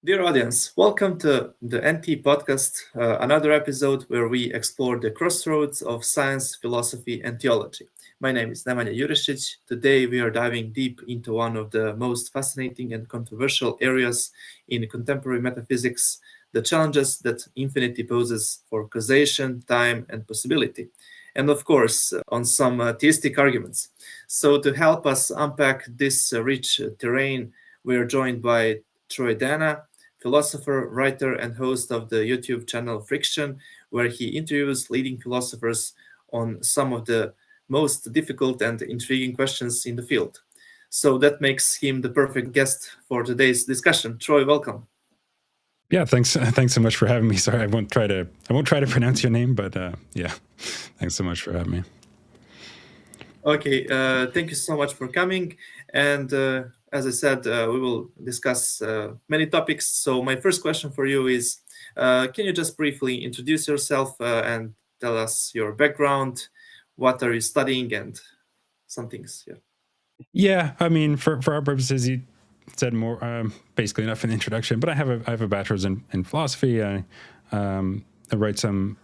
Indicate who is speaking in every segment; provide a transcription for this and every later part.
Speaker 1: Dear audience, welcome to the NT podcast, another episode where we explore the crossroads of science, philosophy, and theology. My name is Nemanja Jurisic. Today we are diving deep into one of the most fascinating and controversial areas in contemporary metaphysics, the challenges that infinity poses for causation, time, and possibility. And of course, on some theistic arguments. So, to help us unpack this rich terrain, we are joined by Troy Dana, philosopher, writer, and host of the YouTube channel Friction, where he interviews leading philosophers on some of the most difficult and intriguing questions in the field. So that makes him the perfect guest for today's discussion. Troy, welcome.
Speaker 2: Yeah, thanks. Thanks so much for having me. Sorry, I won't try to pronounce your name, but yeah, thanks so much for having me.
Speaker 1: Okay, thank you so much for coming. And as I said, we will discuss many topics. So my first question for you is, can you just briefly introduce yourself and tell us your background? What are you studying and some things? Yeah.
Speaker 2: Yeah, I mean, for our purposes, you said more, basically enough in the introduction. But I have a bachelor's in philosophy. I write some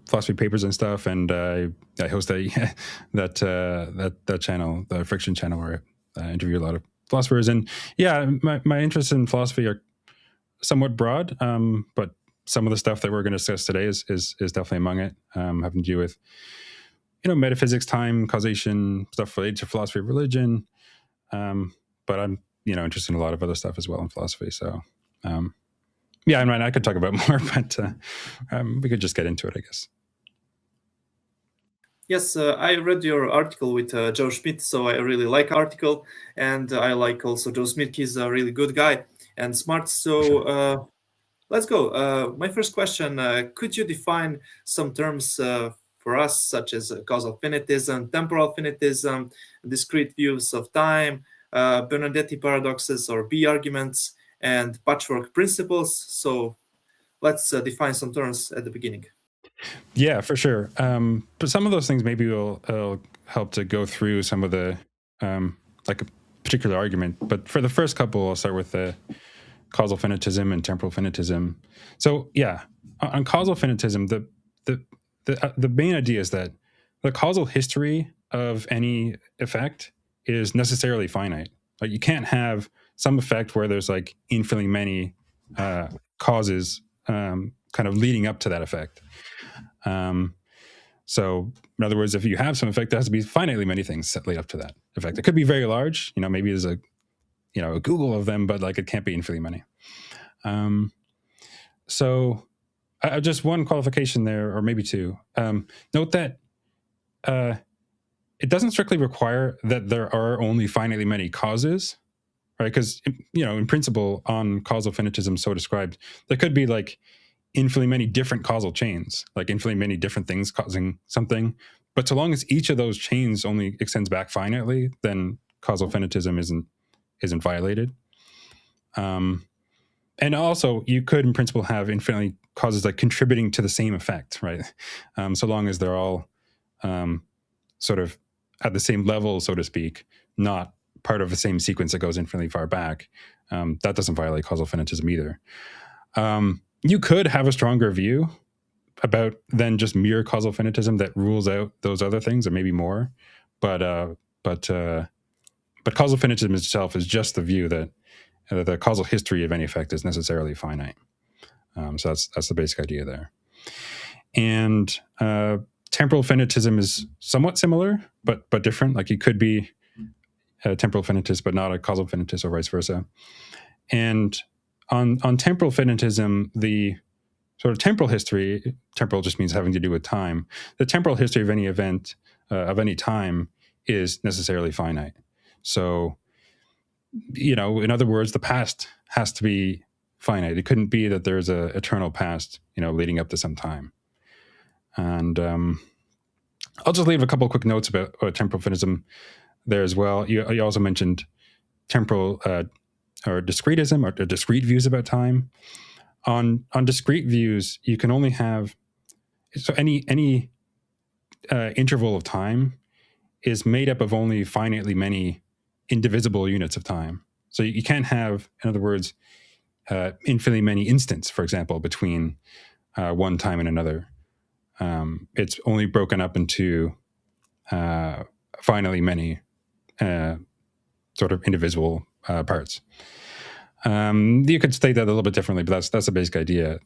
Speaker 2: philosophy papers and stuff, and I host that channel, the Friction channel, where I interview a lot of philosophers. And yeah, my interests in philosophy are somewhat broad, but some of the stuff that we're going to discuss today is definitely among it, having to do with metaphysics, time, causation, stuff related to philosophy of religion. But I'm interested in a lot of other stuff as well in philosophy. So yeah, and I could talk about more, but we could just get into it, I guess.
Speaker 1: Yes, I read your article with Joe Schmidt, so I really like article, and I like also Joe Schmidt. He's a really good guy and smart. So let's go. My first question: could you define some terms for us, such as causal finitism, temporal finitism, discrete views of time, Benardete paradoxes or B arguments, and patchwork principles? So let's define some terms at the beginning.
Speaker 2: Yeah, for sure. But some of those things maybe will help to go through some of the like a particular argument. But for the first couple, I'll start with the causal finitism and temporal finitism. So yeah, on causal finitism, the main idea is that the causal history of any effect is necessarily finite. Like you can't have some effect where there's like infinitely many causes kind of leading up to that effect. So in other words, if you have some effect, there has to be finitely many things that lead up to that effect. It could be very large, maybe there's a Google of them, but like it can't be infinitely many. So just one qualification there, or maybe two. Note that it doesn't strictly require that there are only finitely many causes, right? Because in principle, on causal finitism, so described, there could be like infinitely many different causal chains, like infinitely many different things causing something. But so long as each of those chains only extends back finitely, then causal finitism isn't violated. And also, you could, in principle, have infinitely causes like contributing to the same effect, right? So long as they're all sort of at the same level, so to speak, not part of the same sequence that goes infinitely far back. That doesn't violate causal finitism either. You could have a stronger view about than just mere causal finitism that rules out those other things, or maybe more. But causal finitism itself is just the view that the causal history of any effect is necessarily finite. So that's the basic idea there. And temporal finitism is somewhat similar, but different. Like you could be a temporal finitist, but not a causal finitist, or vice versa. And on temporal finitism, the sort of temporal history, temporal just means having to do with time. The temporal history of any event, of any time, is necessarily finite. So, in other words, the past has to be finite. It couldn't be that there's an eternal past, leading up to some time. And I'll just leave a couple of quick notes about temporal finitism there as well. You also mentioned temporal or discretism, or discrete views about time. On discrete views, you can only have any interval of time is made up of only finitely many indivisible units of time. So you can't have, in other words, infinitely many instants, for example, between one time and another. It's only broken up into finitely many sort of individual parts. You could state that a little bit differently, but that's the basic idea.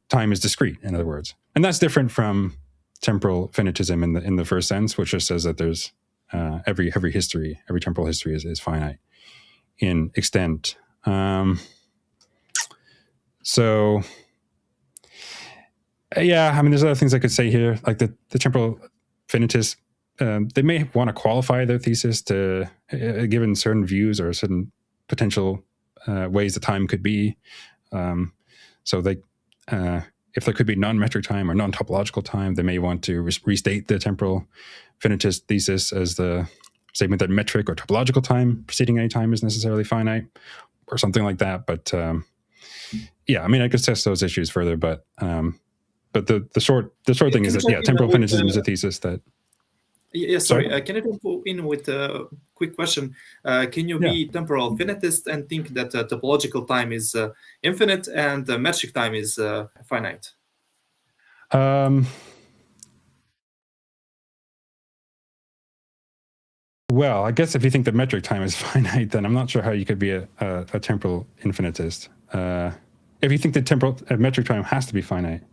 Speaker 2: Time is discrete, in other words, and that's different from temporal finitism in the first sense, which just says that there's every temporal history is finite in extent. So yeah, I mean, there's other things I could say here, like the temporal finitists. They may want to qualify their thesis to given certain views or certain potential ways the time could be. So they, if there could be non-metric time or non-topological time, they may want to restate the temporal finitist thesis as the statement that metric or topological time preceding any time is necessarily finite, or something like that. But yeah, I mean, I could test those issues further, but the short thing is that temporal finitism is a thesis that.
Speaker 1: Yeah, sorry. Can I jump in with a quick question? Can you be temporal finitist and think that topological time is infinite and metric time is finite?
Speaker 2: Well, I guess if you think that metric time is finite, then I'm not sure how you could be a temporal infinitist. If you think that metric time has to be finite,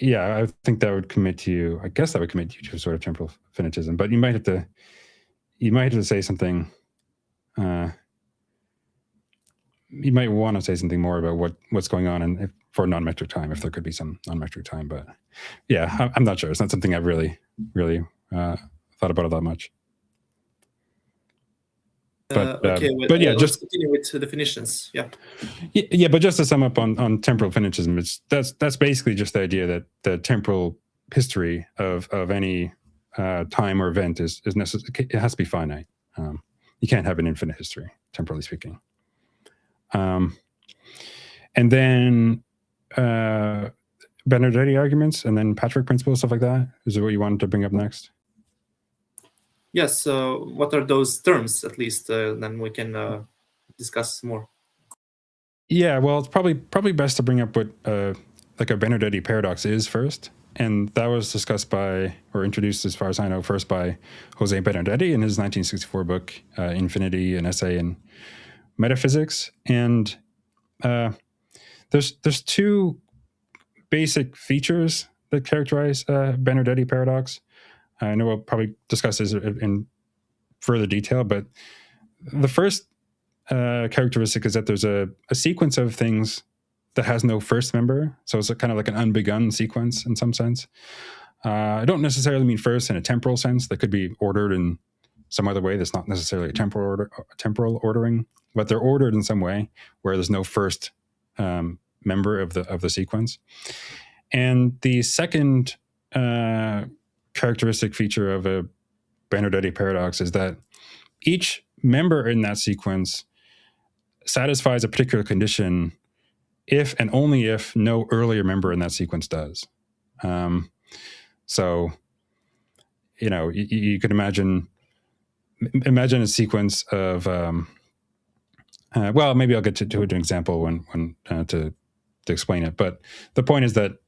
Speaker 2: yeah, I think that would commit you. I guess that would commit you to a sort of temporal finitism. But you might have to say something. You might want to say something more about what's going on for non-metric time, if there could be some non-metric time. But yeah, I'm not sure. It's not something I've really thought about it that much. But yeah,
Speaker 1: just continue with the definitions.
Speaker 2: Yeah, but just to sum up on temporal finitism, that's basically just the idea that the temporal history of any time or event is necessary. It has to be finite. You can't have an infinite history, temporally speaking. And then Benardete arguments, and then Patchwork principles, stuff like that. Is it what you wanted to bring up next?
Speaker 1: Yes. What are those terms, at least? Then we can discuss more.
Speaker 2: Yeah, well, it's probably best to bring up what like a Benardete paradox is first, and that was discussed or introduced, as far as I know, first by Jose Benardete in his 1964 book Infinity, an essay in metaphysics. And there's two basic features that characterize Benardete paradox. I know we'll probably discuss this in further detail, but the first characteristic is that there's a sequence of things that has no first member. So it's kind of like an unbegun sequence in some sense. I don't necessarily mean first in a temporal sense. That could be ordered in some other way that's not necessarily a temporal ordering, but they're ordered in some way where there's no first member of the sequence. And the second characteristic feature of a Benardete paradox is that each member in that sequence satisfies a particular condition if and only if no earlier member in that sequence does. So, you could imagine a sequence of, well, maybe I'll get to an example when to explain it. But the point is that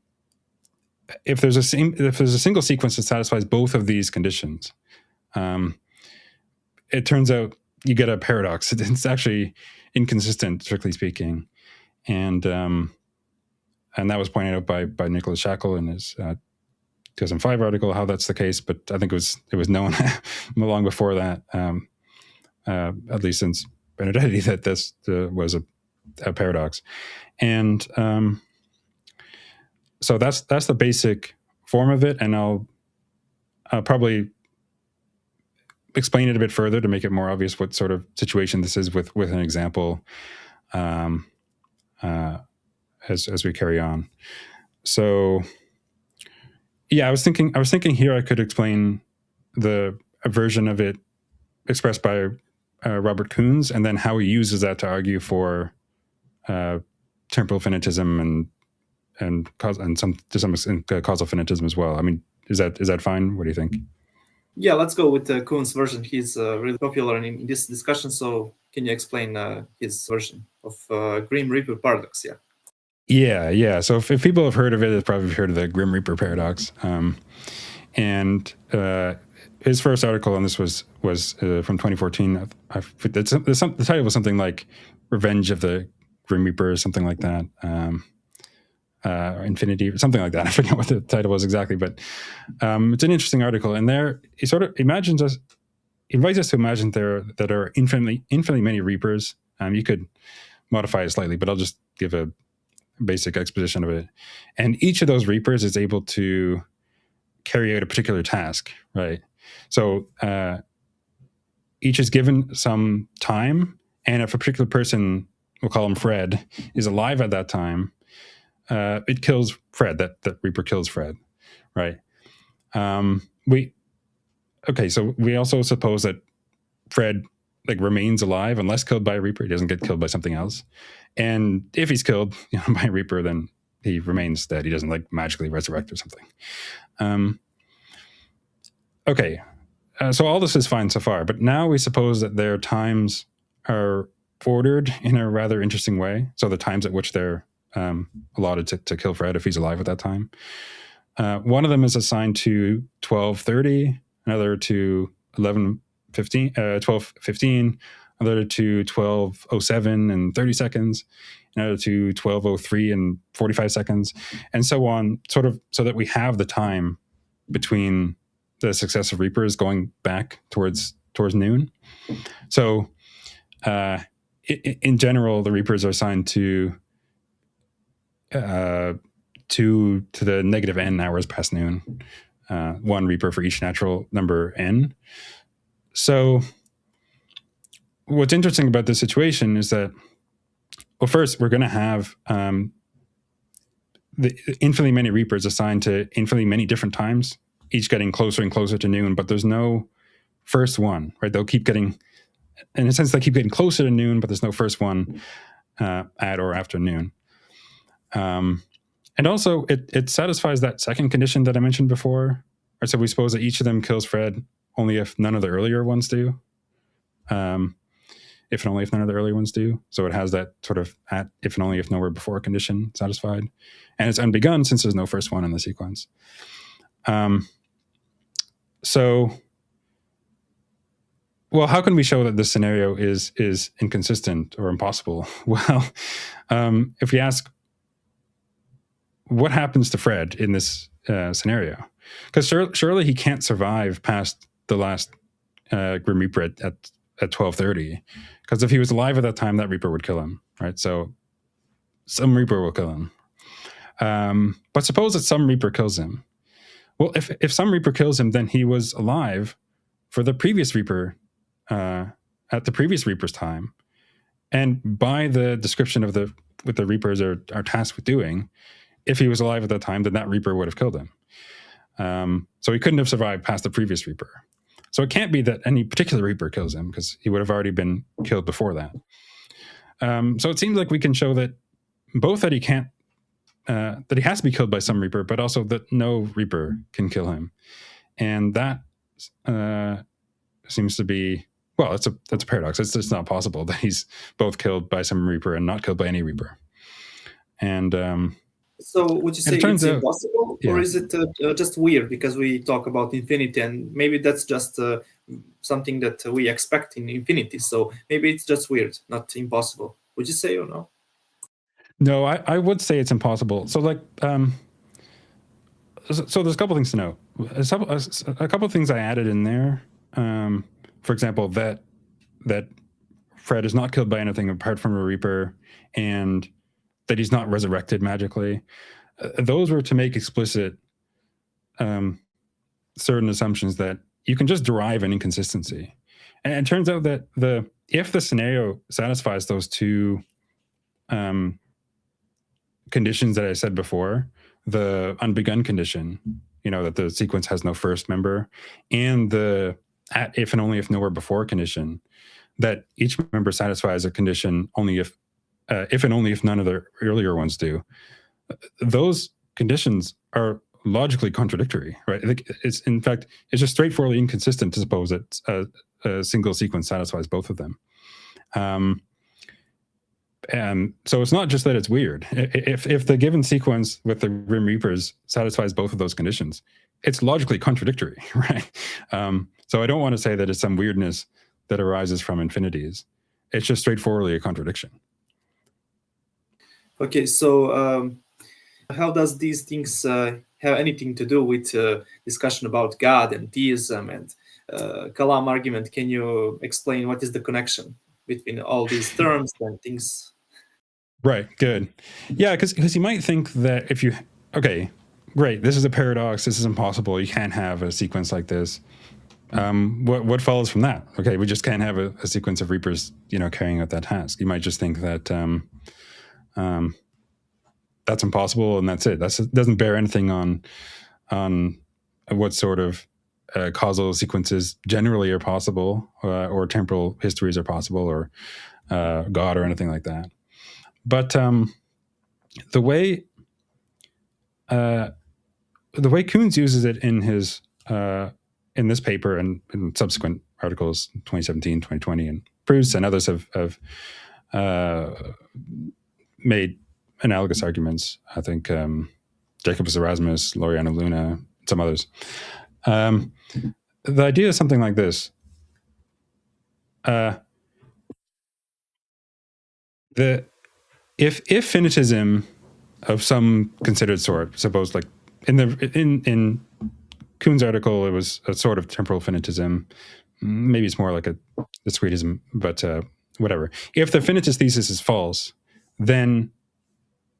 Speaker 2: if there's a single sequence that satisfies both of these conditions, it turns out you get a paradox. It's actually inconsistent, strictly speaking, and that was pointed out by Nicholas Shackel in his 2005 article, how that's the case. But I think it was known long before that, at least since Benardete, that this was a paradox. And so that's the basic form of it, and I'll probably explain it a bit further to make it more obvious what sort of situation this is with an example as we carry on. So yeah, I was thinking here I could explain a version of it expressed by Robert Koons, and then how he uses that to argue for temporal finitism and to some extent causal finitism as well. I mean, is that fine? What do you think?
Speaker 1: Yeah, let's go with Koons' version. He's really popular in this discussion, so Can you explain his version of Grim Reaper paradox?
Speaker 2: Yeah. So if people have heard of it, they've probably heard of the Grim Reaper paradox. And his first article on this was from 2014. The title was something like "Revenge of the Grim Reaper" or something like that. Infinity, something like that. I forget what the title was exactly, but it's an interesting article. And there, he sort of invites us to imagine that there are infinitely many Reapers. You could modify it slightly, but I'll just give a basic exposition of it. And each of those Reapers is able to carry out a particular task, right? So each is given some time, and if a particular person, we'll call him Fred, is alive at that time, it kills Fred. That Reaper kills Fred, right? So we also suppose that Fred remains alive unless killed by a Reaper. He doesn't get killed by something else. And if he's killed by a Reaper, then he remains dead. He doesn't magically resurrect or something. So all this is fine so far, but now we suppose that their times are ordered in a rather interesting way. So the times at which they're allotted to kill Fred if he's alive at that time. One of them is assigned to 12:30, another to 12:15, another to 12:07 and 30 seconds, another to 12:03 and 45 seconds, and so on, sort of so that we have the time between the successive Reapers going back towards noon. So in general, the Reapers are assigned to the negative n hours past noon, one Reaper for each natural number n. So what's interesting about this situation is that, well, first, we're going to have the infinitely many Reapers assigned to infinitely many different times, each getting closer and closer to noon, but there's no first one, right? They'll keep getting, in a sense, they keep getting closer to noon, but there's no first one at or after noon. And also, it satisfies that second condition that I mentioned before. Right? So we suppose that each of them kills Fred only if none of the earlier ones do. If and only if none of the earlier ones do. So it has that sort of at if and only if nowhere before condition satisfied. And it's unbegun since there's no first one in the sequence. Well, how can we show that this scenario is inconsistent or impossible? Well, if we ask, what happens to Fred in this scenario? Because surely he can't survive past the last Grim Reaper at 12:30. Because if he was alive at that time, that Reaper would kill him, right? So some Reaper will kill him. But suppose that some Reaper kills him. Well, if some Reaper kills him, then he was alive for the previous Reaper at the previous Reaper's time. And by the description of what the Reapers are tasked with doing, if he was alive at that time, then that Reaper would have killed him. So he couldn't have survived past the previous Reaper. So it can't be that any particular Reaper kills him because he would have already been killed before that. So it seems like we can show that both that he can't, that he has to be killed by some Reaper, but also that no Reaper can kill him. And that seems to be, well, that's a paradox. It's just not possible that he's both killed by some Reaper and not killed by any Reaper. And
Speaker 1: so would you say it's impossible, or is it just weird because we talk about infinity and maybe that's just something that we expect in infinity? So maybe it's just weird, not impossible. Would you say or no?
Speaker 2: No, I would say it's impossible. So so there's a couple things to know. A couple of things I added in there. For example, that Fred is not killed by anything apart from a Reaper, and that he's not resurrected magically. Those were to make explicit certain assumptions that you can just derive an inconsistency. And it turns out that if the scenario satisfies those two conditions that I said before, the unbegun condition, that the sequence has no first member, and the at if and only if nowhere before condition, that each member satisfies a condition only if and only if none of the earlier ones do. Those conditions are logically contradictory, right? It's just straightforwardly inconsistent to suppose that a single sequence satisfies both of them. And so it's not just that it's weird. If the given sequence with the Grim Reapers satisfies both of those conditions, it's logically contradictory, right? So I don't want to say that it's some weirdness that arises from infinities. It's just straightforwardly a contradiction.
Speaker 1: Okay, so how does these things have anything to do with discussion about God and theism and Kalam argument? Can you explain what is the connection between all these terms and things?
Speaker 2: Right, good. Yeah, because you might think that if you, okay, great, this is a paradox, this is impossible, you can't have a sequence like this. What follows from that? Okay, we just can't have a sequence of Reapers, carrying out that task. You might just think that that's impossible and that's it. That doesn't bear anything on what sort of causal sequences generally are possible, or temporal histories are possible, or God or anything like that. But the way Koons uses it in his in this paper and in subsequent articles, 2017, 2020, and Proust and others have made analogous arguments. I think Jacobus Erasmus, Laureano Luna, some others. The idea is something like this. If finitism of some considered sort, suppose like in Koons' article, it was a sort of temporal finitism. Maybe it's more like a discretism, but whatever. If the finitist thesis is false, then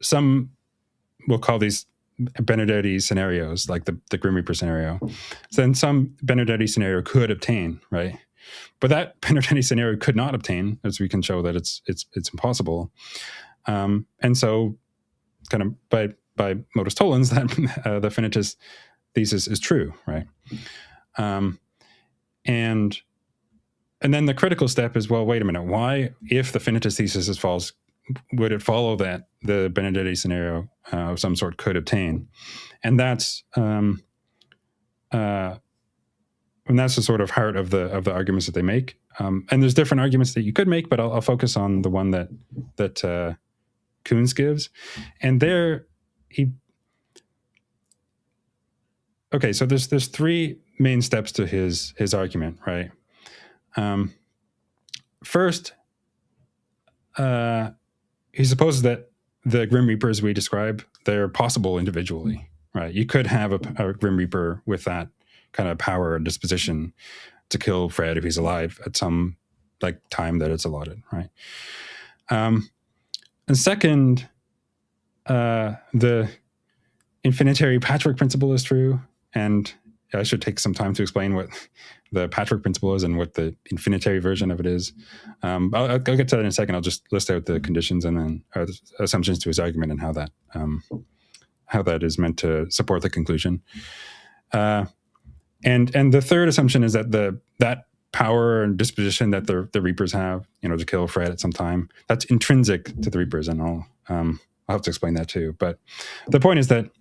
Speaker 2: some we'll call these Benardete scenarios, like the Grim Reaper scenario. So then some Benardete scenario could obtain, right? But that Benardete scenario could not obtain, as we can show that it's impossible. And so, kind of by modus tollens, that the finitist thesis is true, right? And then the critical step is, well, wait a minute. Why, if the finitist thesis is false, would it follow that the Benardete scenario of some sort could obtain? And that's the sort of heart of the arguments that they make. And there's different arguments that you could make, but I'll focus on the one that Koons gives. And there so there's three main steps to his argument, right? First, he supposes that the Grim Reapers we describe, they're possible individually, right? You could have a Grim Reaper with that kind of power and disposition to kill Fred if he's alive at some time that it's allotted, right? And second, the infinitary patchwork principle is true, and I should take some time to explain what the patchwork principle is and what the infinitary version of it is. I'll get to that in a second. I'll just list out the conditions and then the assumptions to his argument and how that is meant to support the conclusion. And the third assumption is that that power and disposition that the Reapers have, to kill Fred at some time, that's intrinsic to the Reapers, and I'll have to explain that too. But the point is that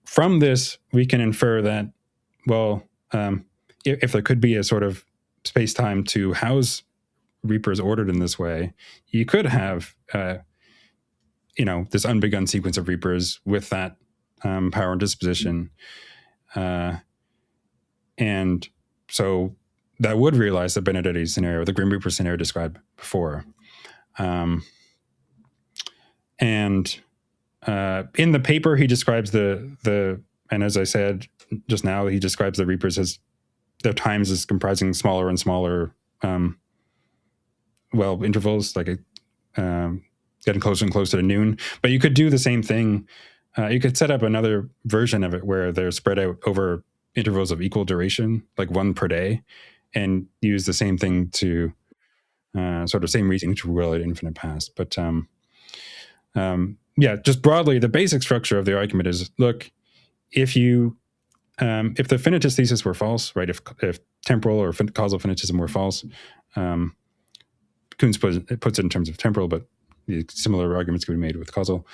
Speaker 2: from this, we can infer that, well, if there could be a sort of space-time to house Reapers ordered in this way, you could have, this unbegun sequence of Reapers with that power and disposition. And so that would realize the Benardete scenario, the Grim Reaper scenario described before. And in the paper, he describes and as I said just now, he describes the Reapers as their times as comprising smaller and smaller, intervals, getting closer and closer to noon. But you could do the same thing. You could set up another version of it where they're spread out over intervals of equal duration, like one per day, and use the same thing to sort of same reasoning to rule out infinite past. But just broadly, the basic structure of the argument is: look, if the finitist thesis were false, right? If temporal or causal finitism were false, Koons puts it in terms of temporal, but similar arguments could be made with causal.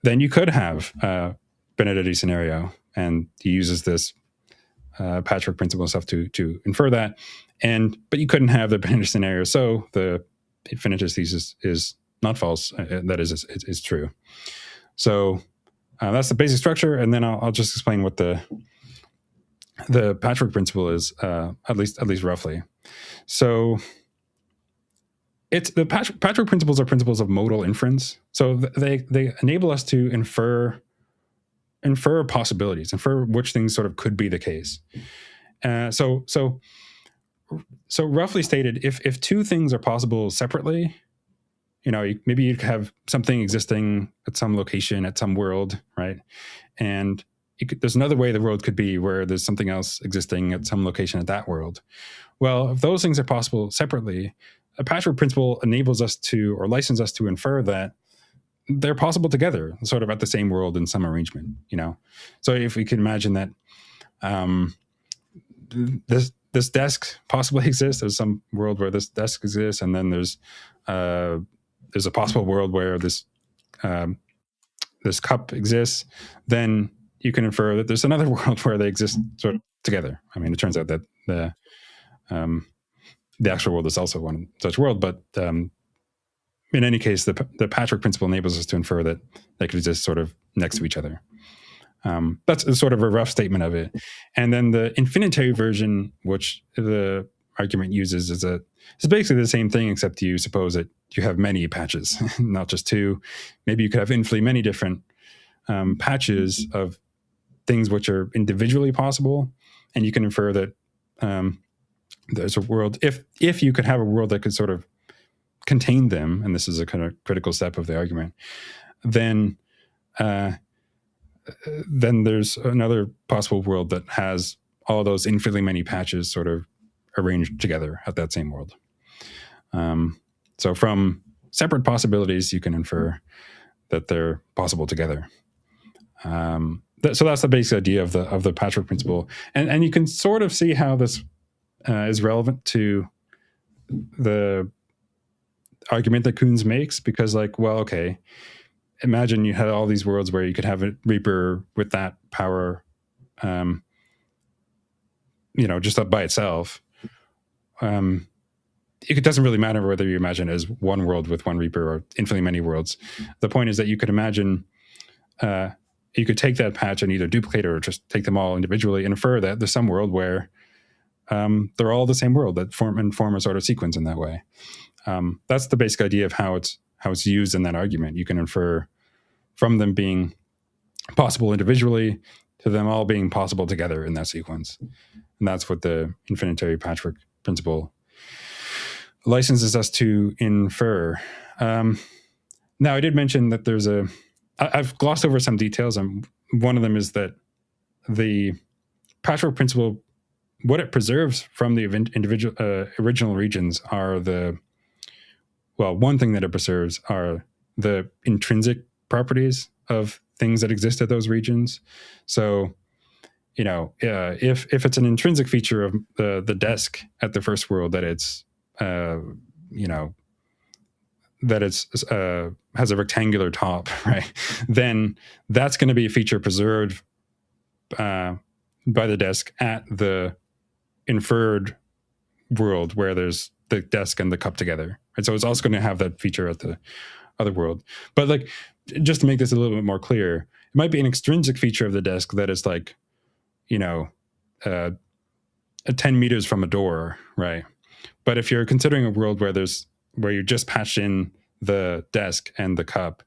Speaker 2: Then you could have a Benardete scenario, and he uses this patchwork principle and stuff to infer that. but you couldn't have the Benardete scenario, so the finitude thesis is not false. That is, it's true. So that's the basic structure, and then I'll just explain what the patchwork principle is, at least roughly. So it's the patchwork principles are principles of modal inference. So they enable us to infer possibilities, infer which things sort of could be the case. So roughly stated, if two things are possible separately, maybe you could have something existing at some location, at some world, right? And there's another way the world could be where there's something else existing at some location at that world. Well, if those things are possible separately, a patchwork principle enables us to, or licenses us to infer that they're possible together, sort of at the same world in some arrangement, So if we can imagine that this desk possibly exists, there's some world where this desk exists, and then there's a possible world where this cup exists, then you can infer that there's another world where they exist sort of together. I mean, it turns out that the actual world is also one such world, but in any case, the patchwork principle enables us to infer that they could exist sort of next to each other. That's sort of a rough statement of it. And then the infinitary version, which the argument uses, is basically the same thing, except you suppose that you have many patches, not just two. Maybe you could have infinitely many different patches of things which are individually possible, and you can infer that there's a world. If you could have a world that could sort of contain them, and this is a kind of critical step of the argument, then there's another possible world that has all those infinitely many patches sort of arranged together at that same world. So from separate possibilities, you can infer that they're possible together. So that's the basic idea of the patchwork principle, and you can sort of see how this is relevant to the argument that Koons makes, because imagine you had all these worlds where you could have a Reaper with that power, just up by itself. It doesn't really matter whether you imagine it as one world with one Reaper or infinitely many worlds. The point is that you could imagine, you could take that patch and either duplicate it or just take them all individually and infer that there's some world where they're all the same world that form a sort of sequence in that way. That's the basic idea of how it's used in that argument. You can infer from them being possible individually to them all being possible together in that sequence. And that's what the infinitary patchwork principle licenses us to infer. Now, I did mention that I've glossed over some details, and one of them is that the patchwork principle, what it preserves from the individual original regions are one thing that it preserves are the intrinsic properties of things that exist at those regions. So, if it's an intrinsic feature of the desk at the first world that it's has a rectangular top, right? Then that's going to be a feature preserved by the desk at the inferred world where there's the desk and the cup together. Right? So it's also going to have that feature at the other world. But just to make this a little bit more clear, it might be an extrinsic feature of the desk that is 10 meters from a door, right? But if you're considering a world where you just patched in the desk and the cup,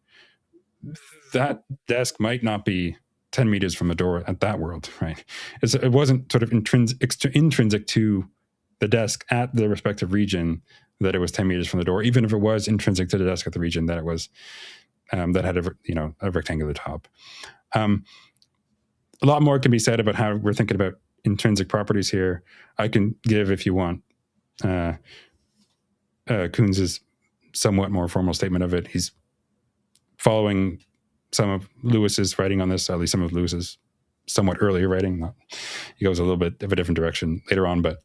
Speaker 2: that desk might not be 10 meters from a door at that world, right? It wasn't sort of intrinsic to the desk at the respective region that it was 10 meters from the door, even if it was intrinsic to the desk at the region that it was that had a rectangular top. A lot more can be said about how we're thinking about intrinsic properties here. I can give, if you want, Koons' somewhat more formal statement of it. He's following some of Lewis's writing on this, at least some of Lewis's somewhat earlier writing. He goes a little bit of a different direction later on, but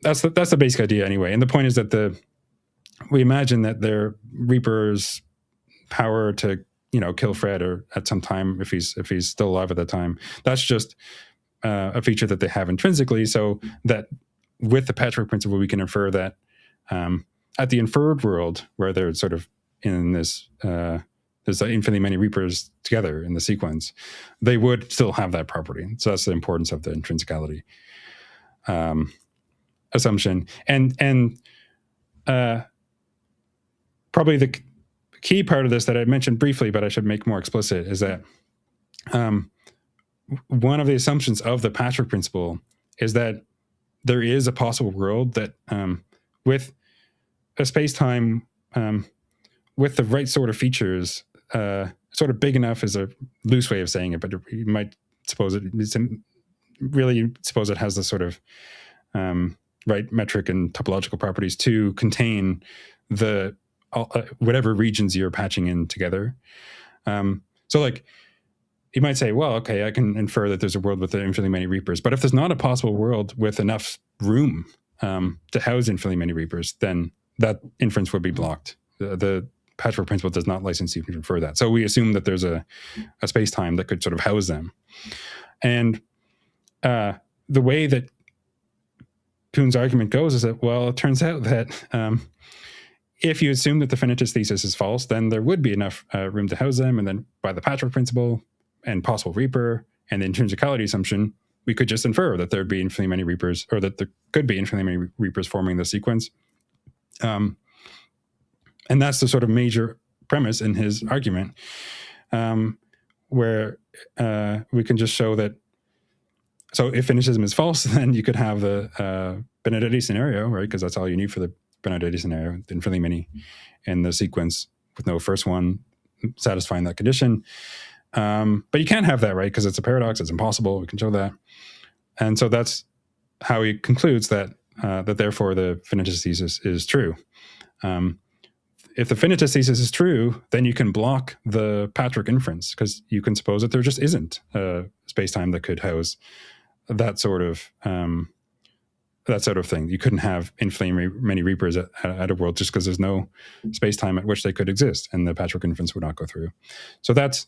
Speaker 2: that's the basic idea anyway. And the point is that we imagine that their Reaper's power to kill Fred or at some time if he's still alive at that time, that's just a feature that they have intrinsically, so that with the patchwork principle, we can infer that at the inferred world, where they're sort of in this, there's infinitely many reapers together in the sequence, they would still have that property. So that's the importance of the intrinsicality assumption. And probably the key part of this that I mentioned briefly, but I should make more explicit, is that one of the assumptions of the patchwork principle is that there is a possible world that with a space-time with the right sort of features, sort of big enough is a loose way of saying it, but you might suppose it really suppose it has the sort of right metric and topological properties to contain the whatever regions you're patching in together. So like, you might say, well, okay, I can infer that there's a world with infinitely many reapers, but if there's not a possible world with enough room to house infinitely many reapers, then that inference would be blocked. The patchwork principle does not license you to infer that. So we assume that there's a space-time that could sort of house them. And the way that Koons' argument goes is that, well, it turns out that if you assume that the finitist thesis is false, then there would be enough room to house them. And then by the patchwork principle and possible reaper and the intrinsicality assumption, we could just infer that there'd be infinitely many reapers, or that there could be infinitely many reapers forming the sequence. And that's the sort of major premise in his argument, where we can just show that, so if finitism is false, then you could have the Benardete scenario, right? Because that's all you need for the Benardete scenario, infinitely many in the sequence with no first one satisfying that condition. But you can't have that, right? Because it's a paradox, it's impossible, we can show that. And so that's how he concludes that that therefore the finitist thesis is true. If the finitist thesis is true, then you can block the patchwork inference, because you can suppose that there just isn't a space-time that could house that sort of thing. You couldn't have infinitely many reapers at a world just because there's no space-time at which they could exist, and the patchwork inference would not go through. So that's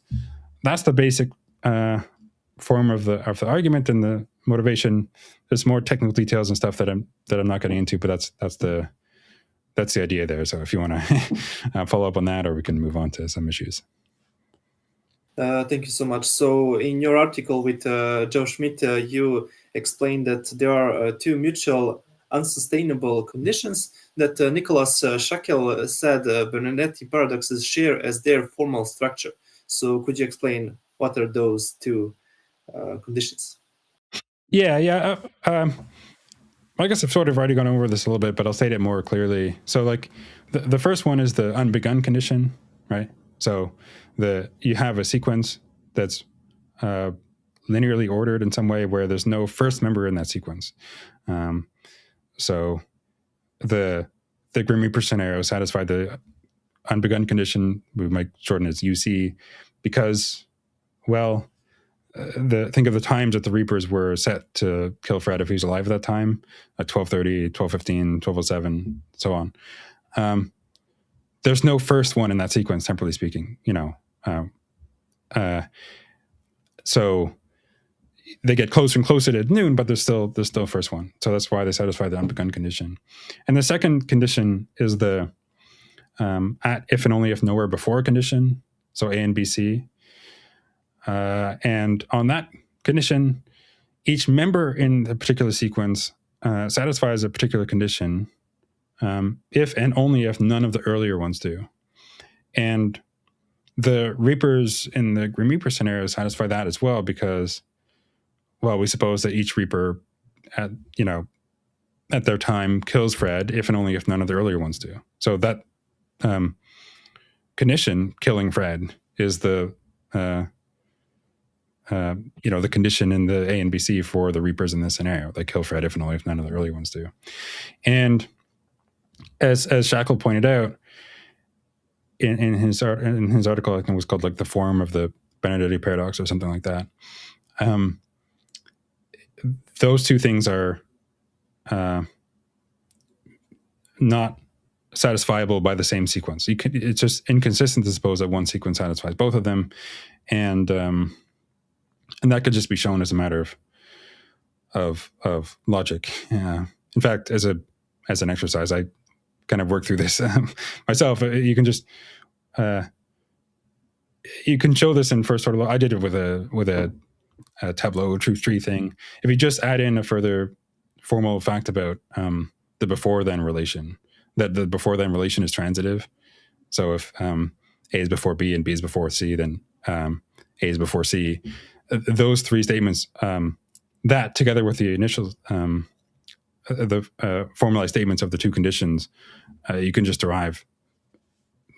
Speaker 2: the basic form of the argument and the motivation. There's more technical details and stuff that I'm not getting into, but that's the idea there. So if you want to follow up on that, or we can move on to some issues.
Speaker 1: Thank you so much. So in your article with Joe Schmidt, you explained that there are two mutual unsustainable conditions that Nicholas Shackel said Benardete paradoxes share as their formal structure. So could you explain what are those two conditions?
Speaker 2: Yeah. I guess I've sort of already gone over this a little bit, but I'll state it more clearly. So like the first one is the unbegun condition, right? So you have a sequence that's linearly ordered in some way where there's no first member in that sequence. So the Grim Reaper scenario satisfied the unbegun condition. We might shorten it as UC, because, well, think of the times that the Reapers were set to kill Fred if he was alive at that time, at 12:30, 12:15, 12:07, so on. There's no first one in that sequence, temporally speaking, so they get closer and closer to noon, but there's still first one. So that's why they satisfy the unbegun condition. And the second condition is the at if and only if nowhere before condition, so A and B, C. And on that condition, each member in the particular sequence satisfies a particular condition if and only if none of the earlier ones do. And the Reapers in the Grim Reaper scenario satisfy that as well, because, well, we suppose that each Reaper at their time kills Fred if and only if none of the earlier ones do. So that condition, killing Fred, is the the condition in the A and B, C for the Reapers in this scenario. They kill Fred if and only if none of the earlier ones do. And as Shackel pointed out in his article, I think it was called like the form of the Benardete paradox or something like that. Those two things are not satisfiable by the same sequence. It's just inconsistent to suppose that one sequence satisfies both of them, and that could just be shown as a matter of logic. In fact, as an exercise, I kind of work through this myself. You can just you can show this in first order law. I did it with a Tableau truth tree thing. If you just add in a further formal fact about the before then relation, that the before then relation is transitive. So if A is before B and B is before C, then A is before C. Those three statements, that together with the initial formalized statements of the two conditions, you can just derive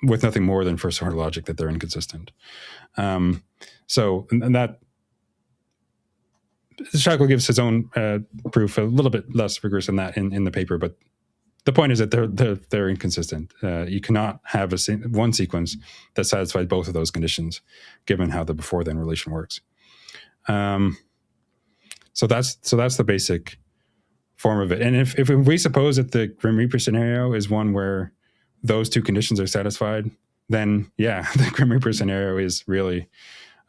Speaker 2: with nothing more than first order logic that they're inconsistent. So and that Shackel gives his own proof, a little bit less rigorous than that in the paper, but the point is that they're inconsistent. You cannot have one sequence that satisfies both of those conditions, given how the before then relation works. So that's the basic form of it. And if we suppose that the Grim Reaper scenario is one where those two conditions are satisfied, then yeah, the Grim Reaper scenario is really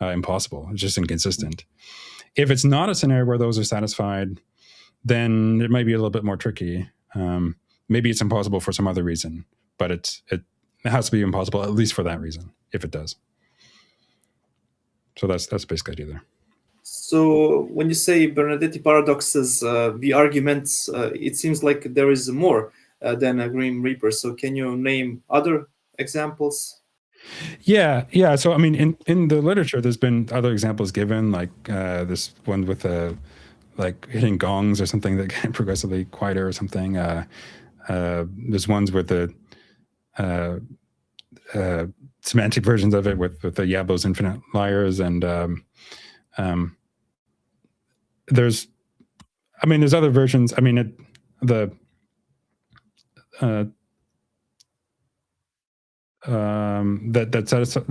Speaker 2: impossible. It's just inconsistent. If it's not a scenario where those are satisfied, then it might be a little bit more tricky. Maybe it's impossible for some other reason, but it has to be impossible at least for that reason, if it does. So that's the basic idea there.
Speaker 1: So when you say Benardete paradoxes, the arguments, it seems like there is more than a Grim Reaper. So can you name other examples?
Speaker 2: Yeah. So I mean, in the literature, there's been other examples given, like this one with like hitting gongs or something that get progressively quieter or something. There's ones with the semantic versions of it with the Yabo's infinite liars, and there's other versions. I mean, that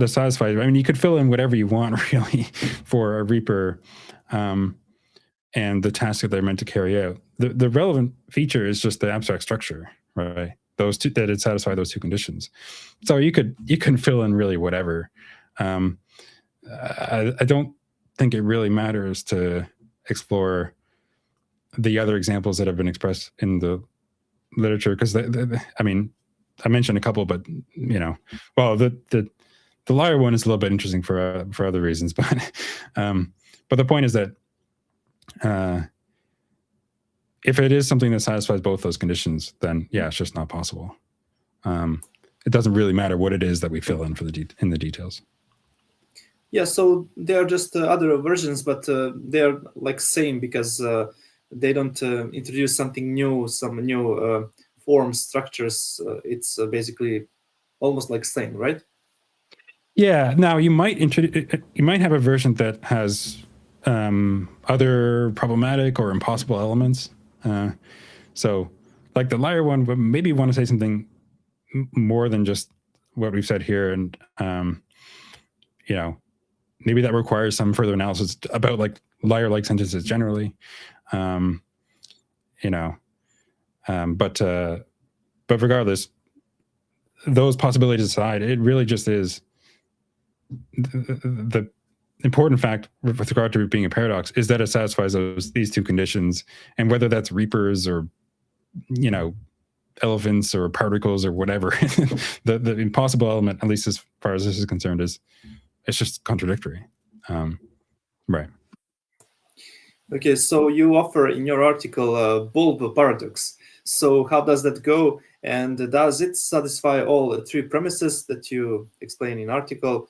Speaker 2: satisfies. I mean, you could fill in whatever you want really for a Reaper, and the task that they're meant to carry out. The relevant feature is just the abstract structure, right? Those two, that it satisfy those two conditions. So you can fill in really whatever. I don't think it really matters to explore the other examples that have been expressed in the literature, because I mean, I mentioned a couple, but well, the liar one is a little bit interesting for other reasons, but the point is that if it is something that satisfies both those conditions, then yeah, it's just not possible. It doesn't really matter what it is that we fill in in the details.
Speaker 1: Yeah, so they are just other versions, but they are like same because they don't introduce something new, some new forms, structures. It's basically almost like same, right?
Speaker 2: Yeah. Now you might have a version that has other problematic or impossible elements. So, like the liar one, maybe you want to say something more than just what we've said here, and maybe that requires some further analysis about like liar-like sentences generally. But regardless, those possibilities aside, it really just is the important fact with regard to it being a paradox is that it satisfies these two conditions, and whether that's reapers or elephants or particles or whatever, the impossible element, at least as far as this is concerned, it's just contradictory. Right.
Speaker 1: Okay, so you offer in your article bulb paradox. So how does that go? And does it satisfy all the three premises that you explain in article?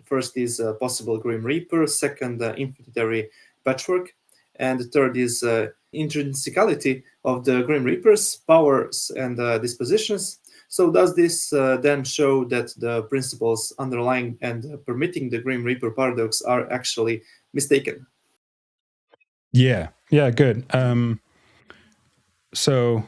Speaker 1: First is possible Grim Reaper, second infinitary patchwork, and the third is intrinsicality of the Grim Reaper's powers and dispositions. So does this then show that the principles underlying and permitting the Grim Reaper paradox are actually mistaken?
Speaker 2: Yeah, good. So,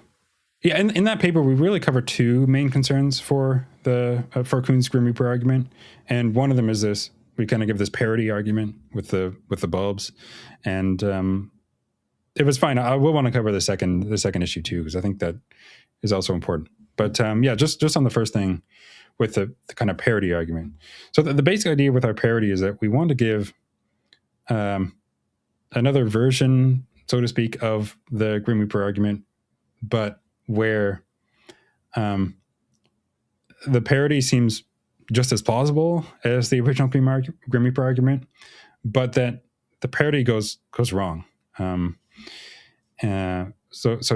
Speaker 2: yeah, in that paper, we really cover two main concerns for the for Koons' Grim Reaper argument, and one of them is this: we kind of give this parity argument with the bulbs, and it was fine. I will want to cover the second issue too, because I think that is also important. But yeah, just on the first thing with the kind of parity argument. So the basic idea with our parity is that we want to give another version, so to speak, of the Grim Reaper argument, but where the parity seems just as plausible as the original Grim Reaper argument, but that the parity goes wrong. So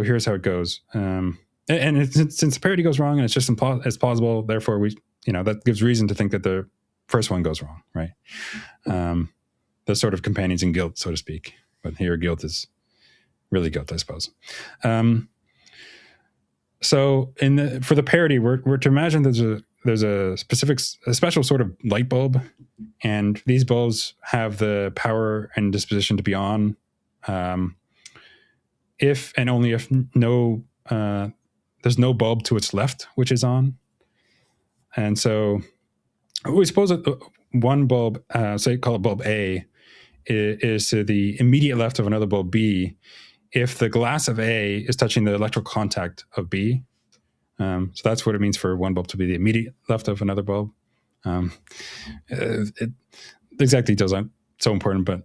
Speaker 2: here's how it goes. Since the parity goes wrong and it's just as plausible, therefore that gives reason to think that the first one goes wrong, right? The sort of companions in guilt, so to speak. But here guilt is really guilt, I suppose. So for the parity, we're to imagine there's a special sort of light bulb, and these bulbs have the power and disposition to be on if and only if there's no bulb to its left which is on. And so we suppose that one bulb, say call it bulb A, is to the immediate left of another bulb B if the glass of A is touching the electrical contact of B. So that's what it means for one bulb to be the immediate left of another bulb. The exact details aren't so important, but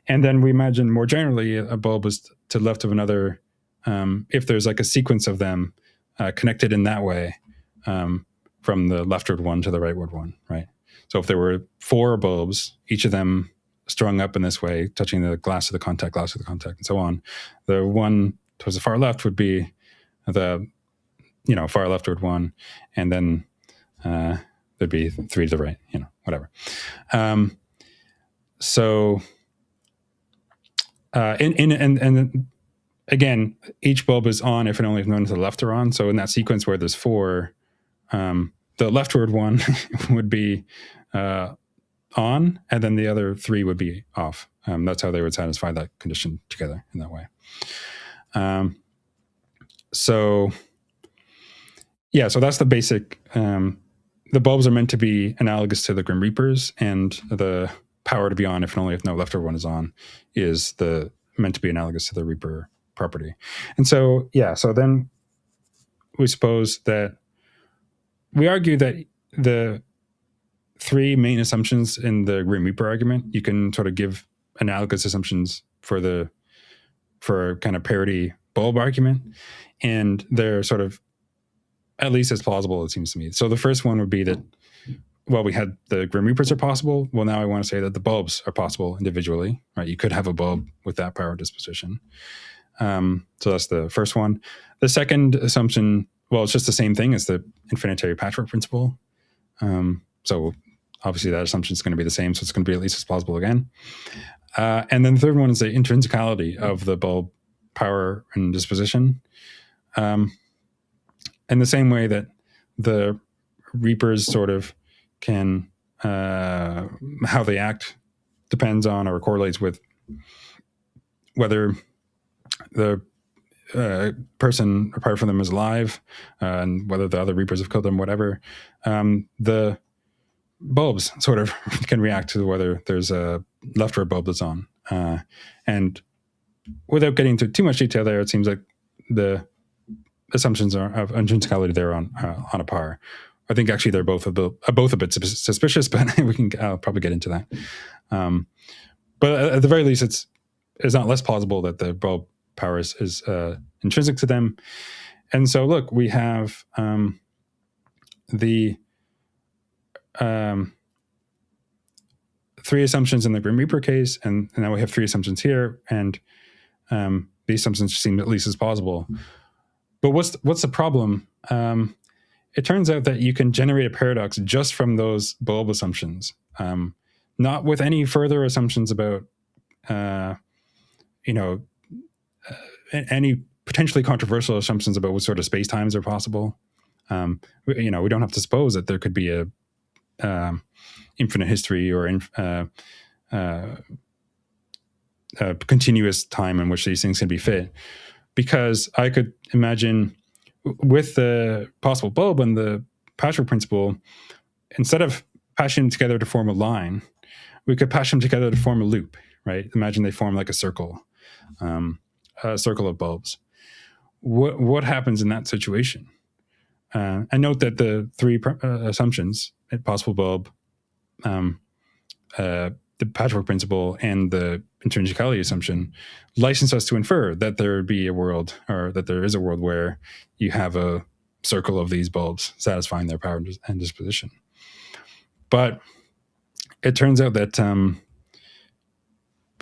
Speaker 2: and then we imagine more generally a bulb is to the left of another if there's like a sequence of them connected in that way from the leftward one to the rightward one, right? So if there were 4 bulbs, each of them strung up in this way, touching the glass of the contact, and so on, the one towards the far left would be the far leftward one, and then there'd be 3 to the right, whatever. So and again, each bulb is on if and only if none to the left are on. So in that sequence where there's 4, the leftward one would be on, and then the other 3 would be off. That's how they would satisfy that condition together in that way. So that's the basic. The bulbs are meant to be analogous to the Grim Reapers, and the power to be on if and only if no leftward one is on is meant to be analogous to the Reaper property. And so then we suppose that we argue that the 3 main assumptions in the Grim Reaper argument, you can sort of give analogous assumptions for kind of parity bulb argument, and they're sort of at least as plausible, it seems to me. So the first one would be that, well, we had the Grim Reapers are possible. Well, now I want to say that the bulbs are possible individually, right? You could have a bulb with that power disposition. So that's the first one. The second assumption, well, it's just the same thing as the infinitary patchwork principle. So obviously that assumption is going to be the same, so it's going to be at least as plausible again. And then the third one is the intrinsicality of the bulb power and disposition. In the same way that the Reapers sort of can, how they act depends on or correlates with whether the person apart from them is alive, and whether the other Reapers have killed them, whatever. The bulbs sort of can react to whether there's a leftward bulb that's on. And without getting into too much detail there, it seems like the assumptions of intrinsicality there on a par. I think actually they're both a bit suspicious, but I'll probably get into that. But at the very least, it's not less plausible that the bulb power is intrinsic to them. And so, look, we have the 3 assumptions in the Grim Reaper case, and now we have 3 assumptions here, and these assumptions seem at least as plausible. But what's the problem? It turns out that you can generate a paradox just from those bulb assumptions, not with any further assumptions about, any potentially controversial assumptions about what sort of spacetimes are possible. We don't have to suppose that there could be a infinite history or a continuous time in which these things can be fit. Because I could imagine with the possible bulb and the patchwork principle, instead of patching them together to form a line, we could patch them together to form a loop, right? Imagine they form like a circle of bulbs. What happens in that situation? And note that the 3 assumptions, possible bulb, the patchwork principle and the intrinsicality assumption license us to infer that there would be a world, or that there is a world where you have a circle of these bulbs satisfying their power and disposition. But it turns out that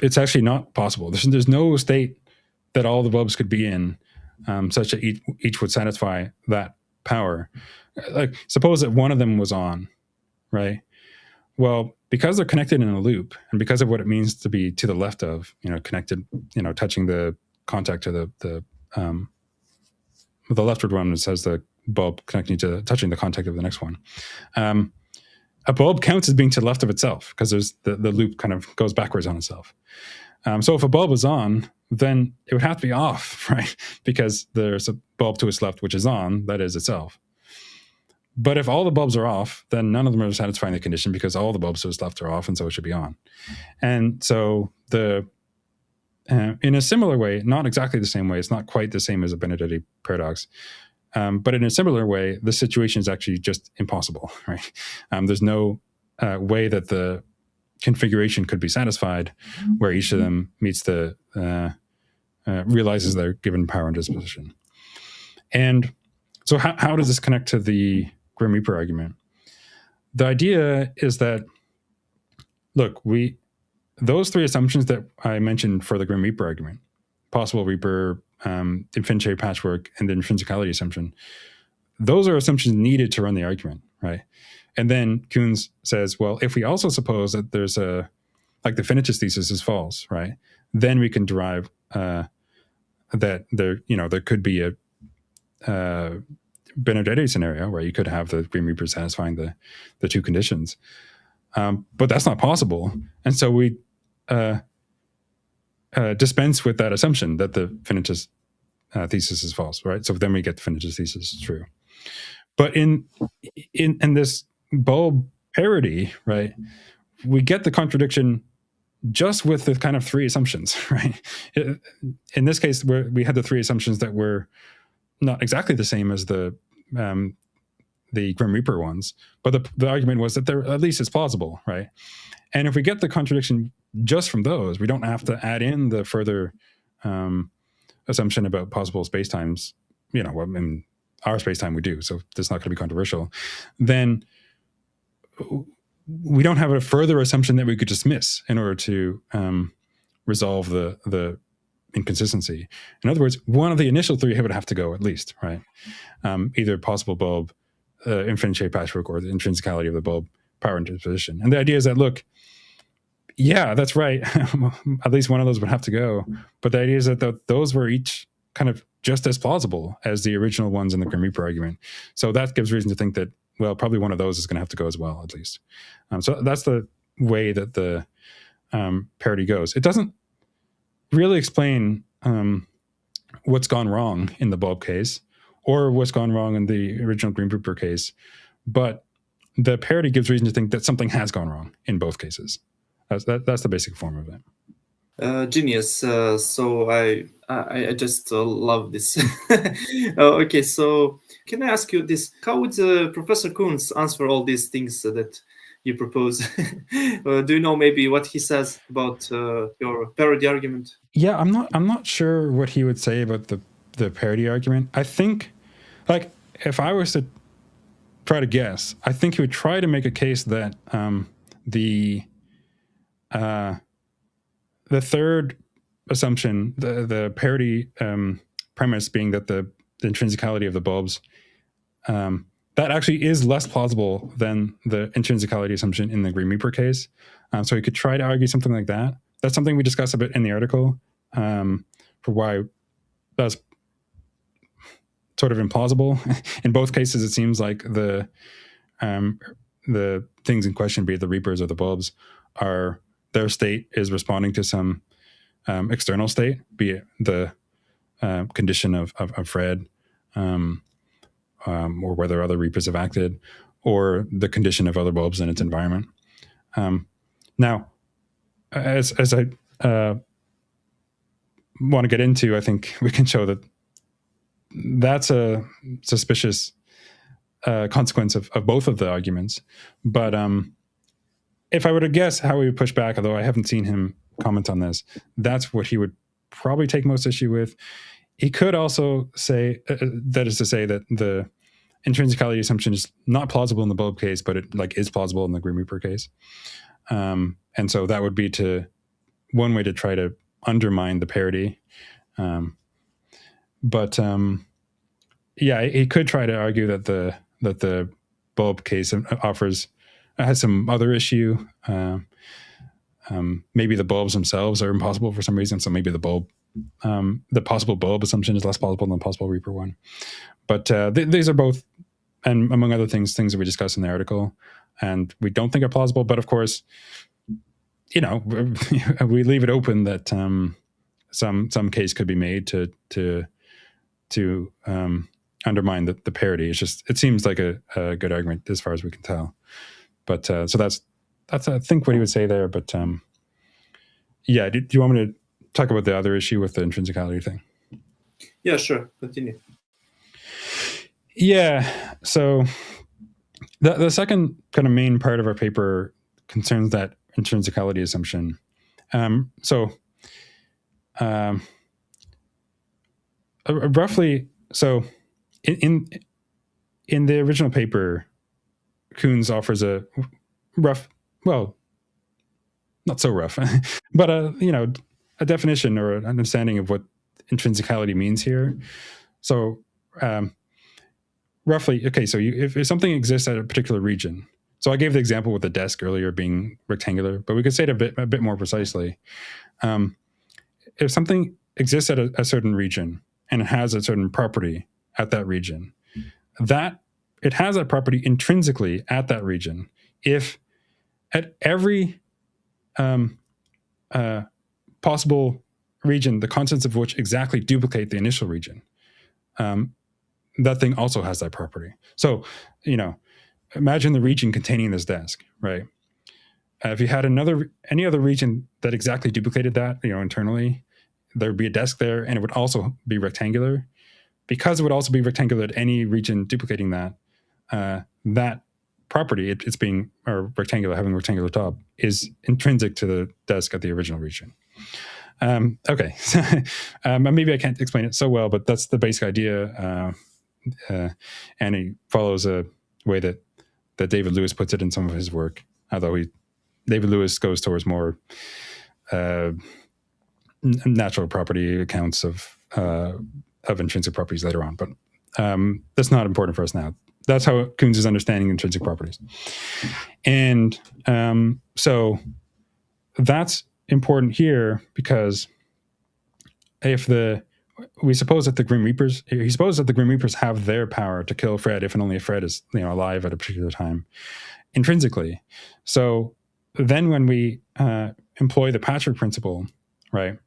Speaker 2: it's actually not possible. There's no state that all the bulbs could be in such that each would satisfy that power. Like, suppose that one of them was on, right? Well, because they're connected in a loop, and because of what it means to be to the left of, connected, touching the contact to the leftward one says the bulb connecting to touching the contact of the next one. A bulb counts as being to the left of itself because there's the loop kind of goes backwards on itself. So if a bulb is on, then it would have to be off, right? Because there's a bulb to its left which is on, that is itself. But if all the bulbs are off, then none of them are satisfying the condition because all the bulbs to its left are off, and so it should be on. And so in a similar way, not exactly the same way, it's not quite the same as a Benardete paradox, but in a similar way, the situation is actually just impossible, right? There's no way that the configuration could be satisfied where each of them meets realizes their given power and disposition. And so how does this connect to the Grim Reaper argument? The idea is that, look, those three assumptions that I mentioned for the Grim Reaper argument, possible Reaper, infinitary patchwork, and the intrinsicality assumption, those are assumptions needed to run the argument, right? And then Koons says, well, if we also suppose that there's the finitist thesis is false, right? Then we can derive that there could be a Benardete scenario where you could have the Grim Reaper satisfying the two conditions. But that's not possible. And so we dispense with that assumption that the finitist thesis is false, right? So then we get the finitist thesis is true. But in this bulb parity, right, we get the contradiction just with the kind of three assumptions, right? In this case, we had the three assumptions that were not exactly the same as the Grim Reaper ones, but the argument was that there at least is plausible, right? And if we get the contradiction just from those, we don't have to add in the further assumption about possible spacetimes. In our spacetime we do, so that's not going to be controversial. Then we don't have a further assumption that we could dismiss in order to resolve the inconsistency. In other words, one of the initial three would have to go at least, right? Either possible bulb, infinitary patchwork, or the intrinsicality of the bulb power and disposition. And the idea is that, look, yeah, that's right. At least one of those would have to go. But the idea is that those were each kind of just as plausible as the original ones in the Grim Reaper argument. So that gives reason to think that, well, probably one of those is going to have to go as well, at least. So that's the way that the parity goes. It doesn't really explain what's gone wrong in the bulb case or what's gone wrong in the original Grim Reaper case, but the parity gives reason to think that something has gone wrong in both cases. That's the basic form of it.
Speaker 1: Genius. So I just love this. Okay, so can I ask you this? How would Professor Koons answer all these things that you propose? Do you know maybe what he says about your parody argument?
Speaker 2: Yeah, I'm not sure what he would say about the parody argument. I think, like, if I was to try to guess, I think he would try to make a case that the third assumption, the parity premise being that the intrinsicality of the bulbs, that actually is less plausible than the intrinsicality assumption in the Grim Reaper case. So he could try to argue something like that. That's something we discuss a bit in the article, for why that's sort of implausible. In both cases, it seems like the things in question, be it the Reapers or the bulbs, their state is responding to some external state, be it the condition of Fred, or whether other Reapers have acted, or the condition of other bulbs in its environment. Now, as I want to get into, I think we can show that that's a suspicious consequence of both of the arguments. But if I were to guess how he would push back, although I haven't seen him comment on this, that's what he would probably take most issue with. He could also say, that is to say, that the intrinsicality assumption is not plausible in the bulb case, but it like is plausible in the Grim Reaper case. And so that would be one way to try to undermine the parity. But yeah, he could try to argue that the bulb case has some other issue. Maybe the bulbs themselves are impossible for some reason, so maybe the possible bulb assumption is less plausible than the possible Reaper one. But these are both, and among other things that we discuss in the article, and we don't think are plausible. But of course, we leave it open that some case could be made to undermine the parity. It seems like a good argument as far as we can tell. But so that's I think what he would say there. But yeah, do you want me to talk about the other issue with the intrinsicality thing?
Speaker 1: Yeah, sure. Continue.
Speaker 2: Yeah. So the second kind of main part of our paper concerns that intrinsicality assumption. Roughly, so in the original paper, Koons offers a rough, well, not so rough, but a definition or an understanding of what intrinsicality means here. So roughly, okay, so if something exists at a particular region, so I gave the example with the desk earlier being rectangular, but we could say it a bit more precisely. If something exists at a certain region and it has a certain property at that region, that it has that property intrinsically at that region if at every possible region, the constants of which exactly duplicate the initial region, that thing also has that property. So, imagine the region containing this desk, right? If you had any other region that exactly duplicated that, internally, there would be a desk there, and it would also be rectangular. Because it would also be rectangular at any region duplicating that, that property, it's being or rectangular, having a rectangular top, is intrinsic to the desk at the original region. Okay, maybe I can't explain it so well, but that's the basic idea, and he follows a way that David Lewis puts it in some of his work, although David Lewis goes towards more natural property accounts of intrinsic properties later on, but that's not important for us now. That's how Koons is understanding intrinsic properties. And so that's important here because he supposes that the Grim Reapers have their power to kill Fred if and only if Fred is alive at a particular time intrinsically. So then when we employ the Patchwork principle, right,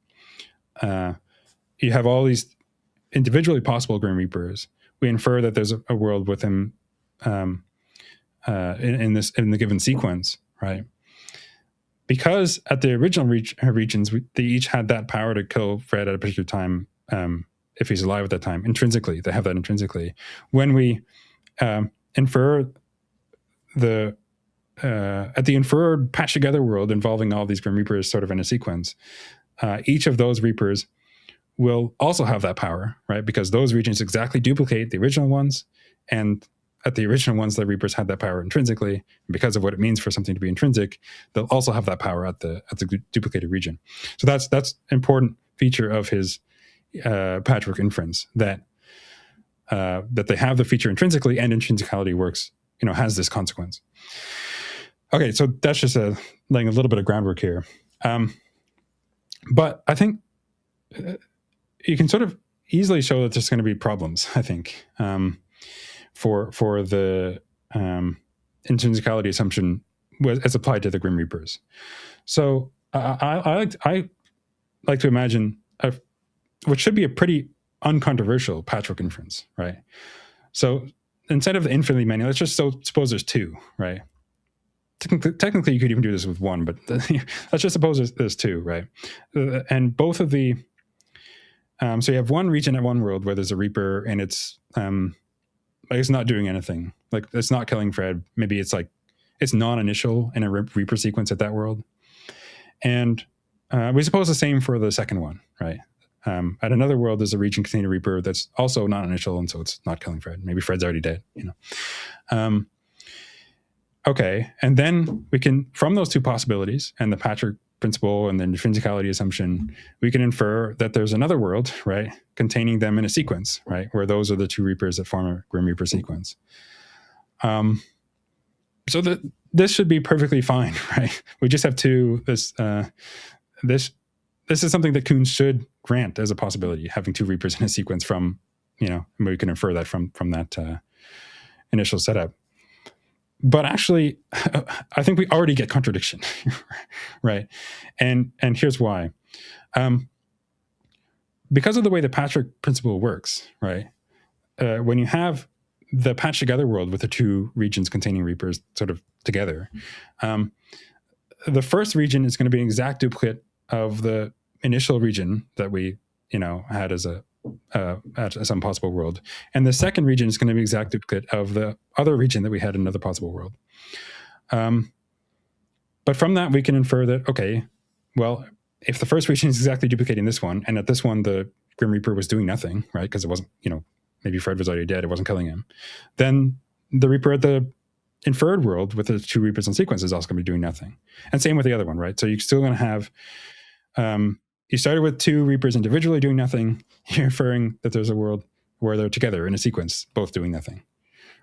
Speaker 2: you have all these individually possible Grim Reapers. We infer that there's a world with him in the given sequence, right? Because at the original regions, they each had that power to kill Fred at a particular time if he's alive at that time. Intrinsically, they have that intrinsically. When we infer at the inferred patched together world involving all these Grim Reapers sort of in a sequence, each of those Reapers will also have that power, right? Because those regions exactly duplicate the original ones, and at the original ones, the Reapers had that power intrinsically. And because of what it means for something to be intrinsic, they'll also have that power at the duplicated region. So that's an important feature of his Patchwork inference, that they have the feature intrinsically, and intrinsicality works, has this consequence. Okay, so that's just laying a little bit of groundwork here. But I think you can sort of easily show that there's going to be problems, I think, for the intrinsicality assumption as applied to the Grim Reapers. So I like to imagine what should be a pretty uncontroversial Patchwork inference, right? So instead of the infinitely many, let's just suppose there's two, right? Technically, you could even do this with one, but let's just suppose there's two, right? And both of the so you have one region at one world where there's a Reaper, and it's not doing anything. Like, it's not killing Fred. Maybe it's like it's non-initial in a Reaper sequence at that world. And we suppose the same for the second one, right? At another world, there's a region containing a Reaper that's also non-initial, and so it's not killing Fred. Maybe Fred's already dead, Okay, and then we can, from those two possibilities and the Patchwork principle and the intrinsicality assumption, we can infer that there's another world, right, containing them in a sequence, right, where those are the two Reapers that form a Grim Reaper sequence. So this should be perfectly fine, right? We just have two. This is something that Koons should grant as a possibility, having two Reapers in a sequence from, we can infer that from that initial setup. But actually, I think we already get contradiction, right? And here's why. Because of the way the Patchwork principle works, right? When you have the patched together world with the two regions containing Reapers sort of together, the first region is going to be an exact duplicate of the initial region that we, had as some possible world. And the second region is going to be exact duplicate of the other region that we had in another possible world. But from that, we can infer that, okay, well, if the first region is exactly duplicating this one, and at this one, the Grim Reaper was doing nothing, right? Because it wasn't, maybe Fred was already dead, it wasn't killing him. Then the Reaper at the inferred world with the two Reapers in sequence is also going to be doing nothing. And same with the other one, right? So you're still going to have, you started with two Reapers individually doing nothing. You're inferring that there's a world where they're together in a sequence, both doing nothing.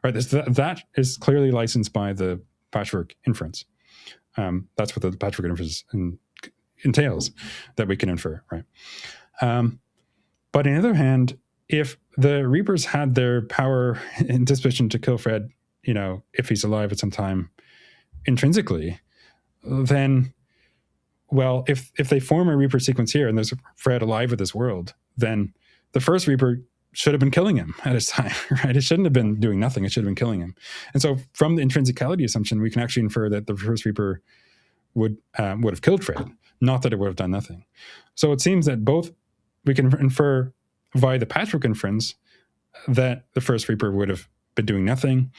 Speaker 2: Right? That is clearly licensed by the Patchwork inference. That's what the Patchwork inference entails, that we can infer, right? But on the other hand, if the Reapers had their power and disposition to kill Fred, if he's alive at some time intrinsically, then, well, if they form a Reaper sequence here and there's Fred alive at this world, then the first Reaper should have been killing him at his time, right? It shouldn't have been doing nothing. It should have been killing him. And so from the intrinsicality assumption, we can actually infer that the first Reaper would have killed Fred, not that it would have done nothing. So it seems that both we can infer via the Patchwork inference that the first Reaper would have been doing nothing,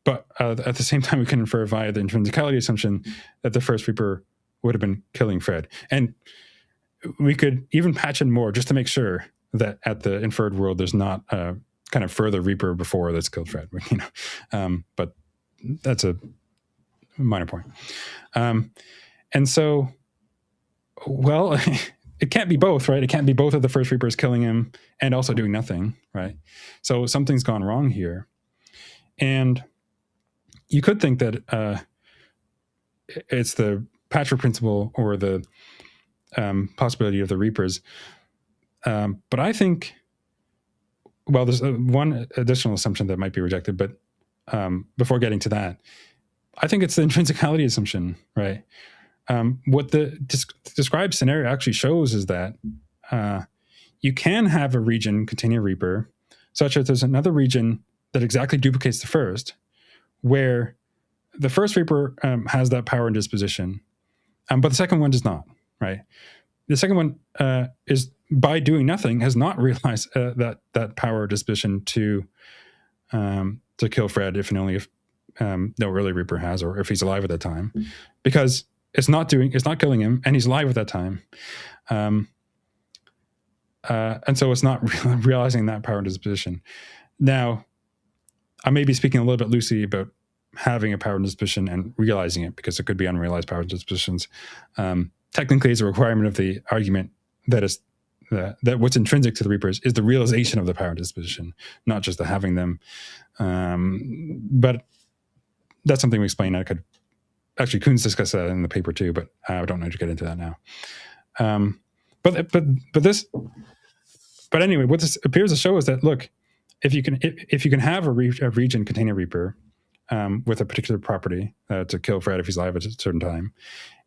Speaker 2: but at the same time, we can infer via the intrinsicality assumption that the first Reaper would have been killing Fred. And we could even patch in more just to make sure that at the inferred world, there's not a kind of further Reaper before that's killed Fred, but that's a minor point. And so, well, it can't be both, right? It can't be both of the first Reapers killing him and also doing nothing, right? So something's gone wrong here. And you could think that it's the Patchwork principle or the possibility of the Reapers. But I think, well, there's one additional assumption that might be rejected, but before getting to that, I think it's the intrinsicality assumption, right? What the described scenario actually shows is that you can have a region containing a Reaper such that there's another region that exactly duplicates the first, where the first Reaper has that power and disposition, but the second one does not, right? The second one is, by doing nothing, has not realized that power or disposition to kill Fred, if and only if no early Reaper has, or if he's alive at that time, because it's not killing him, and he's alive at that time, and so it's not realizing that power and disposition. Now, I may be speaking a little bit loosely about having a power and disposition and realizing it, because it could be unrealized power and dispositions. Technically, it's a requirement of the argument that is that what's intrinsic to the Reapers is the realization of the power and disposition, not just the having them. But that's something we explain. I could actually, Koons discussed that in the paper too, but I don't know to get into that now. But anyway, what this appears to show is that, look, if you can have a region containing a Reaper with a particular property to kill Fred if he's alive at a certain time,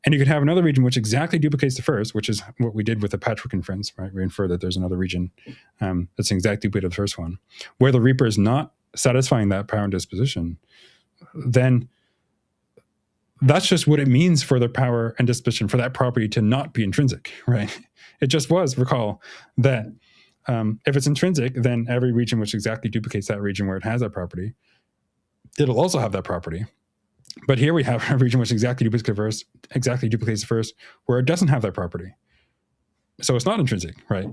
Speaker 2: and you could have another region which exactly duplicates the first, which is what we did with the Patchwork inference, right? We infer that there's another region that's an exact duplicate of the first one, where the Reaper is not satisfying that power and disposition, then that's just what it means for the power and disposition for that property to not be intrinsic, right? It just was, recall, that if it's intrinsic, then every region which exactly duplicates that region where it has that property, it'll also have that property. But here we have a region which exactly duplicates the first, where it doesn't have that property. So it's not intrinsic, right?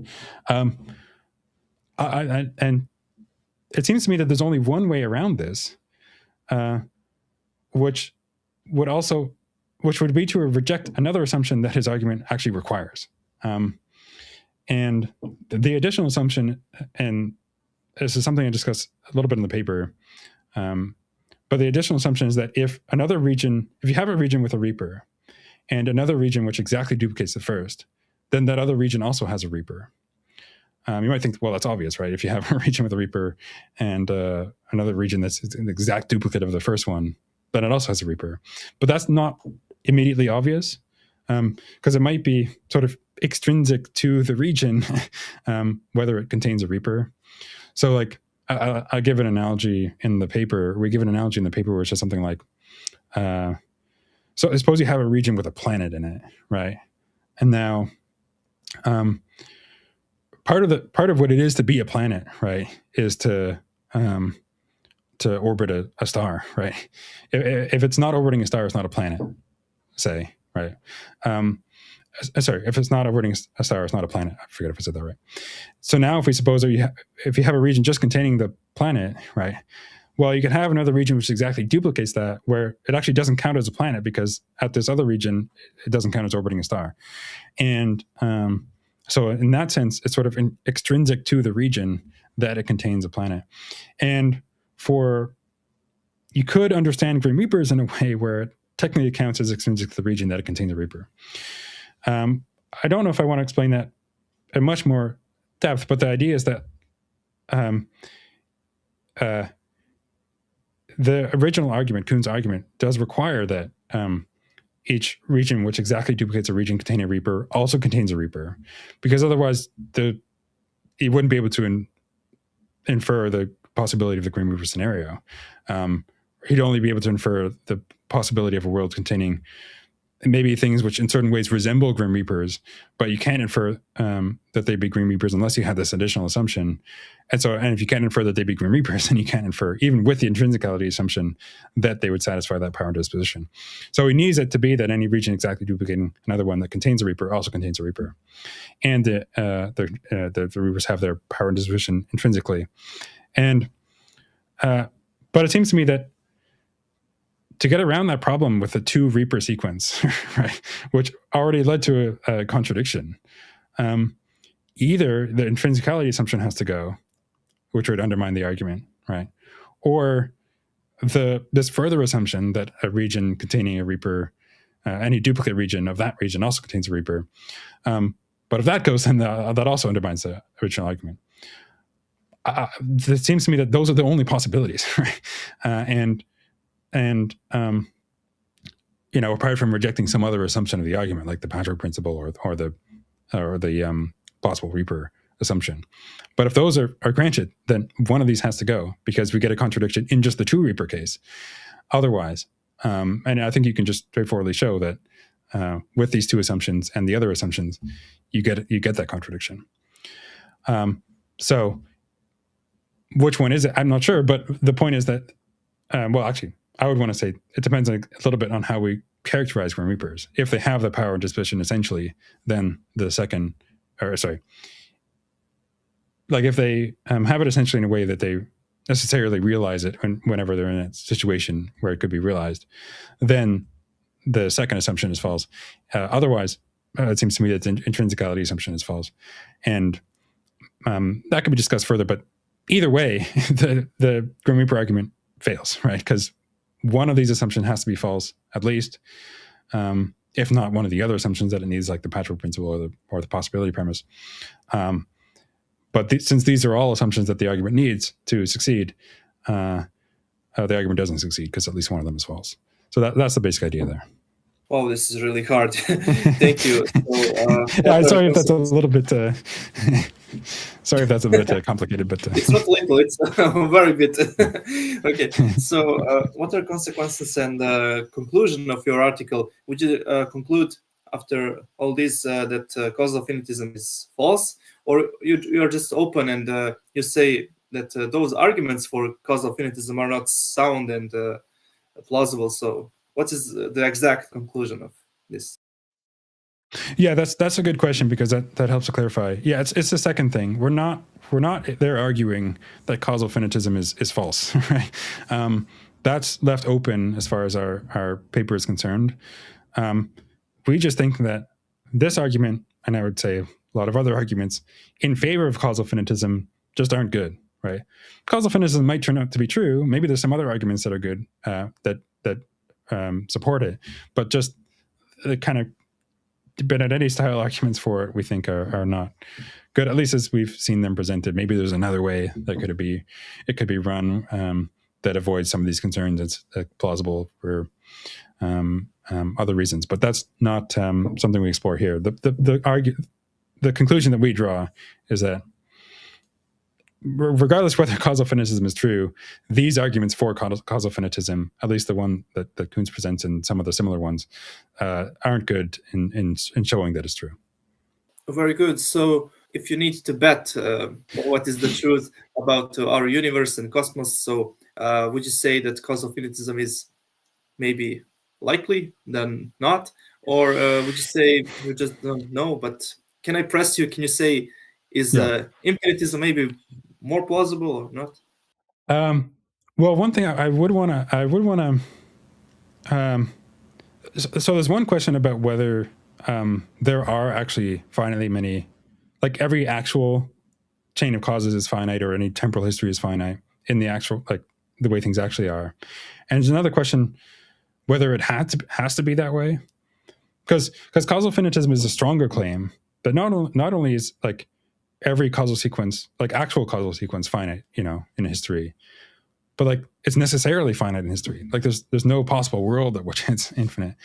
Speaker 2: And it seems to me that there's only one way around this, which would be to reject another assumption that his argument actually requires. And the additional assumption, and this is something I discussed a little bit in the paper, but the additional assumption is that if you have a region with a reaper and another region which exactly duplicates the first, then that other region also has a reaper. You might think, well, that's obvious, right? If you have a region with a reaper and another region that's an exact duplicate of the first one, then it also has a reaper. But that's not immediately obvious, because it might be sort of extrinsic to the region, whether it contains a reaper. So like, I give an analogy in the paper. We give an analogy in the paper where it's just something like, so suppose you have a region with a planet in it, right? And now, part of what it is to be a planet, right, is to orbit a star, right? If it's not orbiting a star, it's not a planet, say, right? Sorry, if it's not orbiting a star, it's not a planet. I forget if I said that right. So now, if we suppose if you have a region just containing the planet, right? Well, you can have another region which exactly duplicates that, where it actually doesn't count as a planet because at this other region, it doesn't count as orbiting a star. And so in that sense, it's sort of extrinsic to the region that it contains a planet. And you could understand Grim Reapers in a way where it technically counts as extrinsic to the region that it contains a Reaper. I don't know if I want to explain that in much more depth, but the idea is that the original argument, Koons' argument, does require that each region which exactly duplicates a region containing a Reaper also contains a Reaper, because otherwise you wouldn't be able to infer the possibility of the Grim Reaper scenario. He'd only be able to infer the possibility of a world containing maybe things which in certain ways resemble Grim Reapers, but you can't infer that they'd be Grim Reapers unless you have this additional assumption. And if you can't infer that they'd be Grim Reapers, then you can't infer, even with the intrinsicality assumption, that they would satisfy that power disposition. So he needs it to be that any region exactly duplicating another one that contains a Reaper also contains a Reaper. And the Reapers have their power disposition intrinsically. And but it seems to me that to get around that problem with the two Reaper sequence, right, which already led to a contradiction, either the intrinsicality assumption has to go, which would undermine the argument, right, or this further assumption that a region containing a Reaper, any duplicate region of that region also contains a Reaper. But if that goes, then that also undermines the original argument. It seems to me that those are the only possibilities, right? And apart from rejecting some other assumption of the argument, like the Patchwork principle or the possible Reaper assumption. But if those are granted, then one of these has to go, because we get a contradiction in just the true Reaper case. Otherwise, and I think you can just straightforwardly show that with these two assumptions and the other assumptions, you get that contradiction. So which one is it? I'm not sure, but the point is that, actually, I would want to say it depends a little bit on how we characterize Grim Reapers. If they have the power and disposition essentially, then if they have it essentially in a way that they necessarily realize it whenever they're in a situation where it could be realized, then the second assumption is false. Otherwise, it seems to me that the intrinsicality assumption is false. And that could be discussed further, but either way, the Grim Reaper argument fails, right? Because one of these assumptions has to be false, at least, if not one of the other assumptions that it needs, like the Patchwork principle or the possibility premise. But since these are all assumptions that the argument needs to succeed, the argument doesn't succeed because at least one of them is false. So that's the basic idea there.
Speaker 1: Wow, this is really hard. Thank you.
Speaker 2: Sorry if that's a little bit. Sorry if that's a bit complicated, but
Speaker 1: it's not little; it's very bit. Okay. So, what are consequences and conclusion of your article? Would you conclude after all this that causal finitism is false, or you are just open and you say that those arguments for causal finitism are not sound and plausible. So what is the exact conclusion of this?
Speaker 2: Yeah, that's a good question, because that helps to clarify. Yeah, it's the second thing. We're not there arguing that causal finitism is false, right? That's left open as far as our paper is concerned. We just think that this argument, and I would say a lot of other arguments in favor of causal finitism, just aren't good, right? Causal finitism might turn out to be true. Maybe there's some other arguments that are good, that support it, but just the kind of Benardete-style arguments for it, we think are not good, at least as we've seen them presented. Maybe there's another way that it could be run, that avoids some of these concerns. It's plausible for other reasons, but that's not something we explore here. The conclusion that we draw is that regardless whether causal finitism is true, these arguments for causal finitism, at least the one that Koons presents and some of the similar ones, aren't good in showing that it's true.
Speaker 1: Very good. So if you need to bet what is the truth about our universe and cosmos, so would you say that causal finitism is maybe likely than not? Or would you say you just don't know? But can I press you? Can you say, is infinitism maybe more plausible or not?
Speaker 2: Well, one thing I would want to, so there's one question about whether there are actually finitely many, like every actual chain of causes is finite, or any temporal history is finite in the actual, like the way things actually are. And there's another question whether it has to be that way, because causal finitism is a stronger claim, but not only is like every causal sequence, like actual causal sequence, finite, in history, but like it's necessarily finite in history. Like there's no possible world at which it's infinite.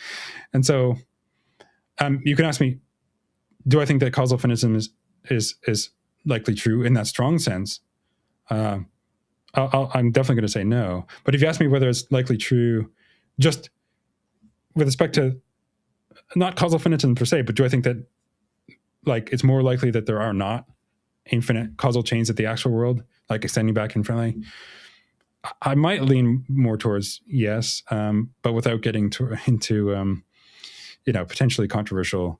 Speaker 2: And so you can ask me, do I think that causal finitism is likely true in that strong sense? I'm definitely going to say no. But if you ask me whether it's likely true, just with respect to not causal finitism per se, but do I think that like it's more likely that there are not infinite causal chains at the actual world, like extending back infinitely? I might lean more towards yes, but without getting into potentially controversial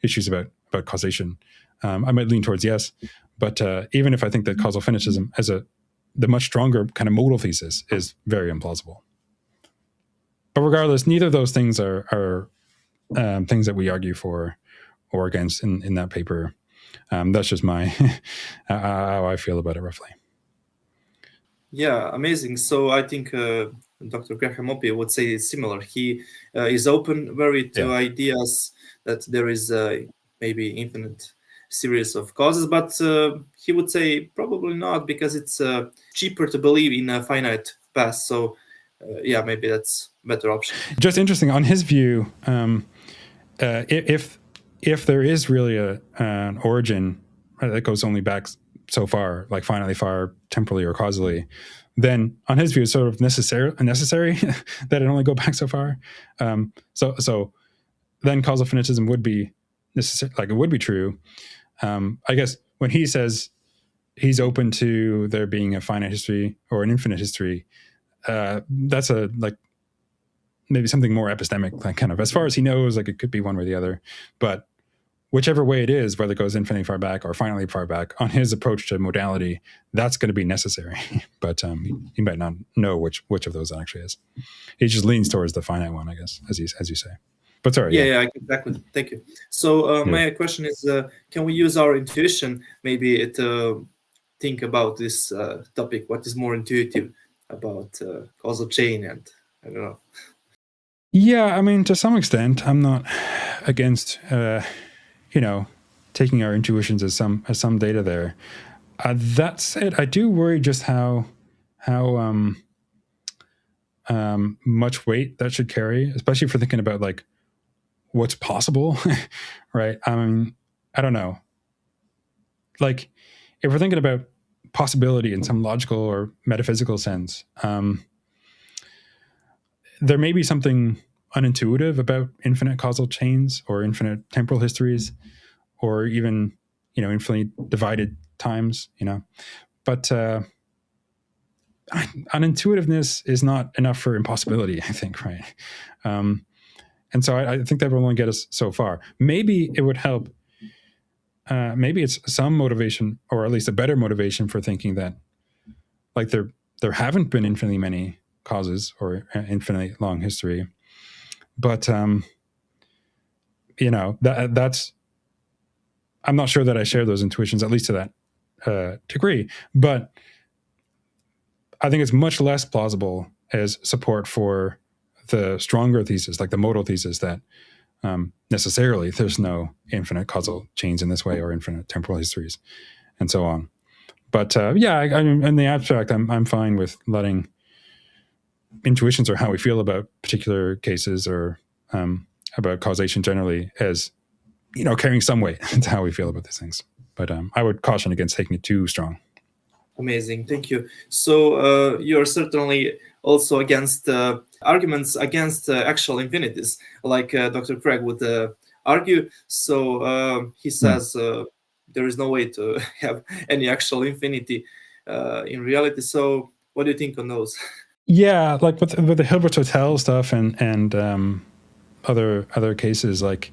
Speaker 2: issues about causation. I might lean towards yes, but even if I think that causal finitism as the much stronger kind of modal thesis is very implausible. But regardless, neither of those things are things that we argue for or against in that paper. That's just my how I feel about it roughly.
Speaker 1: Yeah, amazing. So I think Dr. Graham Oppie would say it's similar. He is open very to ideas that there is maybe infinite series of causes, but he would say probably not, because it's cheaper to believe in a finite past. So yeah, maybe that's a better option.
Speaker 2: Just interesting on his view. If there is really an origin that goes only back so far, like finitely far, temporally or causally, then on his view, it's sort of necessary that it only go back so far. So then causal finitism would be necessary, like it would be true. I guess when he says he's open to there being a finite history or an infinite history, that's maybe something more epistemic, like kind of as far as he knows, like it could be one way or the other. But whichever way it is, whether it goes infinitely far back or finitely far back, on his approach to modality, that's going to be necessary. But he might not know which of those actually is. He just leans towards the finite one, I guess, as you say. But sorry.
Speaker 1: Yeah, exactly. Thank you. So my question is, can we use our intuition maybe to think about this topic? What is more intuitive about causal chain? And I don't know.
Speaker 2: Yeah, I mean, to some extent, I'm not against taking our intuitions as some data there. That said, I do worry just how much weight that should carry, especially for thinking about like what's possible, right? I mean, I don't know. Like, if we're thinking about possibility in some logical or metaphysical sense, there may be something unintuitive about infinite causal chains or infinite temporal histories, or even infinitely divided times. But unintuitiveness is not enough for impossibility, I think, right? And so I think that will only get us so far. Maybe it would help. Maybe it's some motivation, or at least a better motivation for thinking that, like, there haven't been infinitely many causes or infinitely long history, but that's. I'm not sure that I share those intuitions, at least to that degree, but I think it's much less plausible as support for the stronger thesis, like the modal thesis, that necessarily there's no infinite causal chains in this way, or infinite temporal histories, and so on. But in the abstract, I'm fine with letting intuitions, or how we feel about particular cases, or about causation generally, as carrying some weight into how we feel about these things. But I would caution against taking it too strong.
Speaker 1: Amazing, thank you. So you're certainly also against arguments against actual infinities, like Dr. Craig would argue. So he says there is no way to have any actual infinity in reality. So what do you think on those?
Speaker 2: Yeah, like with the Hilbert Hotel stuff and other cases, like,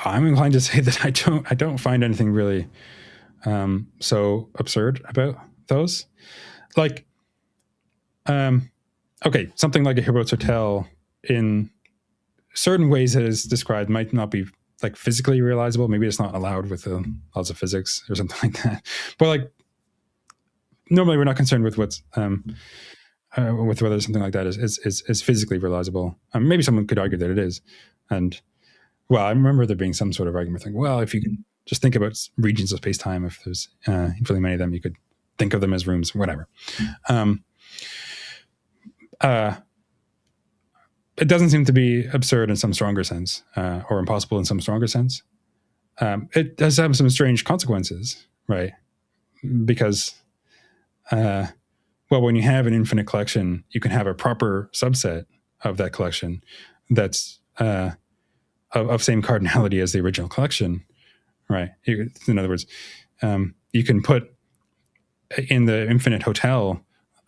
Speaker 2: I'm inclined to say that I don't find anything really so absurd about those. Like, okay, something like a Hilbert Hotel in certain ways that is described might not be like physically realizable. Maybe it's not allowed with the laws of physics or something like that. But like, normally we're not concerned with what's with whether something like that is physically realizable. Maybe someone could argue that it is, and well, I remember there being some sort of argument like, well, if you can just think about regions of space-time, if there's infinitely many of them, you could think of them as rooms, whatever. It doesn't seem to be absurd in some stronger sense, or impossible in some stronger sense. It does have some strange consequences, right? Because, when you have an infinite collection, you can have a proper subset of that collection that's of same cardinality as the original collection, right? In other words, you can put in the infinite hotel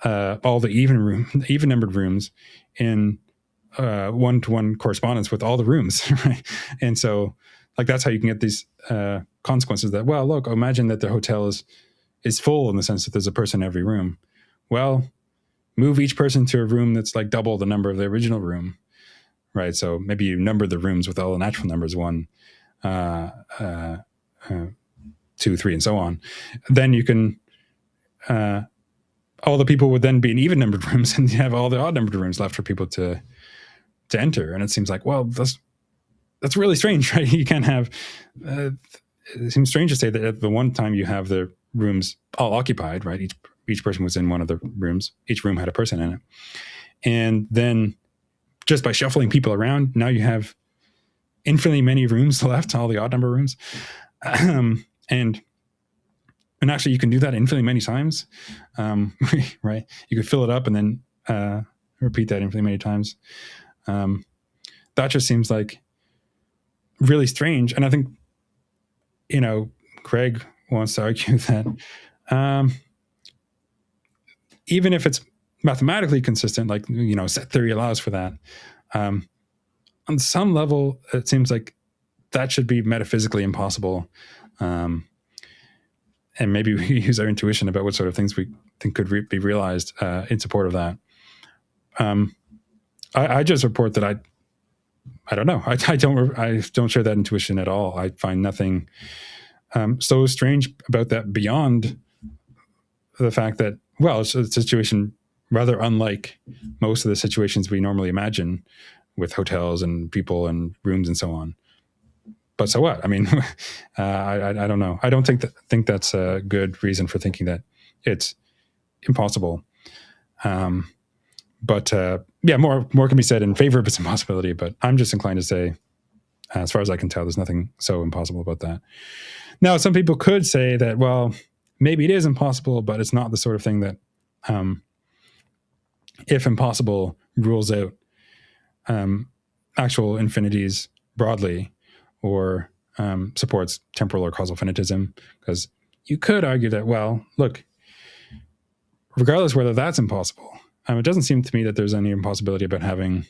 Speaker 2: all the even numbered rooms in one-to-one correspondence with all the rooms, right? And so, like, that's how you can get these consequences that, well, look, imagine that the hotel is full in the sense that there's a person in every room. Well, move each person to a room that's like double the number of the original room, right? So maybe you number the rooms with all the natural numbers, 1, 2, 3, and so on. Then you can, all the people would then be in even numbered rooms, and you have all the odd numbered rooms left for people to enter. And it seems like, well, that's really strange, right? You can't have, it seems strange to say that at the one time you have the rooms all occupied, right? Each person was in one of the rooms. Each room had a person in it. And then just by shuffling people around, now you have infinitely many rooms left, all the odd number rooms. And actually you can do that infinitely many times, right? You could fill it up and then repeat that infinitely many times. That just seems like really strange. And I think, Craig wants to argue that even if it's mathematically consistent, like, set theory allows for that, on some level, it seems like that should be metaphysically impossible. And maybe we use our intuition about what sort of things we think could be realized in support of that. I just report that I don't know. I don't share that intuition at all. I find nothing so strange about that beyond the fact that, well, it's a situation rather unlike most of the situations we normally imagine with hotels and people and rooms and so on. But so what? I mean, I don't know. I don't think that's a good reason for thinking that it's impossible. But more can be said in favor of its impossibility. But I'm just inclined to say, as far as I can tell, there's nothing so impossible about that. Now, some people could say that, well, maybe it is impossible, but it's not the sort of thing that, if impossible, rules out actual infinities broadly, or supports temporal or causal finitism. Because you could argue that, well, look, regardless whether that's impossible, it doesn't seem to me that there's any impossibility about having,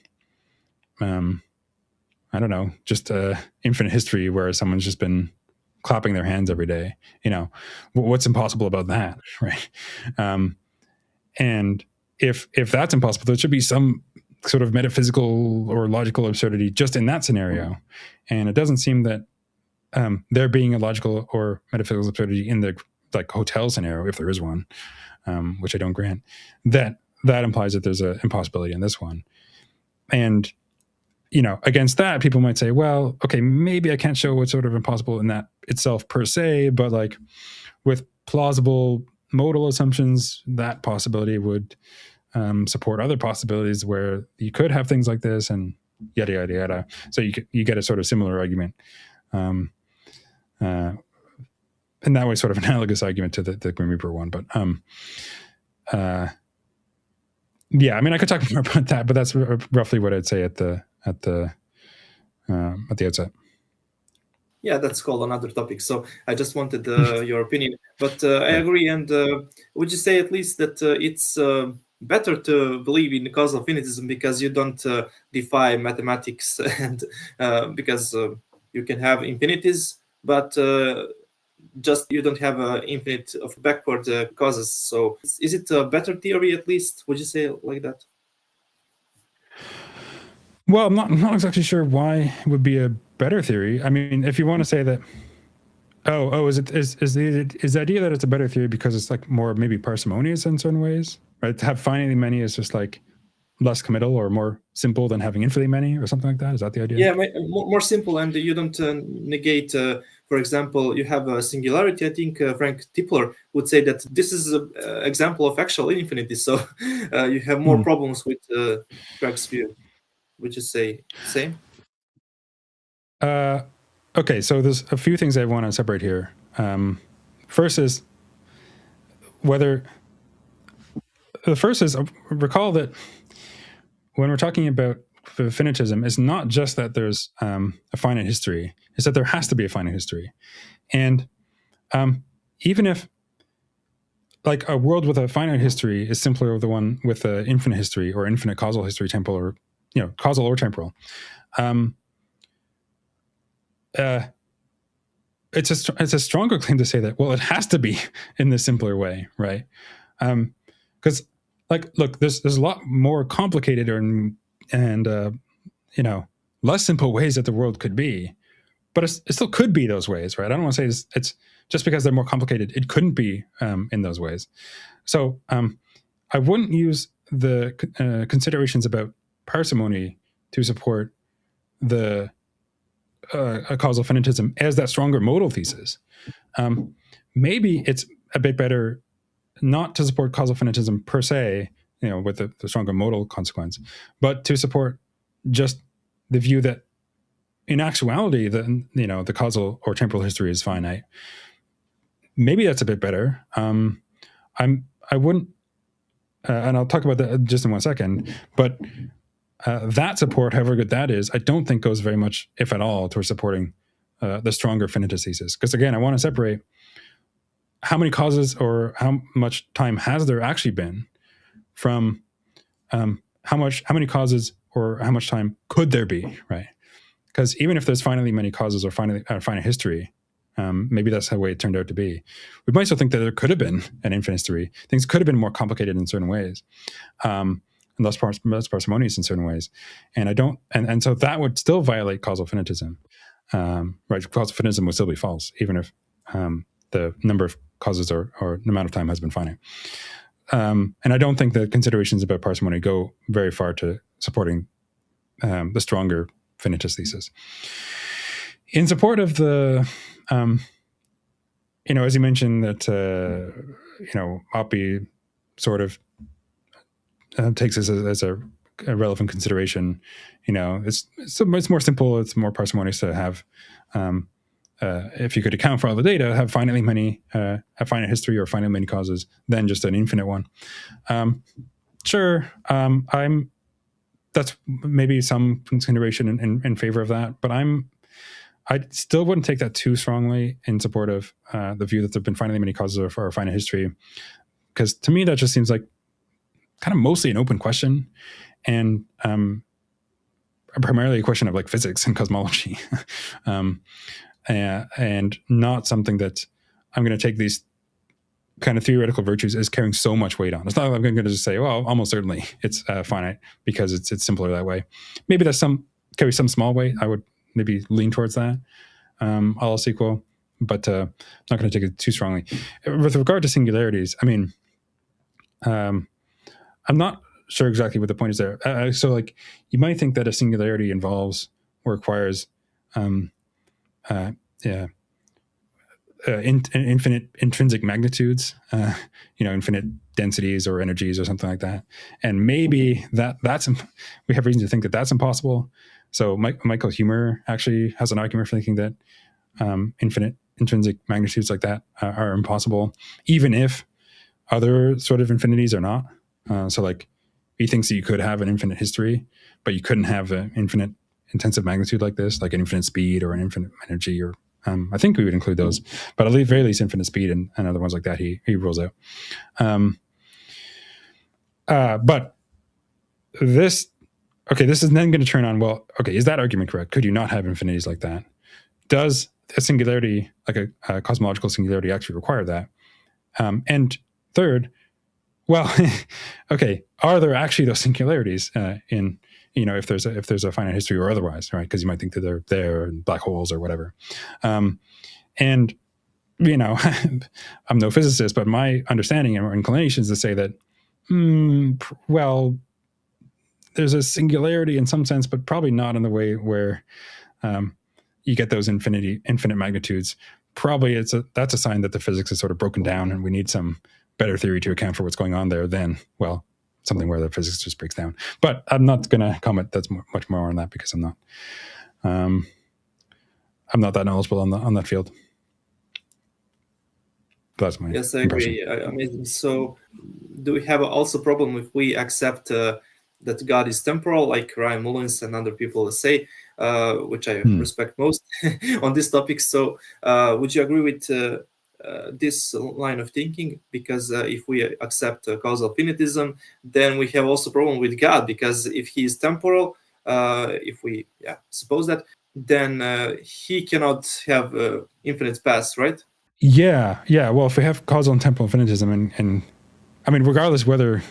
Speaker 2: I don't know, just infinite history where someone's just been clapping their hands every day. What's impossible about that, right? And if that's impossible, there should be some sort of metaphysical or logical absurdity just in that scenario. And it doesn't seem that there being a logical or metaphysical absurdity in the hotel scenario, if there is one, which I don't grant, that implies that there's an impossibility in this one. And against that, people might say, well, okay, maybe I can't show what's sort of impossible in that itself per se, but with plausible modal assumptions, that possibility would support other possibilities where you could have things like this, and yada yada yada. So you get a sort of similar argument, in that way, sort of analogous argument to the Grim Reaper one. But yeah, I mean, I could talk more about that, but that's roughly what I'd say at the outset.
Speaker 1: Yeah, that's called another topic. So I just wanted your opinion, but I agree. And would you say at least that it's better to believe in causal finitism because you don't defy mathematics, and because you can have infinities, but just you don't have an infinite of backward causes. So is it a better theory at least? Would you say like that?
Speaker 2: Well, I'm not exactly sure why it would be a better theory. I mean, if you want to say that, is the idea that it's a better theory because it's more maybe parsimonious in certain ways, right? To have finitely many is just less committal or more simple than having infinitely many or something like that. Is that the idea?
Speaker 1: Yeah, more simple, and you don't negate. For example, you have a singularity. I think Frank Tipler would say that this is an example of actual infinity. So you have more problems with Frank's view. Would you say same?
Speaker 2: Okay, so there's a few things I want to separate here. First is recall that when we're talking about finitism, it's not just that there's a finite history, it's that there has to be a finite history. And even if a world with a finite history is simpler than the one with an infinite history or infinite causal history, temporal or causal or temporal, it's a stronger claim to say that, well, it has to be in this simpler way, right? Because look, there's a lot more complicated and less simple ways that the world could be, but it still could be those ways, right? I don't want to say it's just because they're more complicated, it couldn't be in those ways. So I wouldn't use the considerations about parsimony to support the causal finitism as that stronger modal thesis. Maybe it's a bit better not to support causal finitism per se, with the stronger modal consequence, but to support just the view that in actuality, the causal or temporal history is finite. Maybe that's a bit better. I wouldn't, and I'll talk about that just in 1 second, but that support, however good that is, I don't think goes very much, if at all, towards supporting the stronger finitus thesis. Because again, I want to separate how many causes or how much time has there actually been from how many causes or how much time could there be, right? Because even if there's finitely many causes or finite history, maybe that's the way it turned out to be, we might still think that there could have been an infinite history. Things could have been more complicated in certain ways, and less parsimonious in certain ways. And I don't, and so that would still violate causal finitism, right? Causal finitism would still be false, even if the number of causes or the amount of time has been finite. And I don't think the considerations about parsimony go very far to supporting the stronger finitus thesis. In support of the, as you mentioned that, Oppie sort of takes this as a relevant consideration. It's more simple. It's more parsimonious to have, if you could account for all the data, have finitely many, a finite history or finitely many causes than just an infinite one. Sure, that's maybe some consideration in favor of that, but I still wouldn't take that too strongly in support of the view that there've been finitely many causes or finite history, because to me that just seems like kind of mostly an open question, and primarily a question of like physics and cosmology, and not something that I'm going to take these kind of theoretical virtues as carrying so much weight on. It's not like I'm going to just say, well, almost certainly it's finite because it's simpler that way. Maybe that's carry some small weight. I would maybe lean towards that, all else equal, but not going to take it too strongly. With regard to singularities, I mean, I'm not sure exactly what the point is there. So like you might think that a singularity involves or requires infinite intrinsic magnitudes, infinite densities or energies or something like that. And maybe that's we have reason to think that that's impossible. So Michael Huemer actually has an argument for thinking that infinite intrinsic magnitudes like that are impossible, even if other sort of infinities are not. So like he thinks that you could have an infinite history, but you couldn't have an infinite intensive magnitude like this, like an infinite speed or an infinite energy, or I think we would include those, but at the very least infinite speed and other ones like that he rules out. But this is then going to turn on, well, okay, is that argument correct? Could you not have infinities like that? Does a singularity, like a cosmological singularity, actually require that? And third, well, okay, are there actually those singularities in, if there's a finite history or otherwise, right? Because you might think that they're there in black holes or whatever. And I'm no physicist, but my understanding or inclination is to say that, well, there's a singularity in some sense, but probably not in the way where you get those infinite magnitudes. Probably that's a sign that the physics is sort of broken down, and we need some better theory to account for what's going on there than, well, something where the physics just breaks down. But I'm not going to comment much more on that because I'm not that knowledgeable on that field. That's my
Speaker 1: Yes, I
Speaker 2: impression.
Speaker 1: agree. Amazing. So, do we have also problem if we accept that God is temporal, like Ryan Mullins and other people say, which I respect most on this topic? So, would you agree with this line of thinking? Because if we accept causal finitism, then we have also problem with God, because if he is temporal, if we suppose that, then he cannot have infinite past, right?
Speaker 2: Yeah. Well, if we have causal and temporal infinitism, and I mean, regardless whether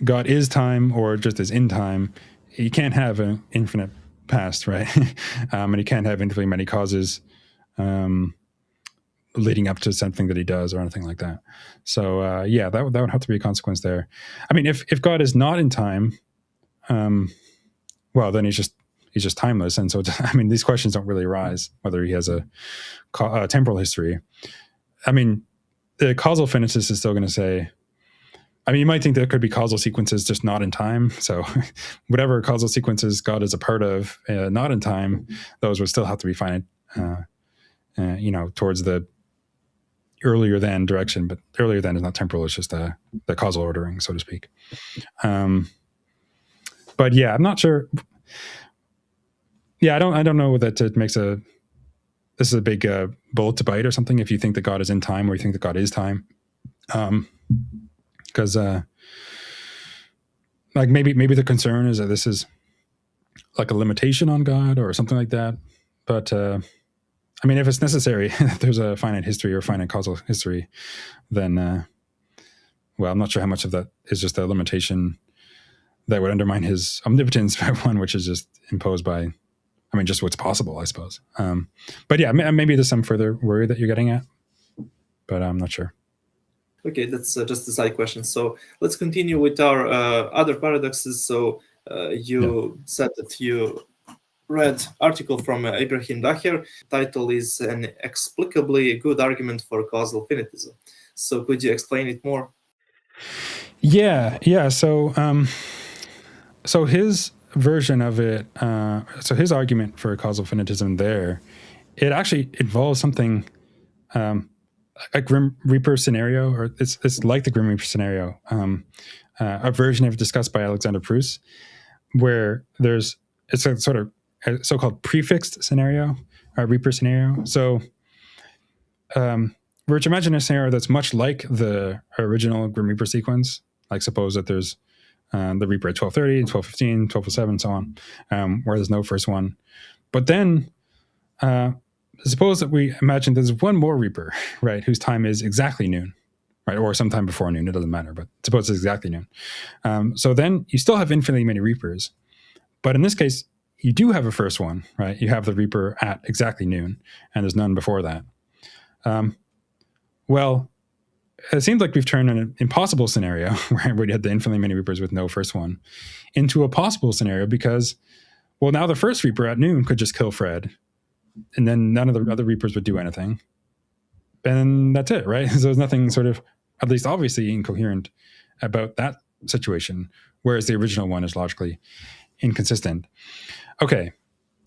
Speaker 2: God is time or just is in time, you can't have an infinite past, right? And you can't have infinitely many causes leading up to something that he does or anything like that. So that would have to be a consequence there. I mean, if God is not in time, well, then he's just timeless, and so I mean, these questions don't really arise whether he has a temporal history. I mean, the causal finitist is still going to say, I mean, you might think there could be causal sequences just not in time. So whatever causal sequences God is a part of, not in time, those would still have to be finite, towards the earlier than direction. But earlier than is not temporal; it's just the causal ordering, so to speak. But yeah, I'm not sure. Yeah, I don't know that it makes this is a big bullet to bite or something if you think that God is in time or you think that God is time. Because like maybe the concern is that this is like a limitation on God or something like that. But I mean, if it's necessary, if there's a finite history or finite causal history, then well, I'm not sure how much of that is just a limitation that would undermine his omnipotence, one which is just imposed by, I mean, just what's possible, I suppose. But yeah, maybe there's some further worry that you're getting at, but I'm not sure.
Speaker 1: Okay, that's just a side question. So let's continue with our other paradoxes. So you said that you read article from Ibrahim Dagher. Title is An Explicably Good Argument for Causal Finitism. So could you explain it more?
Speaker 2: Yeah. So his version of it, so his argument for causal finitism there, it actually involves something a Grim Reaper scenario, or it's like the Grim Reaper scenario, a version of it discussed by Alexander Proust, where it's a sort of a so-called prefixed scenario, a Reaper scenario. So we're to imagine a scenario that's much like the original Grim Reaper sequence. Like suppose that there's the Reaper at 12:30, 12:15, 12:07, and so on, where there's no first one. But then suppose that we imagine there's one more Reaper, right, whose time is exactly noon, right, or sometime before noon. It doesn't matter, but suppose it's exactly noon. So then you still have infinitely many Reapers, but in this case, you do have a first one, right? You have the Reaper at exactly noon, and there's none before that. Well, it seems like we've turned an impossible scenario where we had the infinitely many Reapers with no first one into a possible scenario because, well, now the first Reaper at noon could just kill Fred, and then none of the other Reapers would do anything. And that's it, right? So there's nothing sort of, at least obviously incoherent about that situation, whereas the original one is logically inconsistent. Okay.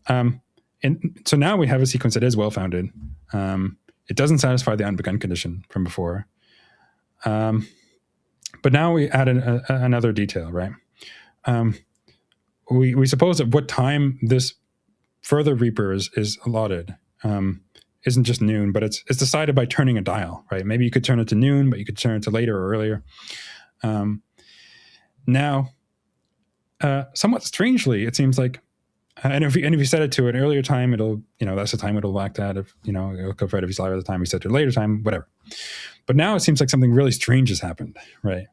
Speaker 2: And so now we have a sequence that is well-founded. It doesn't satisfy the unbegun condition from before. But now we add another detail, right? We suppose at what time this further Reaper is allotted isn't just noon, but it's decided by turning a dial, right? Maybe you could turn it to noon, but you could turn it to later or earlier. Now, somewhat strangely, it seems like, and if you set it to an earlier time, it'll, that's the time it'll act at. If, it'll go right if you slide at the time you set to a later time, whatever. But now it seems like something really strange has happened, right?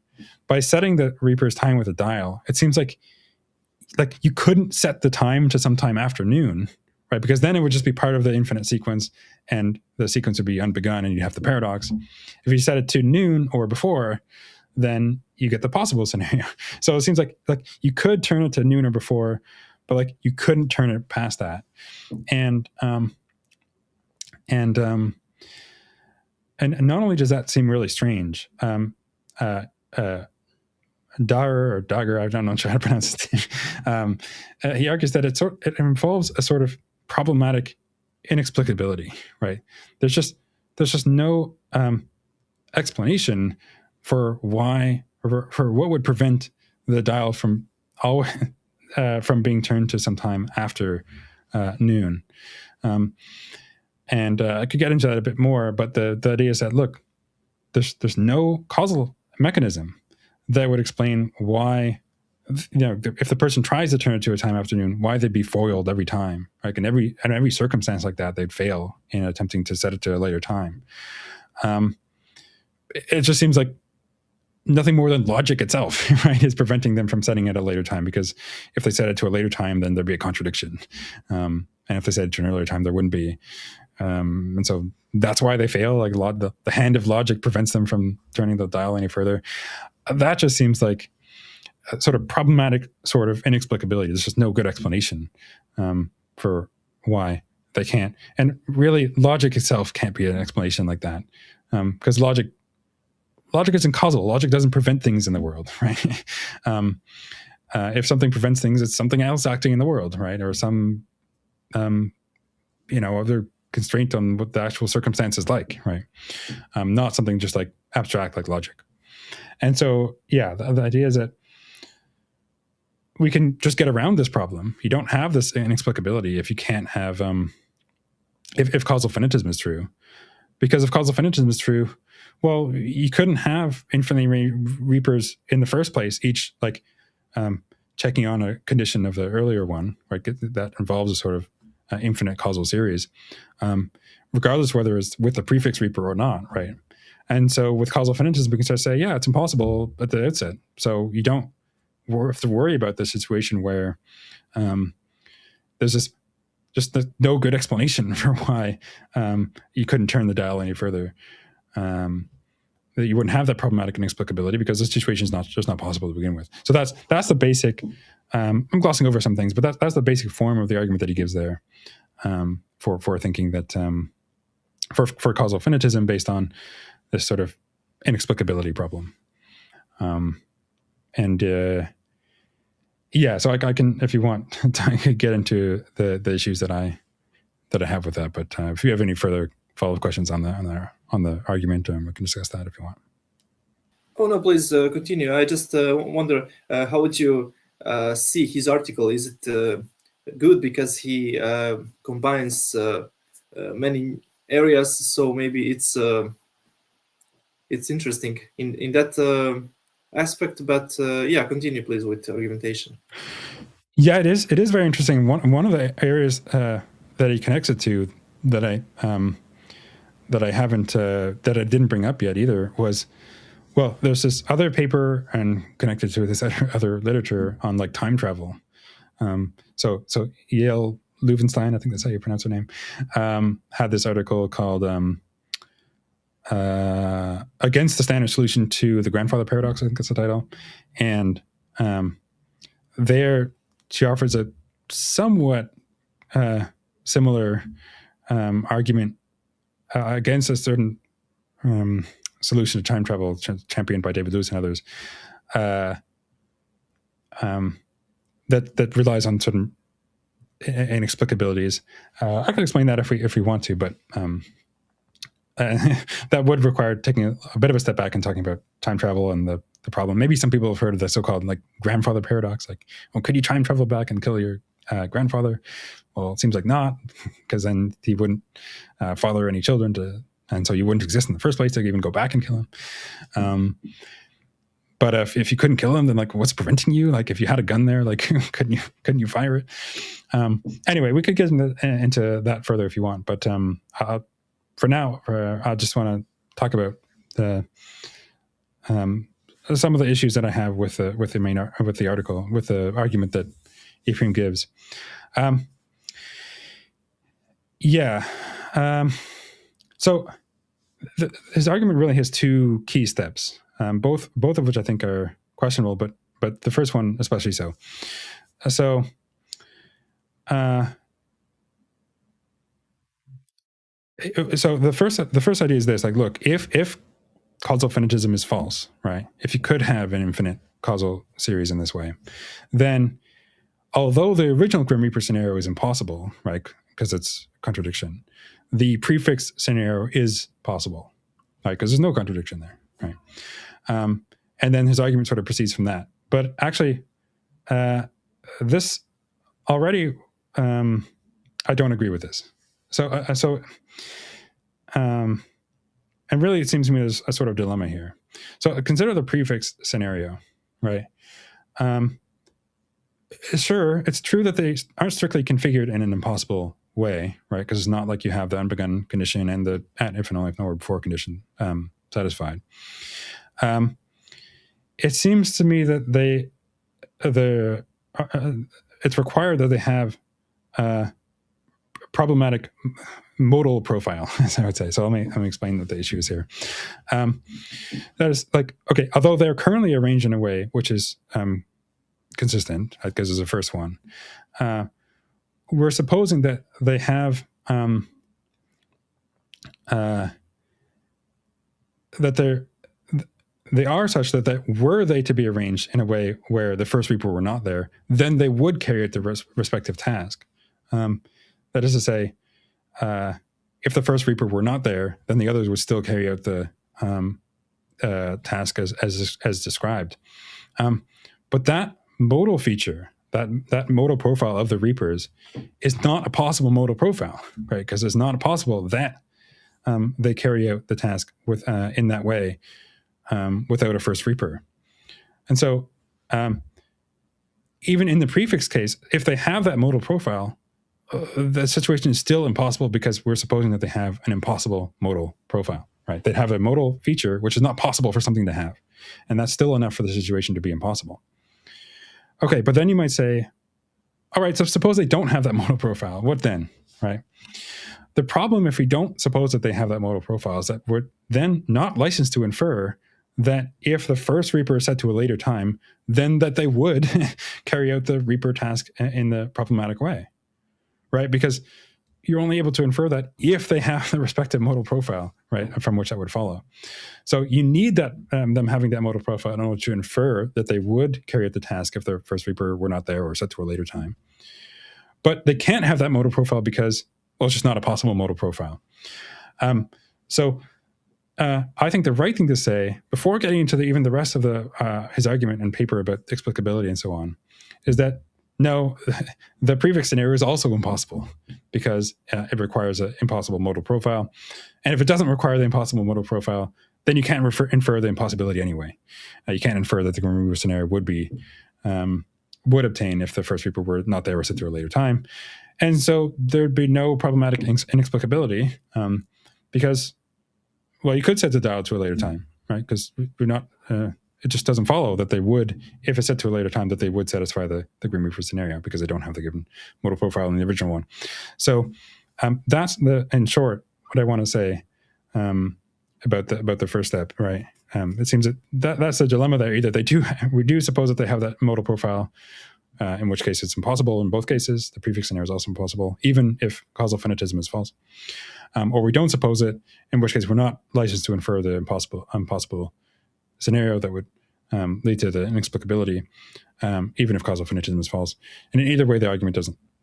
Speaker 2: By setting the Reaper's time with a dial, it seems like you couldn't set the time to sometime after noon, right? Because then it would just be part of the infinite sequence and the sequence would be unbegun and you have the paradox. If you set it to noon or before, then you get the possible scenario. So it seems like you could turn it to noon or before, but you couldn't turn it past that. And not only does that seem really strange, Dagher, I'm not sure how to pronounce his name. He argues that it involves a sort of problematic inexplicability, right? There's just no explanation for why, or for what would prevent the dial from being turned to sometime after noon. And I could get into that a bit more, but the idea is that, look, there's no causal mechanism that would explain why, if the person tries to turn it to a time afternoon, why they'd be foiled every time. Like in every circumstance like that, they'd fail in attempting to set it to a later time. It just seems like nothing more than logic itself, right, is preventing them from setting it at a later time. Because if they set it to a later time, then there'd be a contradiction. And if they set it to an earlier time, there wouldn't be. And so that's why they fail. Like the hand of logic prevents them from turning the dial any further. That just seems like a sort of problematic sort of inexplicability. There's just no good explanation for why they can't. And really, logic itself can't be an explanation like that, because logic isn't causal. Logic doesn't prevent things in the world, right? If something prevents things, it's something else acting in the world, right? Or some, other constraint on what the actual circumstance is like, right? Not something just like abstract like logic. And so, yeah, the idea is that we can just get around this problem. You don't have this inexplicability if you can't have, if causal finitism is true. Because if causal finitism is true, well, you couldn't have infinitely many Reapers in the first place, each checking on a condition of the earlier one, right? That involves a sort of infinite causal series, regardless whether it's with the prefix Reaper or not, right? And so with causal finitism, we can start to say, yeah, it's impossible at the outset. So you don't have to worry about the situation where there's no good explanation for why you couldn't turn the dial any further. That you wouldn't have that problematic inexplicability because the situation is just not possible to begin with. So that's the basic. I'm glossing over some things, but that's the basic form of the argument that he gives there for thinking that for causal finitism based on this sort of inexplicability problem. Yeah, so I can, if you want, I could get into the issues that I have with that. But if you have any further follow-up questions on the argument, we can discuss that if you want.
Speaker 1: Oh no, please continue. I just wonder how would you see his article? Is it good because he combines many areas? So maybe it's it's interesting in that aspect. But yeah, continue please with the argumentation.
Speaker 2: Yeah, it is. It is very interesting. One of the areas that he connects it to that I haven't that I didn't bring up yet either was, well, there's this other paper and connected to this other literature on like time travel. So Yale Leuvenstein, I think that's how you pronounce her name, had this article called "Against the Standard Solution to the Grandfather Paradox." I think that's the title, and there she offers a somewhat similar argument against a certain solution to time travel championed by David Lewis and others that relies on certain inexplicabilities. I can explain that if we want to, but that would require taking a bit of a step back and talking about time travel and the problem. Maybe some people have heard of the so-called like grandfather paradox. Like, well, could you time travel back and kill your grandfather? Well, it seems like not, because then he wouldn't father any children and so you wouldn't exist in the first place to even go back and kill him. But if you couldn't kill him, then like, what's preventing you? Like, if you had a gun there, like, couldn't you fire it? Anyway, we could get into that further if you want. But for now, I just want to talk about some of the issues that I have with the article, with the argument that Ibrahim gives. So his argument really has two key steps. Both of which I think are questionable, but the first one especially so. So the first idea is this: like, look, if causal finitism is false, right? If you could have an infinite causal series in this way, then although the original Grim Reaper scenario is impossible, right, because it's contradiction, the prefix scenario is possible, right, because there's no contradiction there, right? And then his argument sort of proceeds from that. But actually, this already, I don't agree with this. And really, it seems to me there's a sort of dilemma here. So consider the prefix scenario, right? Sure, it's true that they aren't strictly configured in an impossible way, right? Because it's not like you have the unbegun condition and the at if and only if nowhere before condition satisfied. It seems to me that it's required that they have problematic modal profile, as I would say. So let me explain what the issue is here. That is like, okay, although they're currently arranged in a way which is consistent, because it's the first one, we're supposing that they have that they are such that were they to be arranged in a way where the first Reaper were not there, then they would carry out the respective task. That is to say, if the first Reaper were not there, then the others would still carry out the task as described. But that modal feature, that modal profile of the Reapers, is not a possible modal profile, right? Because it's not possible that they carry out the task in that way without a first Reaper. And so even in the prefix case, if they have that modal profile, the situation is still impossible because we're supposing that they have an impossible modal profile, right? They have a modal feature, which is not possible for something to have. And that's still enough for the situation to be impossible. Okay, but then you might say, all right, so suppose they don't have that modal profile. What then, right? The problem, if we don't suppose that they have that modal profile, is that we're then not licensed to infer that if the first Reaper is set to a later time, then that they would carry out the Reaper task in the problematic way, right? Because you're only able to infer that if they have the respective modal profile, right, from which that would follow. So you need that them having that modal profile in order to infer that they would carry out the task if the first Reaper were not there or set to a later time. But they can't have that modal profile because, well, it's just not a possible modal profile. So I think the right thing to say, before getting into even the rest of his argument and paper about explicability and so on, is that no, the prefix scenario is also impossible because it requires an impossible modal profile. And if it doesn't require the impossible modal profile, then you can't infer the impossibility anyway. You can't infer that the grim reaper scenario would obtain if the first reaper were not there or set through a later time. And so there'd be no problematic inexplicability because, well, you could set the dial to a later time, right? Because we're not, it just doesn't follow that they would, if it's set to a later time, that they would satisfy the grim reaper scenario because they don't have the given modal profile in the original one. So that's in short, what I want to say about the first step, right? It seems that's the dilemma there. Either we do suppose that they have that modal profile, in which case it's impossible in both cases. The prefix scenario is also impossible, even if causal finitism is false. Or we don't suppose it, in which case we're not licensed to infer the impossible scenario that would lead to the inexplicability, even if causal finitism is false. And in either way, the argument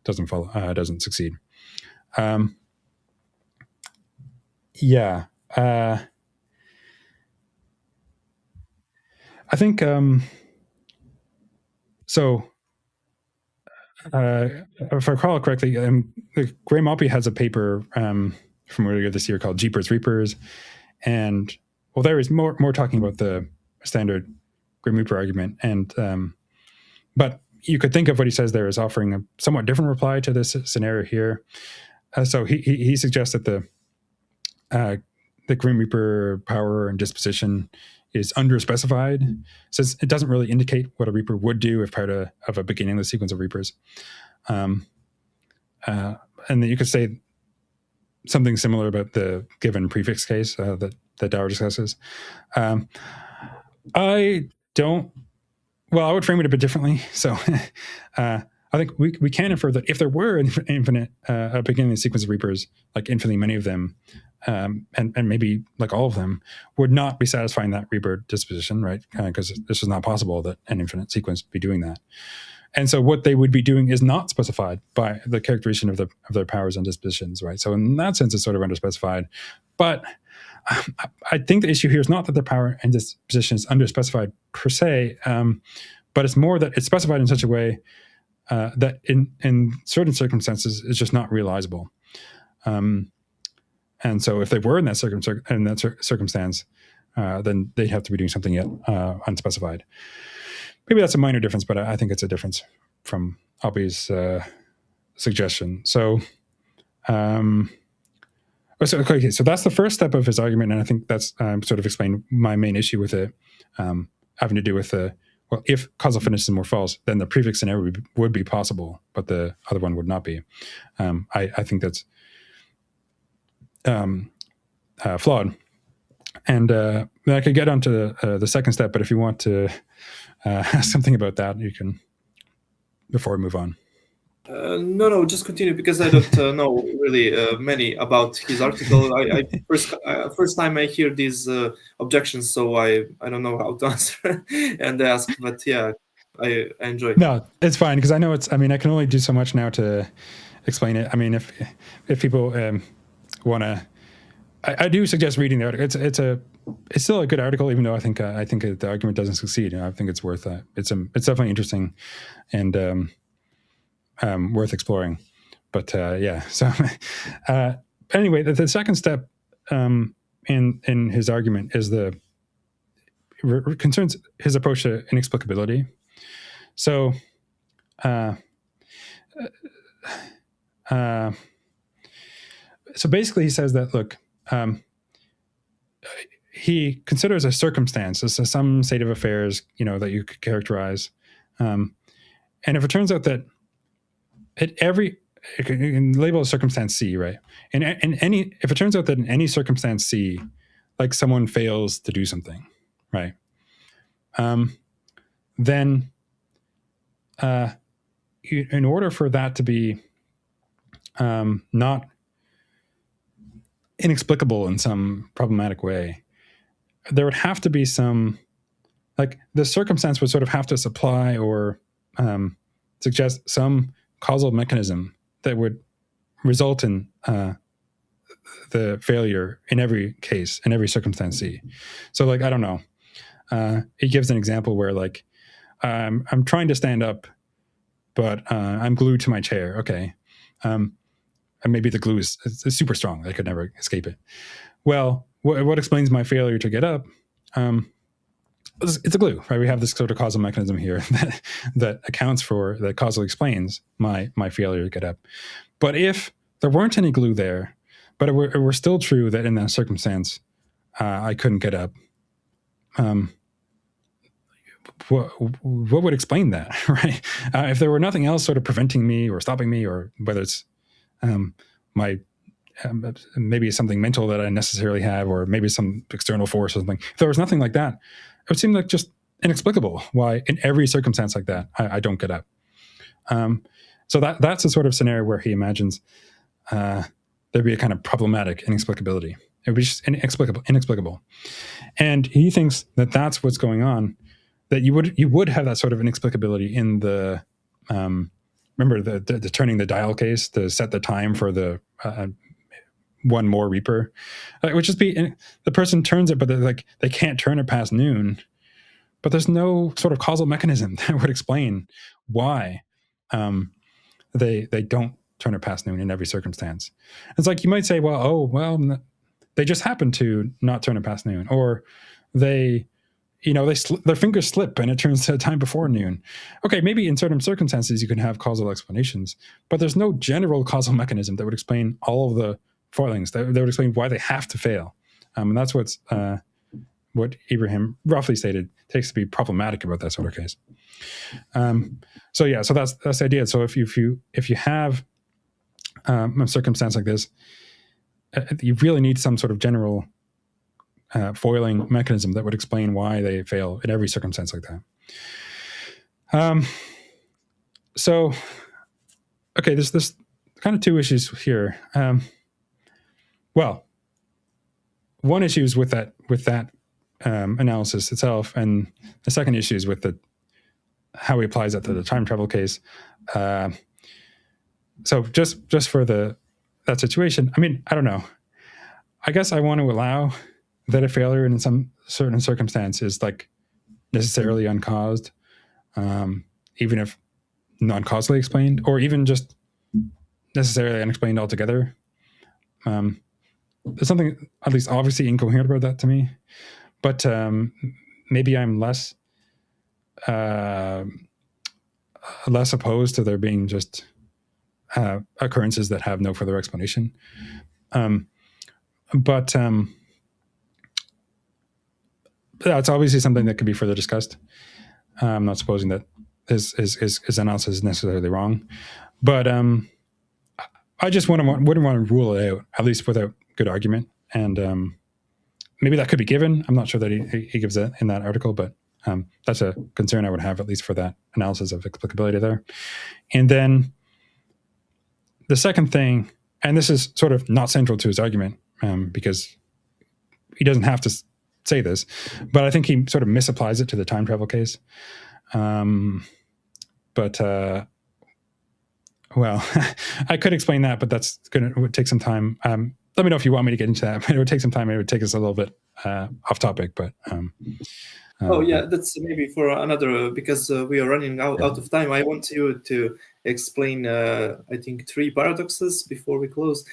Speaker 2: doesn't succeed. I think so. If I recall correctly, Gray Moppy has a paper from earlier this year called Jeepers Reapers, and well, there is more talking about the standard Grim Reaper argument, and but you could think of what he says there as offering a somewhat different reply to this scenario here. So he suggests that the Grim Reaper power and disposition is underspecified, since it doesn't really indicate what a Reaper would do if part of a beginningless sequence of Reapers. And then you could say something similar about the given prefix case that Dagher discusses. I would frame it a bit differently. So I think we can infer that if there were an infinite, a beginningless sequence of Reapers, like infinitely many of them, and maybe like all of them, would not be satisfying that Reaper disposition, right? Because this is not possible that an infinite sequence be doing that. And so what they would be doing is not specified by the characterization of their powers and dispositions, right? So in that sense, it's sort of underspecified. But I think the issue here is not that their power and disposition is underspecified per se, but it's more that it's specified in such a way that in certain circumstances is just not realizable. And so if they were in that circumstance, then they'd have to be doing something yet unspecified. Maybe that's a minor difference, but I think it's a difference from Oppie's suggestion. So, so that's the first step of his argument, and I think that's sort of explained my main issue with it, having to do with if causal finitism were false, then the prefix scenario would be possible, but the other one would not be. I think that's flawed. And then I could get onto the second step, but if you want to ask something about that, you can, before we move on.
Speaker 1: No, just continue, because I don't know really many about his article. I first time I hear these objections, so I don't know how to answer and ask. But yeah, I enjoy.
Speaker 2: No, it's fine, because I know I can only do so much now to explain it. I mean, if people want to, I do suggest reading the article. It's still a good article, even though I think the argument doesn't succeed. I think it's worth that. It's definitely interesting and worth exploring. But yeah. So anyway, the second step in his argument is concerns his approach to inexplicability. So. So basically, he says that, look, he considers a circumstance as some state of affairs, that you could characterize. And if it turns out that you can label a circumstance C, right? And if it turns out that in any circumstance C, like someone fails to do something, right? Then in order for that to be not inexplicable in some problematic way, there would have to be some, like, the circumstance would sort of have to supply or suggest some causal mechanism that would result in the failure in every case, in every circumstance C. So, like, I don't know. He gives an example where, like, I'm trying to stand up, but I'm glued to my chair. Okay. And maybe the glue is super strong. I could never escape it. Well, what explains my failure to get up? It's a glue, right? We have this sort of causal mechanism here that accounts for, that causally explains my failure to get up. But if there weren't any glue there, but it were still true that in that circumstance I couldn't get up, what would explain that, right? If there were nothing else sort of preventing me or stopping me, or whether it's my maybe something mental that I necessarily have, or maybe some external force or something. If there was nothing like that, it would seem like just inexplicable why in every circumstance like that, I don't get up. So that's a sort of scenario where he imagines there'd be a kind of problematic inexplicability. It would be just inexplicable. And he thinks that that's what's going on, that you would have that sort of inexplicability in the, remember the turning the dial case to set the time for the one more Reaper. It would just be, the person turns it, but they can't turn it past noon. But there's no sort of causal mechanism that would explain why they don't turn it past noon in every circumstance. It's like you might say, well, they just happen to not turn it past noon, or their fingers slip and it turns to a time before noon. Okay, maybe in certain circumstances you can have causal explanations, but there's no general causal mechanism that would explain all of the foilings, that would explain why they have to fail. And that's what Ibrahim roughly stated takes to be problematic about that sort of case. So that's the idea. So if you have a circumstance like this, you really need some sort of general foiling mechanism that would explain why they fail in every circumstance like that. There's kind of two issues here. One issue is with that analysis itself, and the second issue is with how he applies that to the time travel case. So just for that situation, I mean, I don't know. I guess I want to allow that a failure in some certain circumstance is like necessarily uncaused, even if non-causally explained, or even just necessarily unexplained altogether. There's something at least obviously incoherent about that to me, but maybe I'm less opposed to there being just occurrences that have no further explanation. But it's obviously something that could be further discussed. I'm not supposing that his analysis is necessarily wrong, but I just wouldn't want to rule it out, at least without good argument. And maybe that could be given. I'm not sure that he gives it in that article, but that's a concern I would have, at least for that analysis of explicability there. And then the second thing, and this is sort of not central to his argument, because he doesn't have to say this, but I think he sort of misapplies it to the time travel case. I could explain that, but it would take some time. Let me know if you want me to get into that, but it would take some time. It would take us a little bit off topic, but
Speaker 1: that's maybe for another, because we are running out of time. I want you to explain, I think, 3 paradoxes before we close,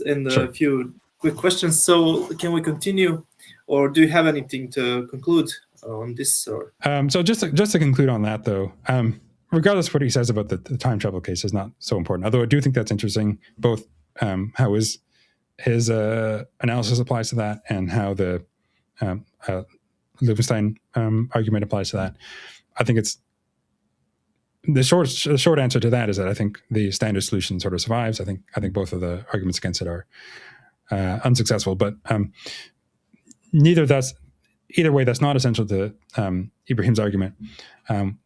Speaker 1: and a few quick questions. So can we continue, or do you have anything to conclude on this? Or
Speaker 2: so just to conclude on that, though, regardless of what he says about the time travel case is not so important, although I do think that's interesting, both how his analysis applies to that and how the Leuvenstein argument applies to that. I think it's the short answer to that is that I think the standard solution sort of survives. I think both of the arguments against it are unsuccessful, but either way, that's not essential to Ibrahim's argument,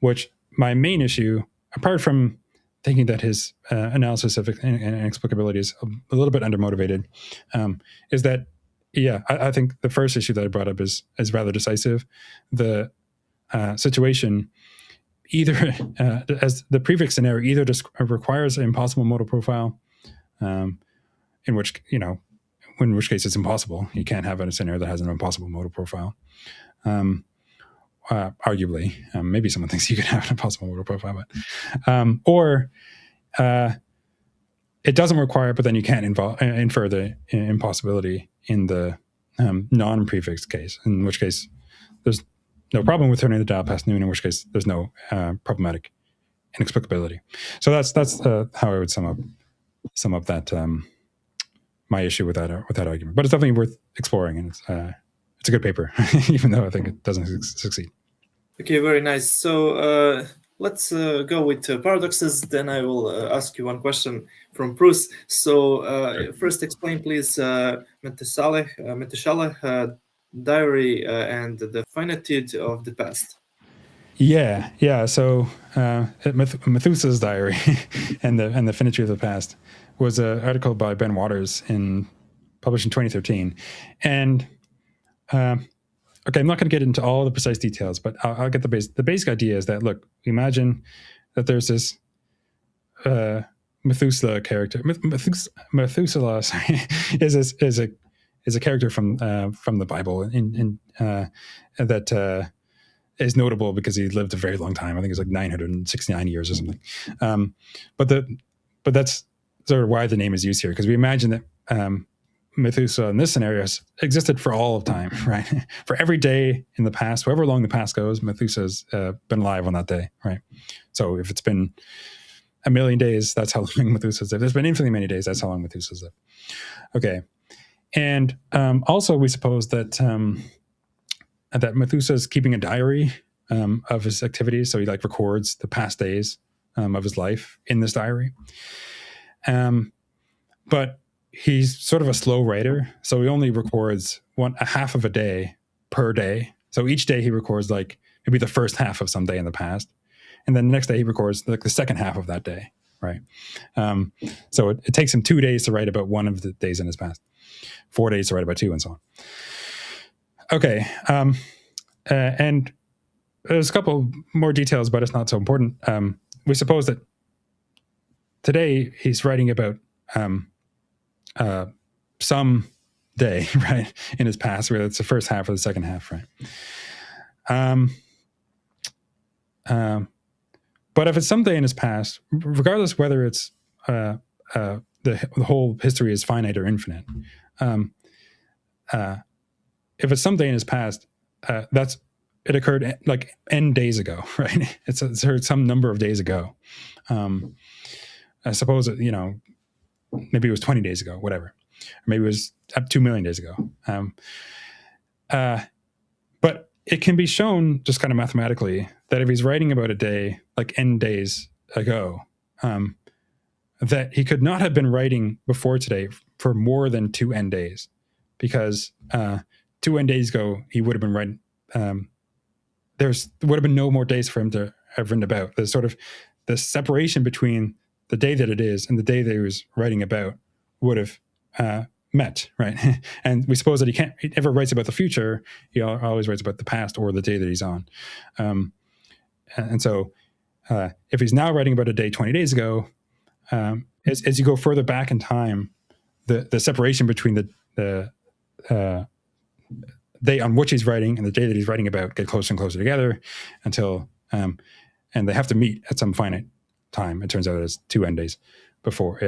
Speaker 2: which my main issue, apart from thinking that his analysis of inexplicability is a little bit undermotivated, is that, I think the first issue that I brought up is rather decisive. The situation, either as the previous scenario, either requires an impossible modal profile, in which case it's impossible. You can't have a scenario that has an impossible modal profile. Arguably, maybe someone thinks you could have an impossible modal profile, but or it doesn't require, but then you can't infer the impossibility in the non-prefixed case, in which case there's no problem with turning the dial past noon, in which case there's no problematic inexplicability. So that's how I would sum up that my issue with that argument. But it's definitely worth exploring, and it's a good paper, even though I think it doesn't succeed.
Speaker 1: Okay, very nice. So let's go with paradoxes. Then I will ask you one question from Bruce. So first, explain, please, Methuselah Diary and the finitude of the past.
Speaker 2: Yeah. So Methuselah's Diary and the finitude of the past was an article by Ben Waters published in 2013, and okay, I'm not going to get into all the precise details, but I'll get the basic idea is that, look, imagine that there's this Methuselah character. Methuselah, sorry, is a character from the Bible, that is notable because he lived a very long time. I think it's like 969 years or something. But that's sort of why the name is used here, because we imagine that Methuselah in this scenario has existed for all of time, right? For every day in the past, however long the past goes, Methuselah's been alive on that day, right? So if it's been 1,000,000 days, that's how long Methuselah's lived. If there's been infinitely many days, that's how long Methuselah's lived. Okay. And also we suppose that Methuselah's keeping a diary of his activities. So he records the past days of his life in this diary. But he's sort of a slow writer, so he only records a half of a day per day. So each day he records maybe the first half of some day in the past, and then the next day he records the second half of that day, right? So it takes him 2 days to write about one of the days in his past, 4 days to write about two, and so on. Okay, and there's a couple more details, but it's not so important. We suppose that today he's writing about some day, right, in his past, whether it's the first half or the second half, right? But if it's some day in his past, regardless whether it's the whole history is finite or infinite, if it's some day in his past, it occurred n days ago, right? It's occurred some number of days ago. I suppose maybe it was 20 days ago, whatever. Or maybe it was 2 million days ago. But it can be shown just kind of mathematically that if he's writing about a day n days ago, that he could not have been writing before today for more than 2 n days, because 2 n days ago he would have been writing. There would have been no more days for him to have written about. There's sort of the separation between the day that it is and the day that he was writing about would have met, right? And we suppose that he never writes about the future. He always writes about the past or the day that he's on. And so if he's now writing about a day 20 days ago, as you go further back in time, the separation between the day on which he's writing and the day that he's writing about get closer and closer together until, and they have to meet at some finite time. It turns out it's 2 n days before,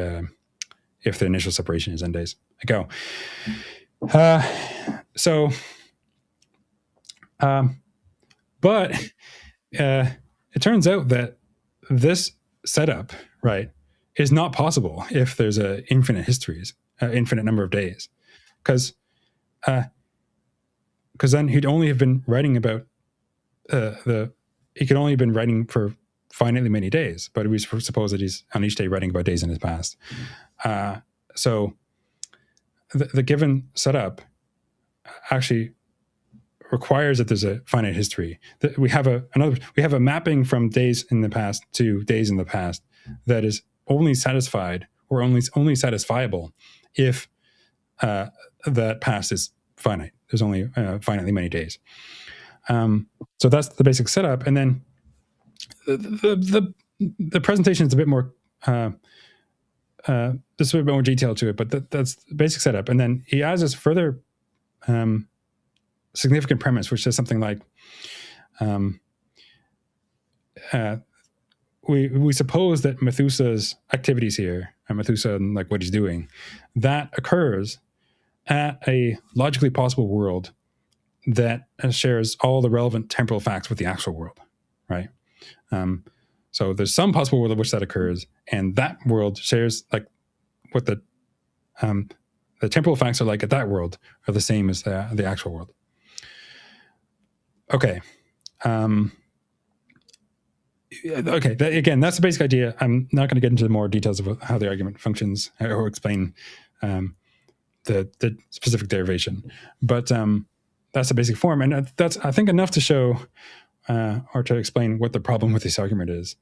Speaker 2: if the initial separation is n days ago. But it turns out that this setup, right, is not possible if there's a infinite number of days, because then he'd only have been writing about he could only have been writing for finitely many days, but we suppose that he's on each day writing about days in his past. So the given setup actually requires that there's a finite history. That we have a mapping from days in the past to days in the past that is only satisfied or only satisfiable if that past is finite. There's only finitely many days. So that's the basic setup, and then the presentation is a bit more. There's a bit more detail to it, but that's the basic setup. And then he adds this further significant premise, which says something like, we suppose that Methuselah's activities here, and Methuselah and what he's doing, that occurs at a logically possible world that shares all the relevant temporal facts with the actual world, right? So there's some possible world in which that occurs, and that world shares like what the temporal facts are like at that world are the same as the actual world. Okay. Again, that's the basic idea. I'm not going to get into the more details of how the argument functions or explain the specific derivation, but that's the basic form, and that's, I think, enough to show or to explain what the problem with this argument is.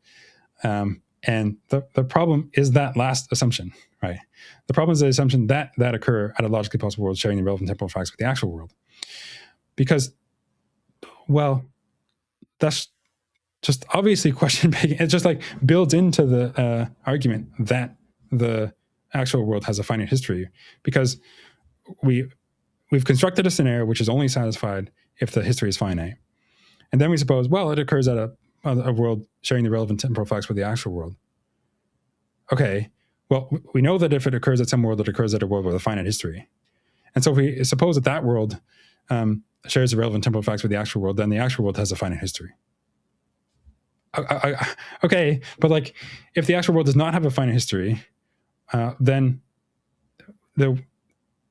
Speaker 2: And the problem is that last assumption, right? The problem is the assumption that occur at a logically possible world sharing the relevant temporal facts with the actual world. Because, well, that's just obviously question begging. It just like builds into the argument that the actual world has a finite history, because we've constructed a scenario which is only satisfied if the history is finite. And then we suppose, well, it occurs at a world sharing the relevant temporal facts with the actual world. Okay, well, we know that if it occurs at some world, it occurs at a world with a finite history. And so if we suppose that world shares the relevant temporal facts with the actual world, then the actual world has a finite history. Okay, but like if the actual world does not have a finite history, then the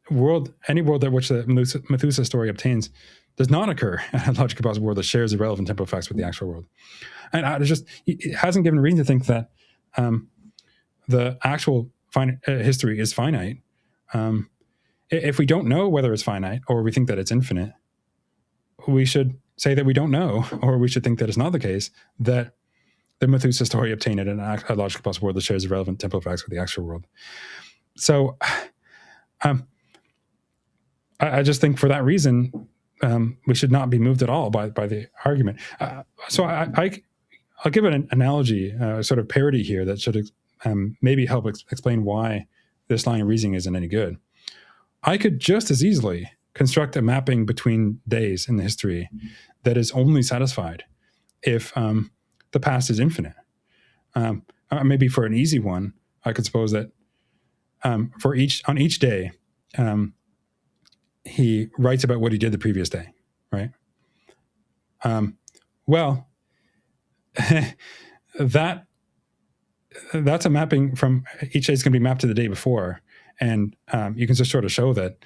Speaker 2: world, any world at which the Methuselah story obtains, does not occur at a logically possible world that shares the relevant temporal facts with the actual world. And it hasn't given reason to think that the actual history is finite. If we don't know whether it's finite or we think that it's infinite, we should say that we don't know, or we should think that it's not the case, that the Methuselah story obtained at a logically possible world that shares the relevant temporal facts with the actual world. So I just think for that reason, we should not be moved at all by the argument. So I'll give an analogy, sort of parody here that should maybe help explain why this line of reasoning isn't any good. I could just as easily construct a mapping between days in the history that is only satisfied if the past is infinite. Maybe for an easy one, I could suppose that on each day, he writes about what he did the previous day, right? Well, that's a mapping from each day is going to be mapped to the day before, and you can just sort of show that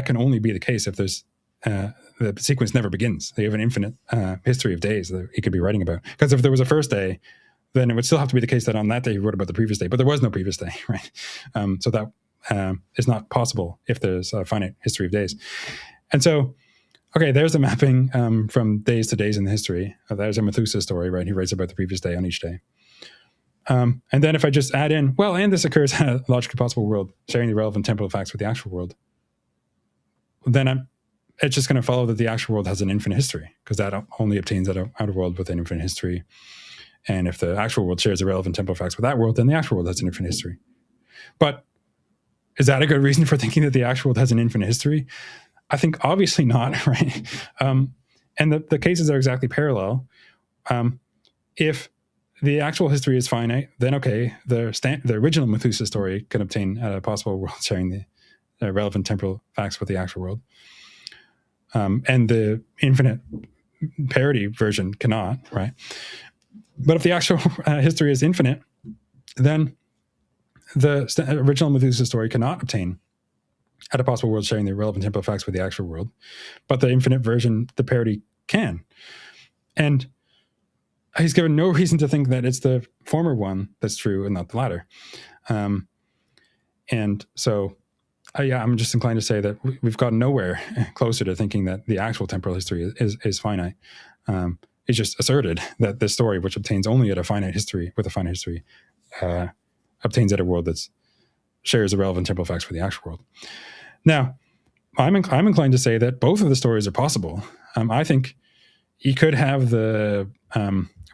Speaker 2: can only be the case if there's the sequence never begins. They have an infinite history of days that he could be writing about. Because if there was a first day, then it would still have to be the case that on that day he wrote about the previous day, but there was no previous day, right? So that is not possible if there's a finite history of days. And so, okay, there's the mapping from days to days in the history. There's a Methuselah story, right? He writes about the previous day on each day. And then if I just add in, well, and this occurs in a logically possible world, sharing the relevant temporal facts with the actual world, then it's just going to follow that the actual world has an infinite history, because that only obtains at a world with an infinite history. And if the actual world shares the relevant temporal facts with that world, then the actual world has an infinite history. But is that a good reason for thinking that the actual world has an infinite history? I think obviously not, right? And the cases are exactly parallel. If the actual history is finite, then okay, the original Methuselah story can obtain a possible world sharing the relevant temporal facts with the actual world. And the infinite parody version cannot, right? But if the actual history is infinite, then the original Methuselah story cannot obtain at a possible world sharing the relevant temporal facts with the actual world. But the infinite version, the parody, can. And he's given no reason to think that it's the former one that's true and not the latter. And so, I'm just inclined to say that we've gotten nowhere closer to thinking that the actual temporal history is finite. It's just asserted that this story, which obtains only at a finite history, with a finite history, obtains at a world that shares the relevant temporal facts for the actual world. Now, I'm inclined to say that both of the stories are possible. I think you could have the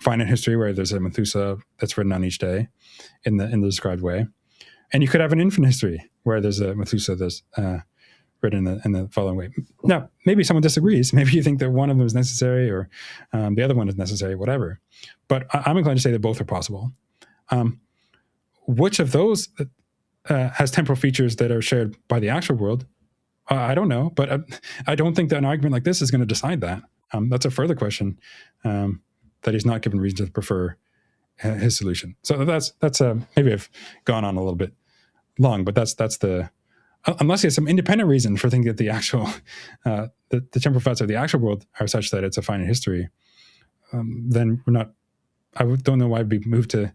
Speaker 2: finite history where there's a Methuselah that's written on each day in the described way, and you could have an infinite history where there's a Methuselah that's written in the following way. Now, maybe someone disagrees. Maybe you think that one of them is necessary or the other one is necessary, whatever. But I'm inclined to say that both are possible. Which of those has temporal features that are shared by the actual world? I don't know, but I don't think that an argument like this is going to decide that. That's a further question that he's not given reason to prefer his solution. So that's maybe I've gone on a little bit long, but that's the unless he has some independent reason for thinking that the actual the temporal facts of the actual world are such that it's a finite history, then we're not. I don't know why I'd be moved to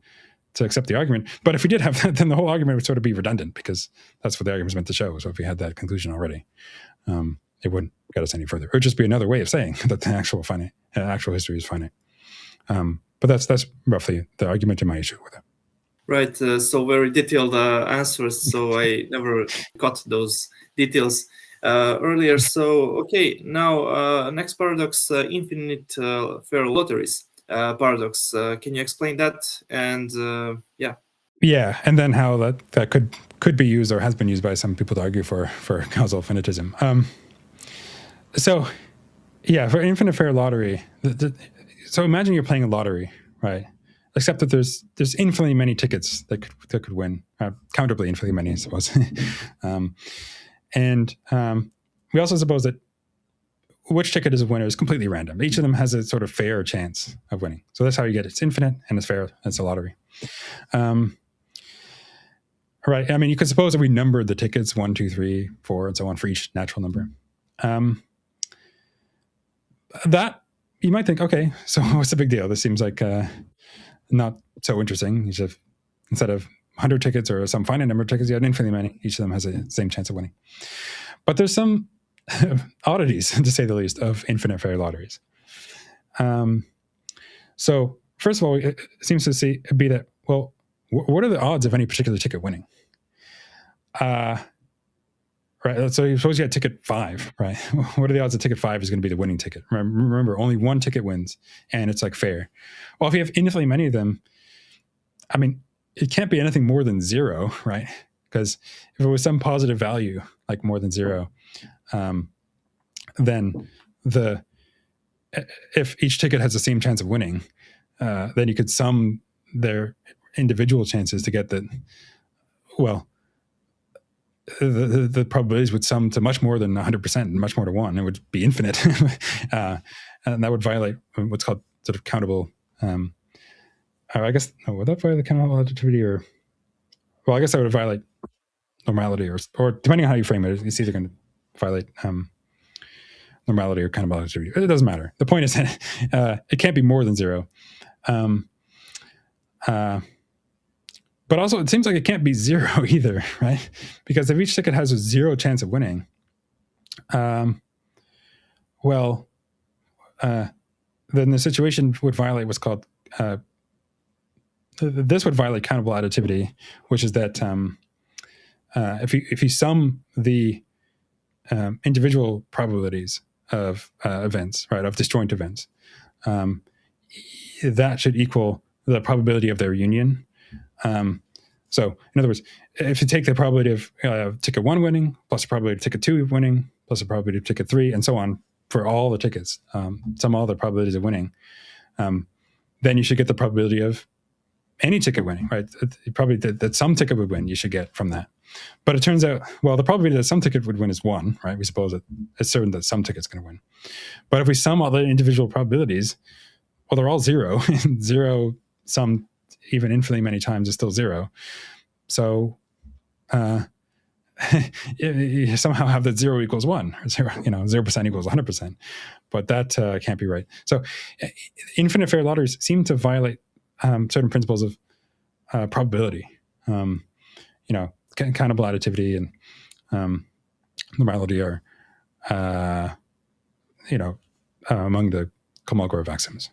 Speaker 2: accept the argument. But if we did have that, then the whole argument would sort of be redundant, because that's what the argument is meant to show. So if we had that conclusion already, it wouldn't get us any further. It would just be another way of saying that the actual history is finite. But that's roughly the argument in my issue with it.
Speaker 1: Right. So very detailed answers. So I never got those details earlier. So okay, now next paradox: infinite fair lotteries paradox. Can you explain that? And yeah.
Speaker 2: Yeah, and then how that could be used or has been used by some people to argue for causal finitism. So yeah, for infinite fair lottery. So imagine you're playing a lottery, right? Except that there's infinitely many tickets that could win, countably infinitely many, I suppose. And we also suppose that which ticket is a winner is completely random. Each of them has a sort of fair chance of winning. So that's how you get it's infinite and it's fair. It's a lottery. Right. I mean, you could suppose that we numbered the tickets 1, 2, 3, 4, and so on for each natural number. That you might think, okay, so what's the big deal? This seems like not so interesting. You should, instead of 100 tickets or some finite number of tickets, you have infinitely many. Each of them has the same chance of winning. But there's some oddities, to say the least, of infinite fair lotteries. So first of all, it seems to be that, well, what are the odds of any particular ticket winning? Right. So suppose you had ticket 5, right? What are the odds that ticket 5 is going to be the winning ticket? Remember, only one ticket wins, and it's like fair. Well, if you have infinitely many of them, I mean, it can't be anything more than 0, right? Because if it was some positive value, like more than 0, then if each ticket has the same chance of winning, then you could sum their individual chances to get the, well, the probabilities would sum to much more than 100% and much more to 1. It would be infinite. And that would violate what's called sort of countable, I guess, would that violate countable additivity or, well, I guess that would violate normality or depending on how you frame it, it's either going to violate normality or countable additivity. It doesn't matter. The point is that it can't be more than 0. But also, it seems like it can't be 0 either, right? Because if each ticket has a 0 chance of winning, then the situation would violate what's called, this would violate countable additivity, which is that if you sum the individual probabilities of events, right, of disjoint events, that should equal the probability of their union. So in other words, if you take the probability of ticket 1 winning, plus the probability of ticket 2 winning, plus the probability of ticket 3, and so on for all the tickets, sum all the probabilities of winning, then you should get the probability of any ticket winning, right? Probably that some ticket would win, you should get from that. But it turns out, well, the probability that some ticket would win is 1, right? We suppose that it's certain that some ticket's going to win. But if we sum all the individual probabilities, well, they're all 0. 0 summed even infinitely many times is still 0. So you somehow have that 0 equals 1, or 0% equals 100%. But that can't be right. So infinite fair lotteries seem to violate certain principles of probability. Countable additivity and normality are, among the Kolmogorov axioms.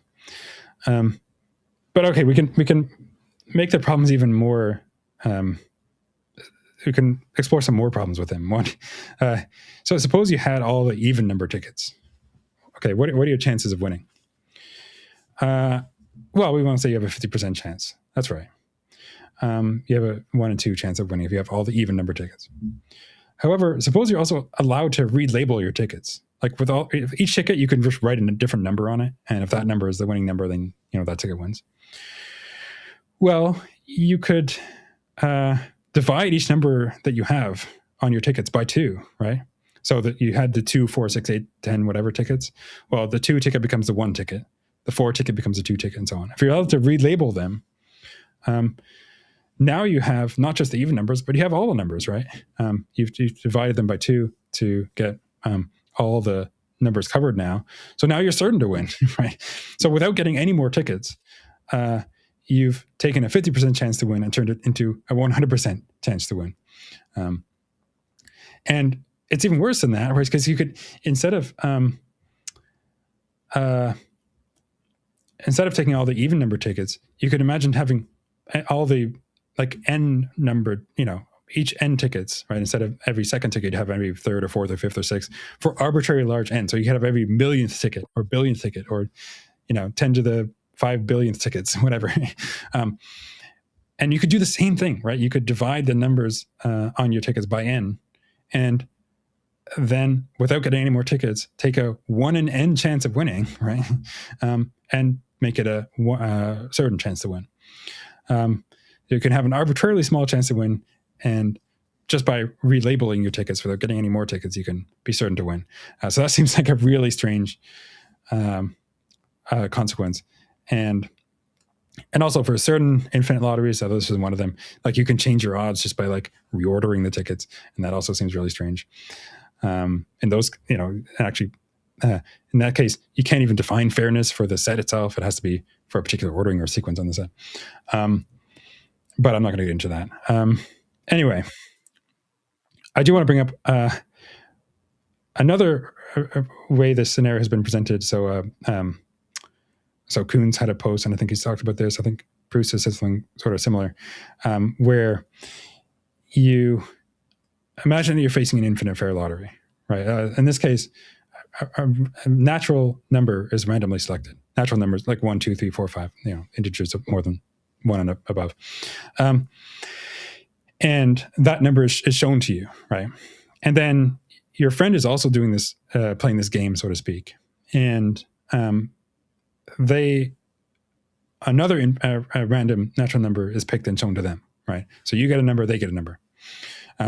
Speaker 2: But okay, we can make the problems even more. We can explore some more problems with them. One, so suppose you had all the even number tickets. Okay, what are your chances of winning? Well, we want to say you have a 50% chance. That's right. You have a 1 in 2 chance of winning if you have all the even number tickets. However, suppose you're also allowed to relabel your tickets. Like if each ticket, you can just write a different number on it, and if that number is the winning number, then that ticket wins. Well, you could divide each number that you have on your tickets by 2, right? So that you had the 2, 4, 6, 8, 10, whatever tickets. Well, the 2 ticket becomes the 1 ticket. The 4 ticket becomes a 2 ticket, and so on. If you're able to relabel them, now you have not just the even numbers, but you have all the numbers, right? You've divided them by 2 to get all the numbers covered now. So now you're certain to win, right? So without getting any more tickets, you've taken a 50% chance to win and turned it into a 100% chance to win. And it's even worse than that, because you could, instead of taking all the even number tickets, you could imagine having all the n numbered, each n tickets, right? Instead of every second ticket, you have every third or fourth or fifth or sixth for arbitrary large n. So you could have every millionth ticket or billionth ticket or 10 to the 5 billionth tickets, whatever. And you could do the same thing, right? You could divide the numbers on your tickets by n, and then without getting any more tickets, take a 1 in n chance of winning, right? And make it a certain chance to win. You can have an arbitrarily small chance to win, and just by relabeling your tickets without getting any more tickets, you can be certain to win. So that seems like a really strange consequence. And also for certain infinite lotteries, so this is one of them, you can change your odds just by reordering the tickets, and that also seems really strange. In those, actually, in that case, you can't even define fairness for the set itself. It has to be for a particular ordering or sequence on the set. But I'm not going to get into that. Anyway, I do want to bring up another way this scenario has been presented. So Koons had a post, and I think he's talked about this. I think Bruce has said something sort of similar, where you imagine that you're facing an infinite fair lottery, right? In this case, a natural number is randomly selected. Natural numbers like 1, 2, 3, 4, 5, integers of more than 1 and above. And that number is shown to you, right? And then your friend is also doing this, playing this game, so to speak. And another random natural number is picked and shown to them, right? So you get a number, they get a number.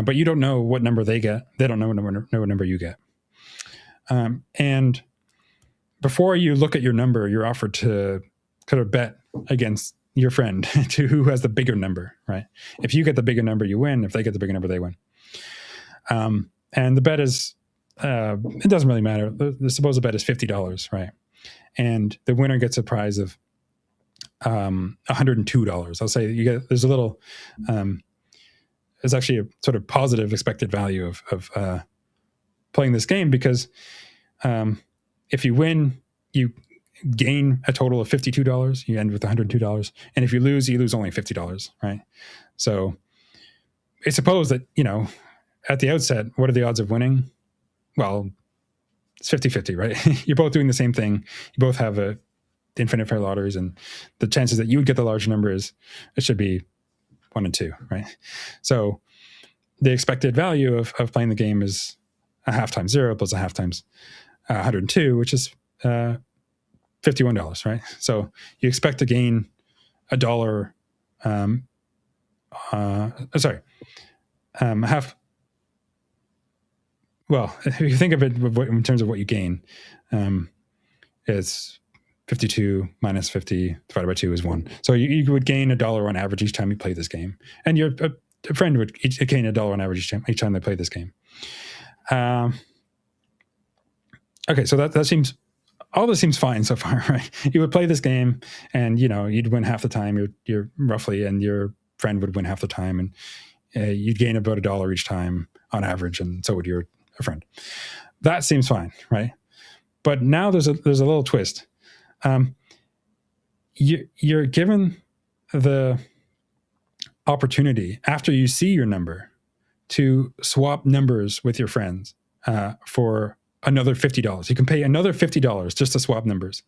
Speaker 2: But you don't know what number they get. They don't know what number you get. And before you look at your number, you're offered to kind of bet against your friend to who has the bigger number, right? If you get the bigger number, you win. If they get the bigger number, they win. And the bet is, it doesn't really matter. The supposed bet is $50, right? And the winner gets a prize of $102. I'll say there's a little, there's actually a sort of positive expected value of playing this game, because if you win, you gain a total of $52. You end with $102. And if you lose only $50, right? So it's supposed that, at the outset, what are the odds of winning? Well, it's 50-50, right? You're both doing the same thing. You both have infinite fair lotteries, and the chances that you would get the larger number it should be 1 and 2, right? So the expected value of playing the game is a half times 0 plus a half times 102, which is $51, right? So you expect to gain $1. Half. Well, if you think of it in terms of what you gain, it's 52 minus 50 divided by 2 is 1. So you would gain $1 on average each time you play this game, and your a friend would gain $1 on average each time they play this game. Okay, so that seems, all this seems fine so far, right? You would play this game, and you'd win half the time. You're roughly, and your friend would win half the time, and you'd gain about $1 each time on average, and so would your friend. That seems fine, right? But now there's a little twist. You're given the opportunity after you see your number to swap numbers with your friends for another $50. You can pay another $50 just to swap numbers.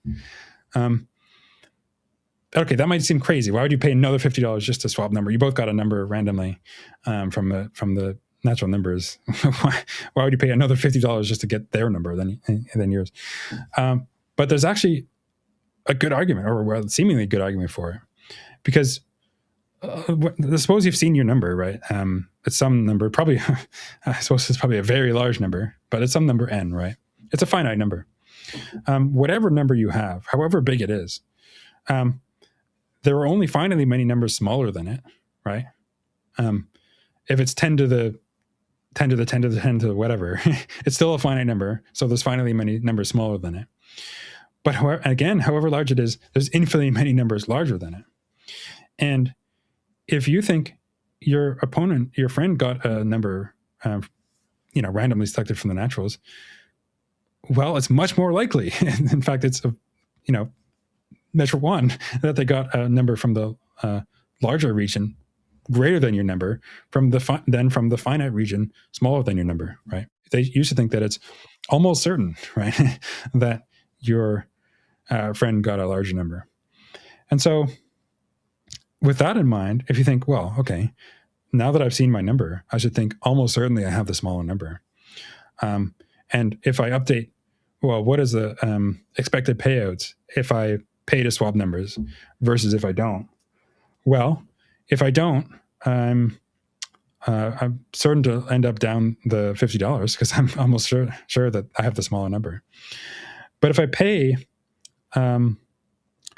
Speaker 2: Okay, that might seem crazy. Why would you pay another $50 just to swap number? You both got a number randomly from the natural numbers. Why would you pay another $50 just to get their number than yours? But there's actually a good argument, or a seemingly good argument for it, because suppose you've seen your number, right? It's some number, probably, I suppose it's probably a very large number, but it's some number n, right? It's a finite number. Whatever number you have, however big it is, there are only finitely many numbers smaller than it, right? If it's 10 to the 10 to the 10 to the 10 to the whatever, it's still a finite number. So there's finitely many numbers smaller than it. But however large it is, there's infinitely many numbers larger than it. And if you think your friend got a number, randomly selected from the naturals, well, it's much more likely. In fact, it's measure one, that they got a number from the larger region greater than your number, then from the finite region smaller than your number, right? They used to think that it's almost certain, right, that your friend got a larger number. And so with that in mind, if you think, well, okay, now that I've seen my number, I should think almost certainly I have the smaller number. And if I update, well, what is the expected payouts if I pay to swap numbers versus if I don't? Well, if I don't, I'm certain to end up down the $50 because I'm almost sure that I have the smaller number. But if I pay the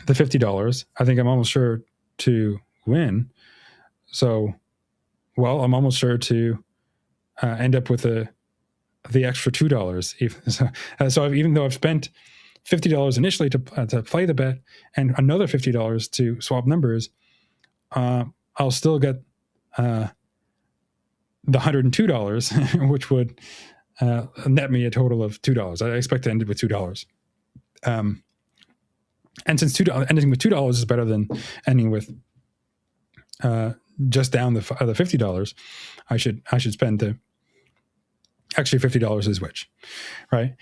Speaker 2: $50, I think I'm almost sure to win. So, well, I'm almost sure to end up with the extra $2. So even though I've spent $50 initially to play the bet and another $50 to swap numbers, I'll still get the $102, which would net me a total of $2. I expect to end it with $2. And since ending with $2 is better than ending with just down the $50, I should spend the actually $50 is which, right?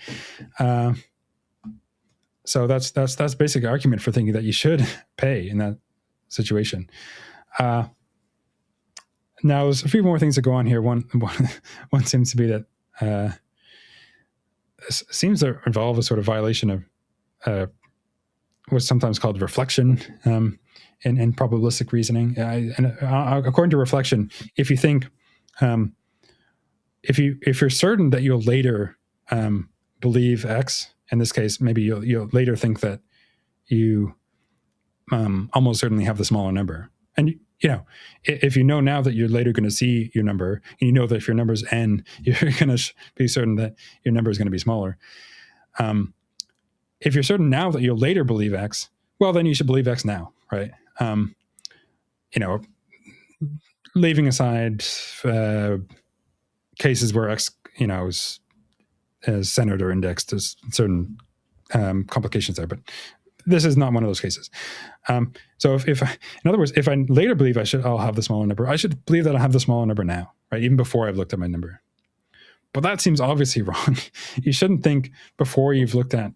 Speaker 2: So that's the basic argument for thinking that you should pay in that situation. Now, there's a few more things that go on here. One seems to be that seems to involve a sort of violation of what's sometimes called reflection in probabilistic reasoning. According to reflection, if you think if you're certain that you'll later believe X, in this case, maybe you'll later think that you almost certainly have the smaller number. And if you know now that you're later going to see your number, and you know that if your number is n, you're going to be certain that your number is going to be smaller. If you're certain now that you'll later believe X, well, then you should believe X now, right? Leaving aside cases where X, is centered or indexed, there's certain complications there, but this is not one of those cases. So if in other words, if I later believe I'll have the smaller number, I should believe that I have the smaller number now, right? Even before I've looked at my number. But that seems obviously wrong. You shouldn't think before you've looked at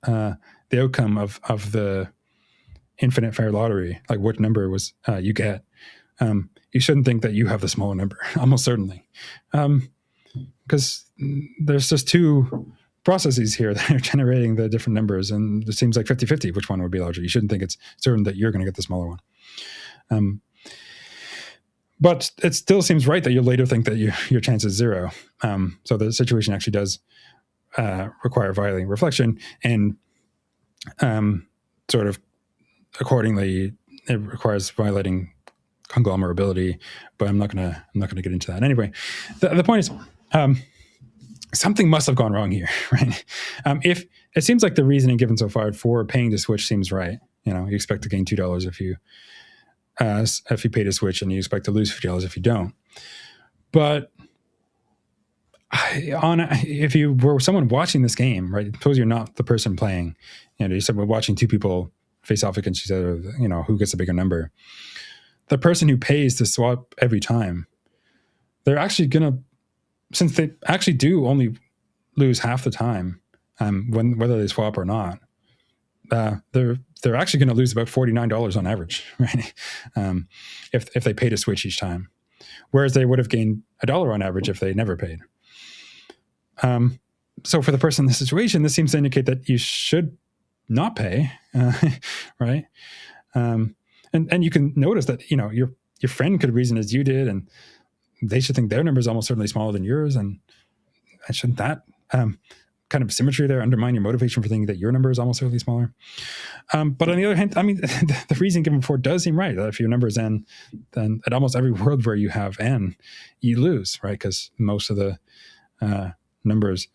Speaker 2: the outcome of the infinite fair lottery, like what number was you get. You shouldn't think that you have the smaller number, almost certainly. Because there's just two processes here that are generating the different numbers, and it seems like 50-50 which one would be larger. You shouldn't think it's certain that you're going to get the smaller one. But it still seems right that you'll later think that your chance is zero. So the situation actually does require violating reflection, and sort of accordingly, it requires violating conglomerability. But I'm not gonna get into that anyway. The point is, something must have gone wrong here, right? If it seems like the reasoning given so far for paying to switch seems right. You expect to gain $2 if you pay to switch, and you expect to lose $50 if you don't. But if you were someone watching this game, right? Suppose you're not the person playing. You said we're watching two people face off against each other. Who gets a bigger number? The person who pays to swap every time, they're actually gonna, since they actually do only lose half the time, whether they swap or not, they're actually going to lose about $49 on average, right? If they pay to switch each time, whereas they would have gained $1 on average if they never paid. So for the person in this situation, this seems to indicate that you should not pay, right? And And you can notice that, your friend could reason as you did, and they should think their number is almost certainly smaller than yours. And shouldn't that kind of symmetry there undermine your motivation for thinking that your number is almost certainly smaller? But on the other hand, I mean, the reason given before does seem right. That if your number is n, then at almost every world where you have n, you lose, right? Because most of the numbers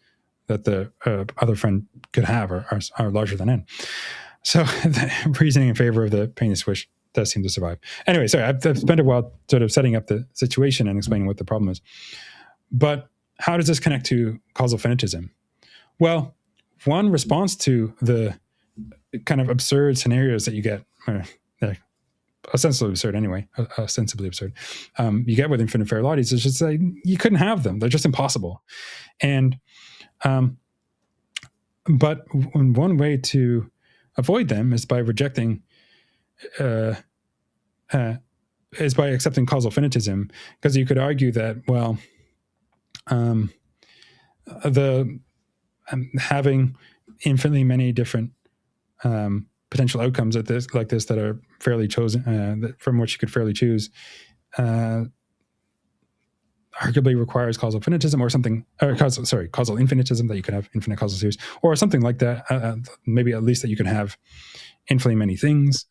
Speaker 2: that the other friend could have are larger than n. So the reasoning in favor of the penny swish does seem to survive. Anyway, sorry, I've spent a while sort of setting up the situation and explaining what the problem is. But how does this connect to causal finitism? Well, one response to the kind of absurd scenarios that you get, ostensibly absurd anyway, you get with infinite fair lotteries is just like, you couldn't have them. They're just impossible. And, but one way to avoid them is by rejecting, is by accepting causal finitism, because you could argue that, well, having infinitely many different potential outcomes like this that are fairly chosen, from which you could fairly choose, arguably requires causal finitism or something, causal infinitism, that you could have infinite causal series, or something like that, maybe at least that you can have infinitely many things.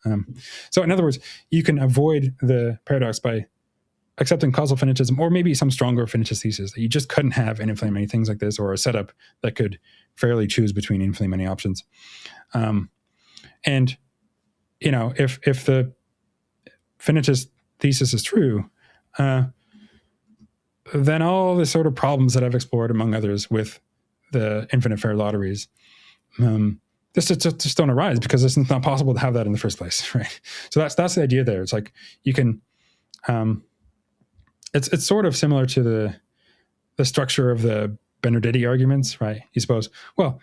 Speaker 2: So in other words, you can avoid the paradox by accepting causal finitism, or maybe some stronger finitist thesis that you just couldn't have infinitely many things like this, or a setup that could fairly choose between infinitely many options. And if the finitist thesis is true, then all the sort of problems that I've explored, among others, with the infinite fair lotteries, just don't arise, because it's not possible to have that in the first place, right? So that's the idea there. It's like you can. It's sort of similar to the structure of the Benardete arguments, right? You suppose, well,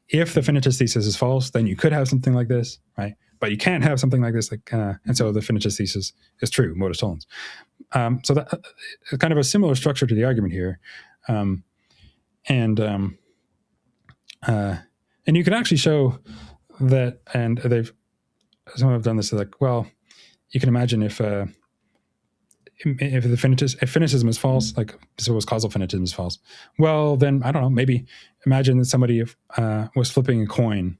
Speaker 2: if the finitist thesis is false, then you could have something like this, right? But you can't have something like this, and so the finitist thesis is true, modus tollens. So that kind of a similar structure to the argument here, and you can actually show that, and some have done this, like, well, you can imagine if finitism is false, like suppose causal finitism is false, well, then, I don't know, maybe imagine that somebody was flipping a coin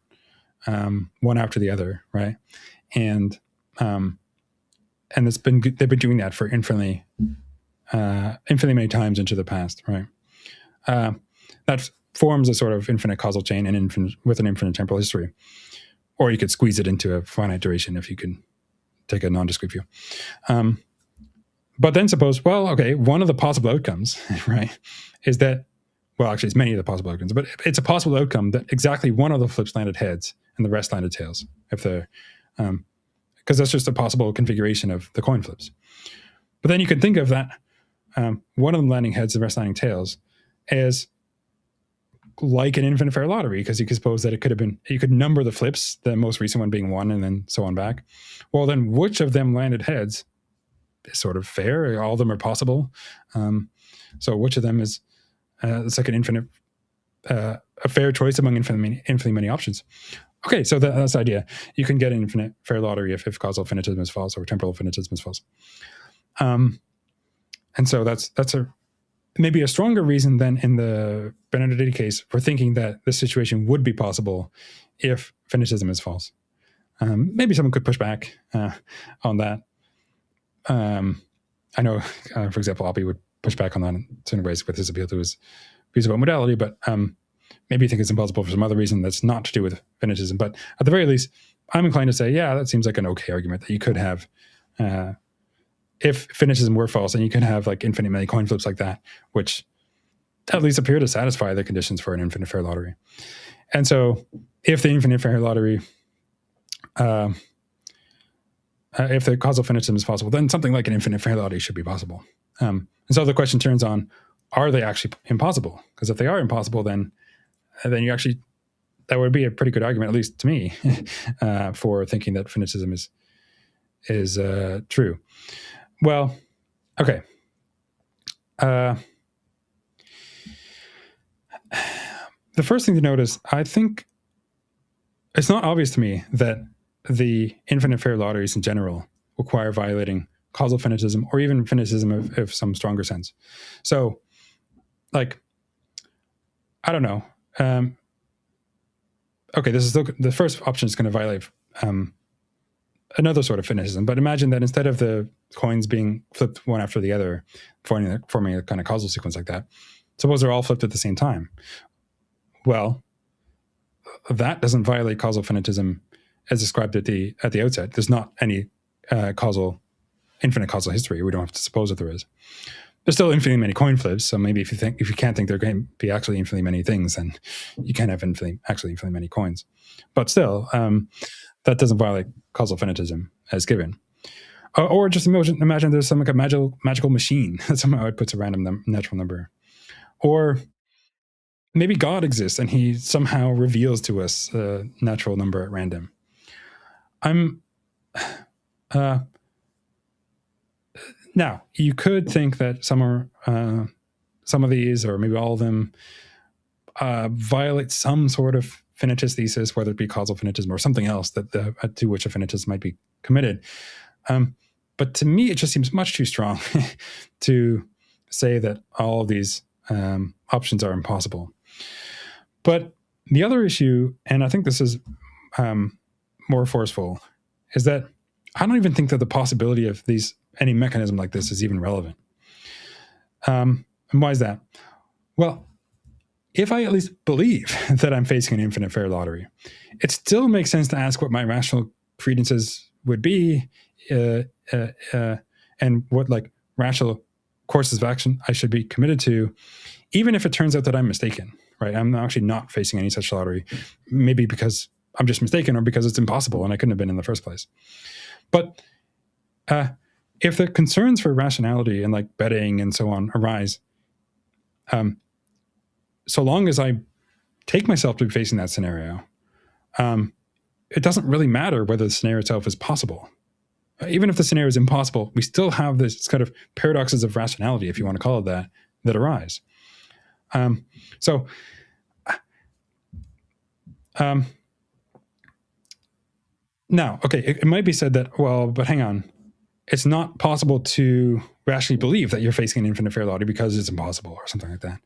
Speaker 2: one after the other, right? And they've been doing that for infinitely many times into the past, right? That forms a sort of infinite causal chain with an infinite temporal history. Or you could squeeze it into a finite duration if you can take a non-discrete view. But then suppose, well, okay, one of the possible outcomes, right, is that, well, actually, it's many of the possible outcomes, but it's a possible outcome that exactly one of the flips landed heads and the rest landed tails, because that's just a possible configuration of the coin flips. But then you can think of that, one of them landing heads, the rest landing tails, as like an infinite fair lottery, because you could suppose that you could number the flips, the most recent one being 1 and then so on back. Well, then which of them landed heads is sort of fair? All of them are possible. So which of them is it's like an infinite, a fair choice among infinitely many options? Okay, so that's the idea. You can get an infinite fair lottery if causal finitism is false or temporal finitism is false. And so that's maybe a stronger reason than in the Benardete case for thinking that this situation would be possible if finitism is false. Maybe someone could push back on that. I know, for example, Oppie would push back on that in certain ways with his appeal to his views about modality, but maybe you think it's impossible for some other reason that's not to do with finitism. But at the very least, I'm inclined to say, yeah, that seems like an okay argument that you could have, if finitism were false, and you could have like infinite many coin flips like that, which at least appear to satisfy the conditions for an infinite fair lottery. And so if the infinite fair lottery, if the causal finitism is possible, then something like an infinite fair lottery should be possible. And so the question turns on, are they actually impossible? Because if they are impossible, then you actually, that would be a pretty good argument, at least to me, for thinking that finitism is true. Well, okay. The first thing to notice, I think it's not obvious to me that the infinite fair lotteries in general require violating causal finitism or even finitism of some stronger sense. So, like, I don't know. Okay, this is the first option is going to violate another sort of finitism. But imagine that instead of the coins being flipped one after the other, forming a kind of causal sequence like that, suppose they're all flipped at the same time. Well, that doesn't violate causal finitism as described at the outset. There's not any infinite causal history. We don't have to suppose that there is. There's still infinitely many coin flips. So maybe if you can't think there can be actually infinitely many things, then you can't have infinitely many coins. But still, that doesn't violate causal finitism as given. Or just imagine there's some like a magical machine that somehow outputs a random natural number. Or maybe God exists and he somehow reveals to us a natural number at random. Now, you could think that some of these, or maybe all of them, violate some sort of finitist thesis, whether it be causal finitism or something else to which a finitism might be committed. But to me, it just seems much too strong to say that all of these options are impossible. But the other issue, and I think this is more forceful, is that I don't even think that the possibility of any mechanism like this is even relevant. And why is that? Well, if I at least believe that I'm facing an infinite fair lottery, it still makes sense to ask what my rational credences would be and what like rational courses of action I should be committed to, even if it turns out that I'm mistaken, right? I'm actually not facing any such lottery, maybe because I'm just mistaken or because it's impossible and I couldn't have been in the first place. But if the concerns for rationality and like betting and so on arise, so long as I take myself to be facing that scenario, it doesn't really matter whether the scenario itself is possible. Even if the scenario is impossible, we still have this kind of paradoxes of rationality, if you want to call it that arise. Now, okay, it might be said that, well, but hang on, it's not possible to rationally believe that you're facing an infinite fair lottery because it's impossible or something like that.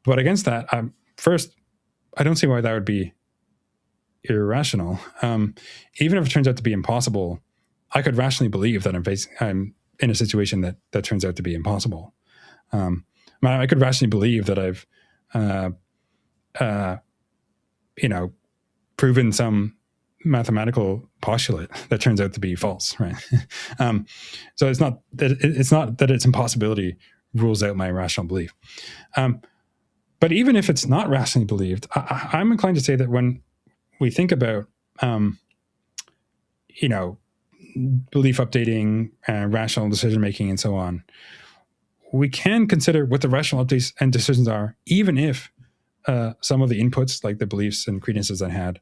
Speaker 2: But against that, first, I don't see why that would be irrational. Even if it turns out to be impossible, I could rationally believe that I'm in a situation that turns out to be impossible. I could rationally believe that I've, proven some mathematical postulate that turns out to be false, right? So it's not that its impossibility rules out my rational belief. But even if it's not rationally believed, I'm inclined to say that when we think about, belief updating, rational decision making, and so on, we can consider what the rational updates and decisions are, even if some of the inputs, like the beliefs and credences I had,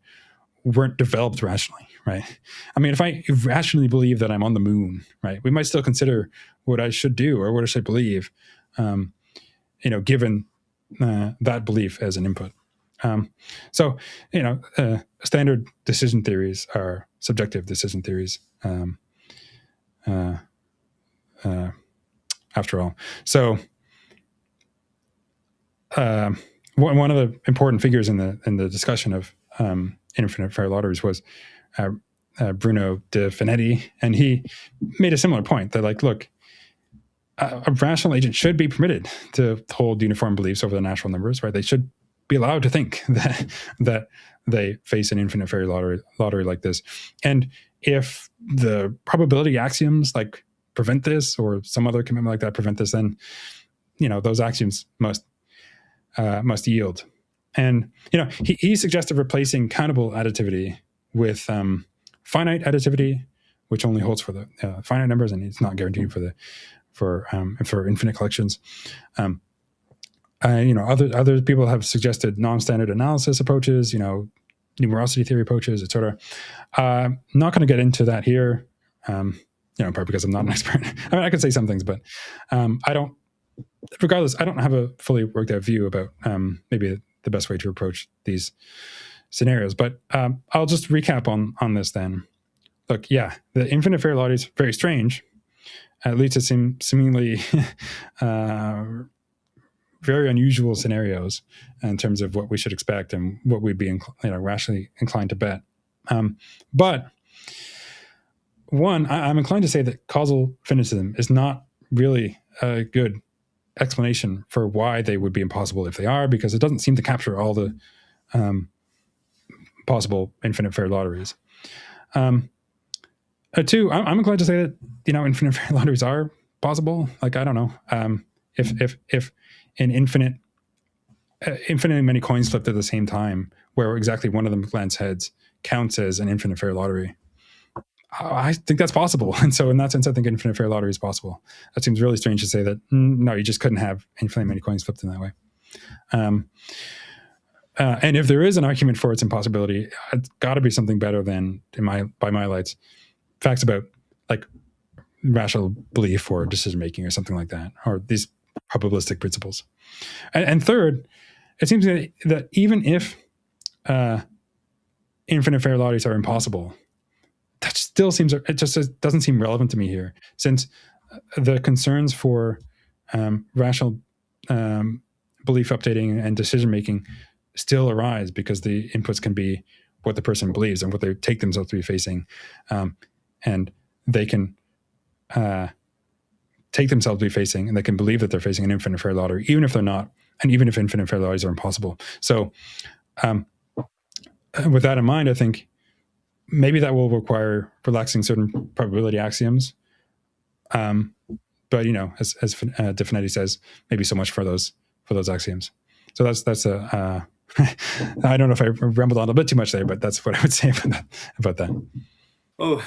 Speaker 2: weren't developed rationally, right? I mean, if I rationally believe that I'm on the moon, right, we might still consider what I should do or what I should believe, given that belief as an input. Standard decision theories are subjective decision theories, after all. So one of the important figures in the discussion of infinite fair lotteries was Bruno de Finetti, and he made a similar point that, like, look, a rational agent should be permitted to hold uniform beliefs over the natural numbers, right? They should be allowed to think that they face an infinite fair lottery like this. And if the probability axioms like prevent this, or some other commitment like that prevent this, then those axioms must yield. And he suggested replacing countable additivity with finite additivity, which only holds for the finite numbers, and it's not guaranteed for infinite collections. Other people have suggested non-standard analysis approaches, numerosity theory approaches, etc. Not going to get into that here, in part because I'm not an expert. I mean, I could say some things, but I don't. Regardless, I don't have a fully worked out view about maybe the best way to approach these scenarios. But I'll just recap on this then. look, yeah, the infinite fair lottery is very strange. It leads to seemingly very unusual scenarios in terms of what we should expect and what we'd be rationally inclined to bet. But one, I'm inclined to say that causal finitism is not really a good explanation for why they would be impossible if they are, because it doesn't seem to capture all the possible infinite fair lotteries. Two, I'm inclined to say that infinite fair lotteries are possible. Like, I don't know, if an infinitely many coins flipped at the same time, where exactly one of them lands heads, counts as an infinite fair lottery. I think that's possible. And so in that sense, I think infinite fair lottery is possible. That seems really strange to say that, no, you just couldn't have infinitely many coins flipped in that way. And if there is an argument for its impossibility, it's got to be something better than, by my lights, facts about like rational belief or decision making or something like that, or these probabilistic principles. And third, it seems that even if infinite fair lotteries are impossible, that still seems, it just doesn't seem relevant to me here, since the concerns for rational belief updating and decision making still arise, because the inputs can be what the person believes and what they take themselves to be facing, and they can take themselves to be facing, and they can believe that they're facing an infinite fair lottery, even if they're not, and even if infinite fair lotteries are impossible. So with that in mind, I think maybe that will require relaxing certain probability axioms. But as Definetti says, maybe so much for those axioms. So that's a I don't know if I rambled on a bit too much there, but that's what I would say about that.
Speaker 1: Oh,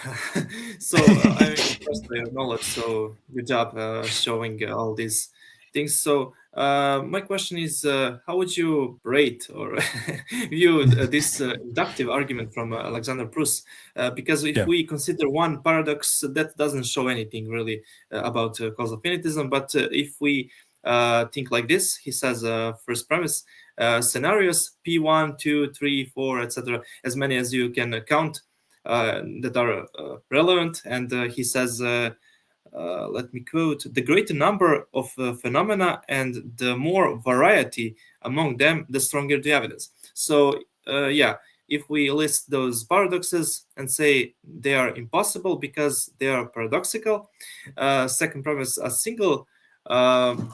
Speaker 1: so I'm impressed by your knowledge. So good job showing all these things. So my question is, how would you rate or view this inductive argument from Alexander Proust? Because if we consider one paradox, that doesn't show anything really about causal finitism. But if we think like this, he says, first premise, scenarios P1, 2, 3, 4, etc., as many as you can count, that are relevant. And he says, let me quote, the greater number of phenomena and the more variety among them, the stronger the evidence. So if we list those paradoxes and say they are impossible because they are paradoxical, second premise, a single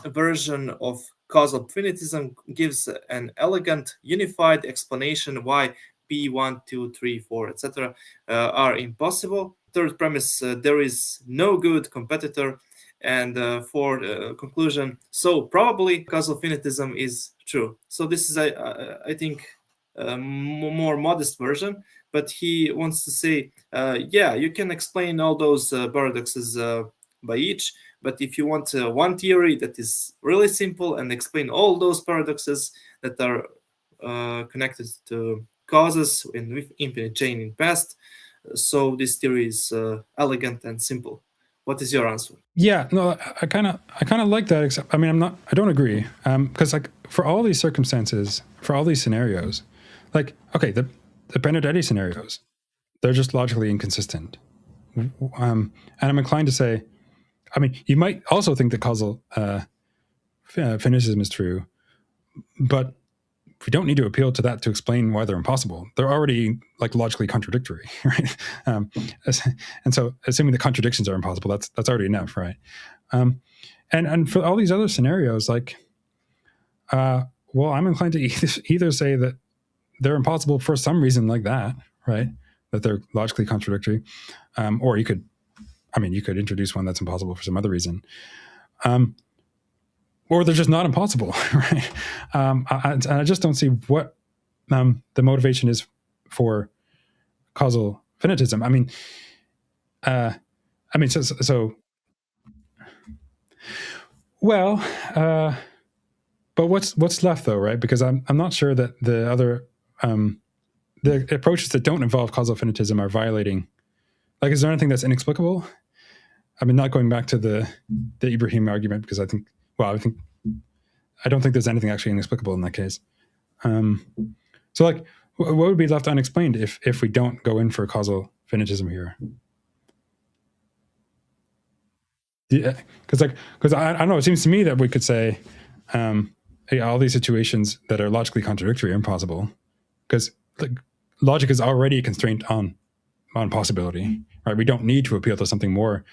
Speaker 1: version of causal finitism gives an elegant, unified explanation why P1, 2, 3, 4, etc. Are impossible. Third premise, there is no good competitor. And for conclusion, so probably causal finitism is true. So this is, I think, a more modest version, but he wants to say, you can explain all those paradoxes by each, but if you want one theory that is really simple and explain all those paradoxes that are connected to causes in infinite chain in past, so this theory is elegant and simple. What is your answer?
Speaker 2: Yeah, no, I kind of like that. Except, I don't agree, because like for all these circumstances, for all these scenarios, like okay, the Benardete scenarios, they're just logically inconsistent, and I'm inclined to say, you might also think that causal finitism is true, but we don't need to appeal to that to explain why they're impossible. They're already like logically contradictory, right? And so assuming the contradictions are impossible, that's already enough, right? And for all these other scenarios, like, well, I'm inclined to either say that they're impossible for some reason like that, right? That they're logically contradictory, or you could introduce one that's impossible for some other reason. Or they're just not impossible, right? I just don't see what the motivation is for causal finitism. But what's left though, right? Because I'm not sure that the other the approaches that don't involve causal finitism are violating. Like, is there anything that's inexplicable? Not going back to the Ibrahim argument, because I don't think there's anything actually inexplicable in that case. So like, what would be left unexplained if we don't go in for causal finitism here? Yeah, because I don't know. It seems to me that we could say, hey, all these situations that are logically contradictory are impossible, because like logic is already a constraint on possibility, right? We don't need to appeal to something more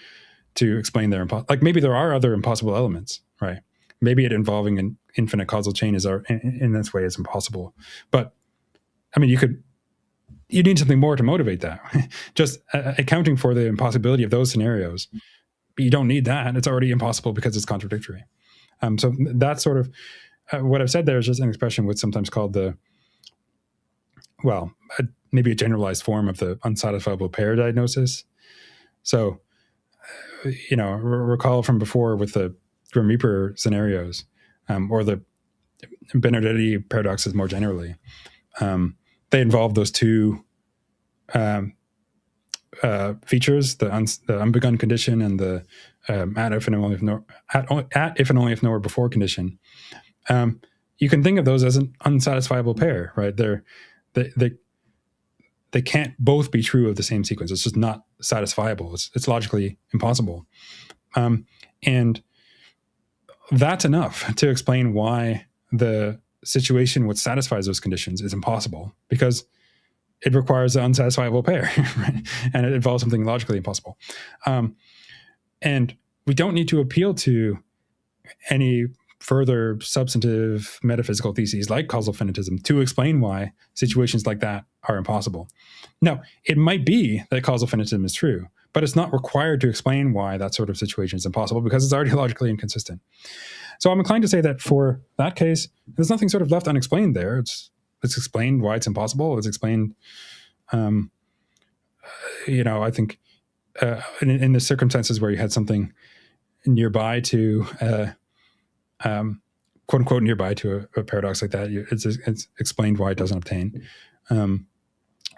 Speaker 2: to explain their like maybe there are other impossible elements, right? Maybe it involving an infinite causal chain is in this way is impossible, but I mean you need something more to motivate that. Just accounting for the impossibility of those scenarios, but you don't need that. It's already impossible because it's contradictory. So that's sort of what I've said there is just an expression what's sometimes called maybe a generalized form of the unsatisfiable pair diagnosis. So, recall from before with the Grim Reaper scenarios, or the Benardete paradoxes more generally. They involve those two features: the unbegun condition and the at if and only if nowhere before condition. You can think of those as an unsatisfiable pair, right? They can't both be true of the same sequence. It's just not satisfiable. It's logically impossible, and that's enough to explain why the situation which satisfies those conditions is impossible, because it requires an unsatisfiable pair, right? And it involves something logically impossible. And we don't need to appeal to any further substantive metaphysical theses like causal finitism to explain why situations like that are impossible. Now, it might be that causal finitism is true, but it's not required to explain why that sort of situation is impossible because it's already logically inconsistent. So I'm inclined to say that for that case, there's nothing sort of left unexplained there. It's explained why it's impossible. It's explained, I think in the circumstances where you had something nearby to, quote unquote, nearby to a paradox like that, it's explained why it doesn't obtain.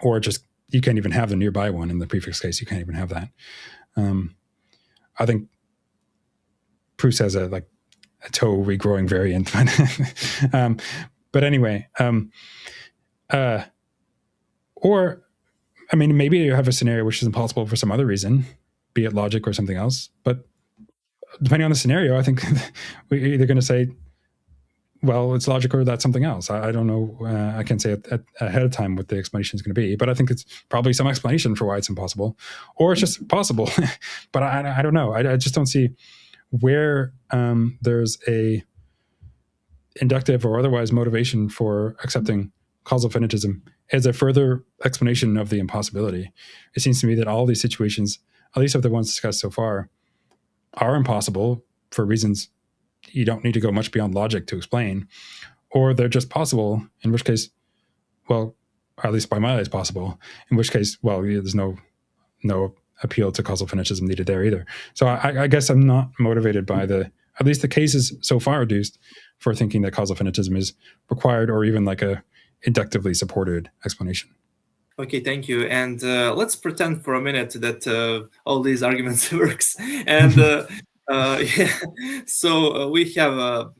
Speaker 2: Or just, you can't even have the nearby one in the prefix case. You can't even have that. I think Proust has a toe regrowing variant. But anyway, or, I mean, maybe you have a scenario which is impossible for some other reason, be it logic or something else. But depending on the scenario, I think we're either going to say, well, it's logic or that's something else. I don't know. I can't say ahead of time what the explanation is going to be, but I think it's probably some explanation for why it's impossible, or it's just possible. But I don't know. I just don't see where there's a inductive or otherwise motivation for accepting causal finitism as a further explanation of the impossibility. It seems to me that all these situations, at least of the ones discussed so far, are impossible for reasons you don't need to go much beyond logic to explain, or they're just possible, in which case, well, or at least by my eyes possible, in which case, well, there's no appeal to causal finitism needed there either. So I guess I'm not motivated by at least the cases so far adduced for thinking that causal finitism is required or even like a inductively supported explanation.
Speaker 1: Okay, thank you. And let's pretend for a minute that all these arguments works. And yeah, so we have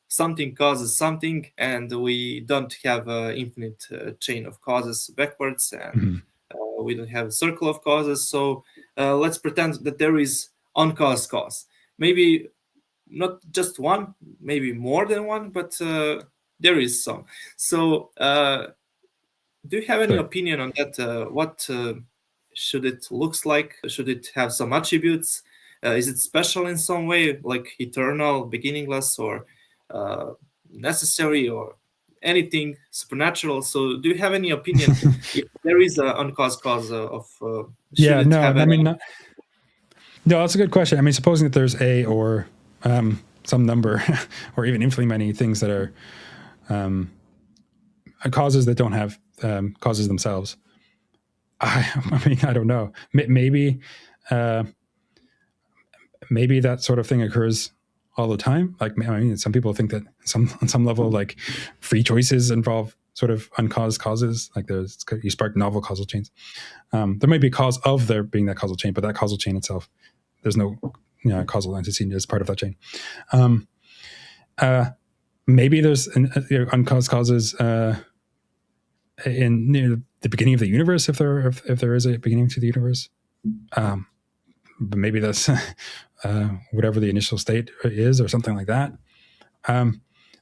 Speaker 1: something causes something, and we don't have an infinite chain of causes backwards, and we don't have a circle of causes. So let's pretend that there is uncaused cause. Maybe not just one, maybe more than one, but there is some. So do you have any opinion on that? What should it looks like? Should it have some attributes? Is it special in some way, like eternal, beginningless, or necessary, or anything supernatural? So do you have any opinion if there is an uncaused cause of
Speaker 2: yeah, no, I mean, no, that's a good question. I mean, supposing that there's a or some number or even infinitely many things that are causes that don't have causes themselves. I mean, I don't know. Maybe that sort of thing occurs all the time. Like, I mean, some people think that on some level, like free choices involve sort of uncaused causes. Like you spark novel causal chains. There may be a cause of there being that causal chain, but that causal chain itself, there's no causal entity as part of that chain. Maybe there's uncaused causes in the beginning of the universe, if there is a beginning to the universe. But maybe that's whatever the initial state is, or something like that.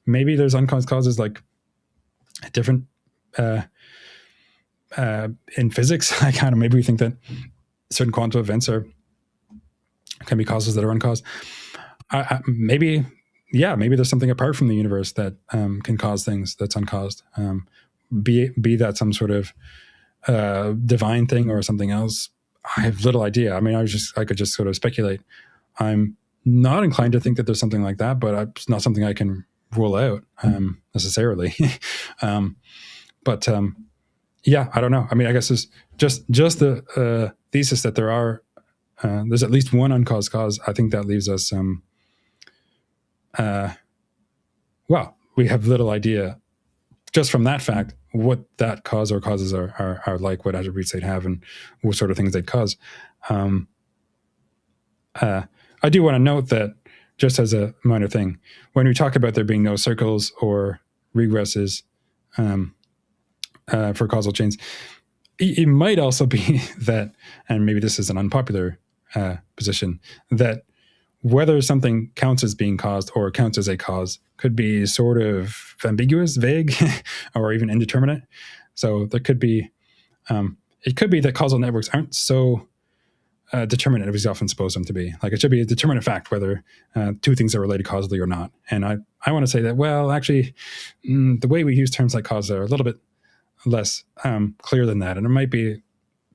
Speaker 2: Maybe there's uncaused causes like different in physics. I kind of maybe we think that certain quantum events can be causes that are uncaused. Maybe there's something apart from the universe that can cause things that's uncaused. Be that some sort of divine thing or something else. I have little idea. I mean, I could just sort of speculate. I'm not inclined to think that there's something like that, but it's not something I can rule out necessarily. But I don't know. I mean, I guess it's just the thesis that there's at least one uncaused cause. I think that leaves us we have little idea just from that fact what that cause or causes are like, what attributes they'd have, and what sort of things they'd cause. I do want to note that, just as a minor thing, when we talk about there being no circles or regresses for causal chains, it might also be that, and maybe this is an unpopular position, that whether something counts as being caused or counts as a cause could be sort of ambiguous, vague, or even indeterminate. So there could be, it could be that causal networks aren't so determinate as we often suppose them to be. Like, it should be a determinate fact whether two things are related causally or not. And I want to say that, well, actually, the way we use terms like cause are a little bit less clear than that. And it might be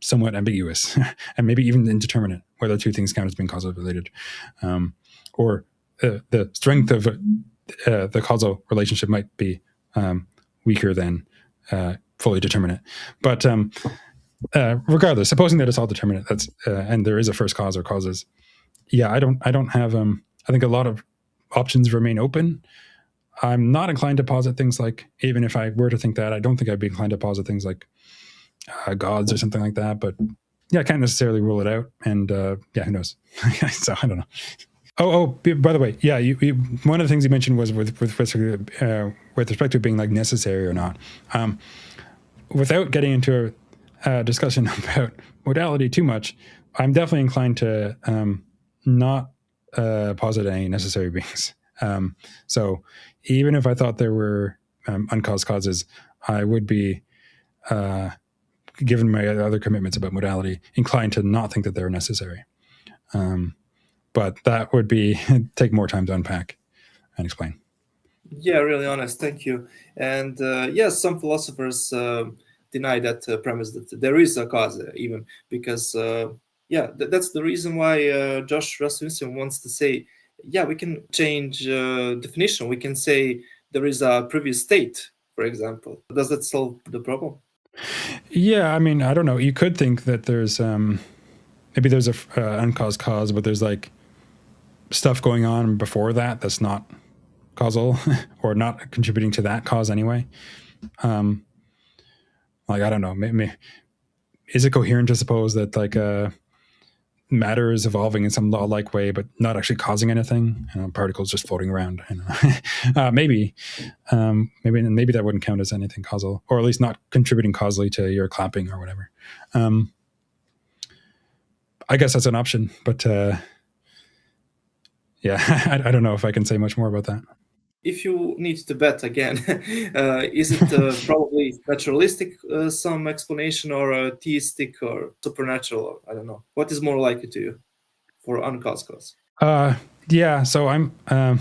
Speaker 2: somewhat ambiguous and maybe even indeterminate whether two things count as being causally related, or the strength of the causal relationship might be weaker than fully determinate. But regardless, supposing that it's all determinate, that's and there is a first cause or causes. Yeah, I don't have. I think a lot of options remain open. I'm not inclined to posit things like, even if I were to think that, I don't think I'd be inclined to posit things like gods or something like that. But yeah, I can't necessarily rule it out. And who knows? So I don't know. Oh, by the way, yeah, you one of the things you mentioned was with respect to it being like necessary or not. Without getting into a discussion about modality too much, I'm definitely inclined to not posit any necessary beings. So even if I thought there were uncaused causes, I would be, given my other commitments about modality, inclined to not think that they're necessary. But that would be take more time to unpack and explain.
Speaker 1: Yeah, really honest. Thank you. And yes, some philosophers deny that premise that there is a cause, even because, that's the reason why Josh Rasmussen wants to say, yeah, we can change definition. We can say there is a previous state, for example. Does that solve the problem?
Speaker 2: Yeah, I mean, I don't know. You could think that there's maybe there's a uncaused cause, but there's like stuff going on before that that's not causal or not contributing to that cause anyway. Like, I don't know, maybe, is it coherent to suppose that like matter is evolving in some law-like way, but not actually causing anything? Particles just floating around. Maybe that wouldn't count as anything causal, or at least not contributing causally to your clapping or whatever. I guess that's an option, but I don't know if I can say much more about that.
Speaker 1: If you need to bet again, is it probably naturalistic, some explanation, or theistic or supernatural? Or, I don't know. What is more likely to you for uncaused cause?
Speaker 2: So I'm. I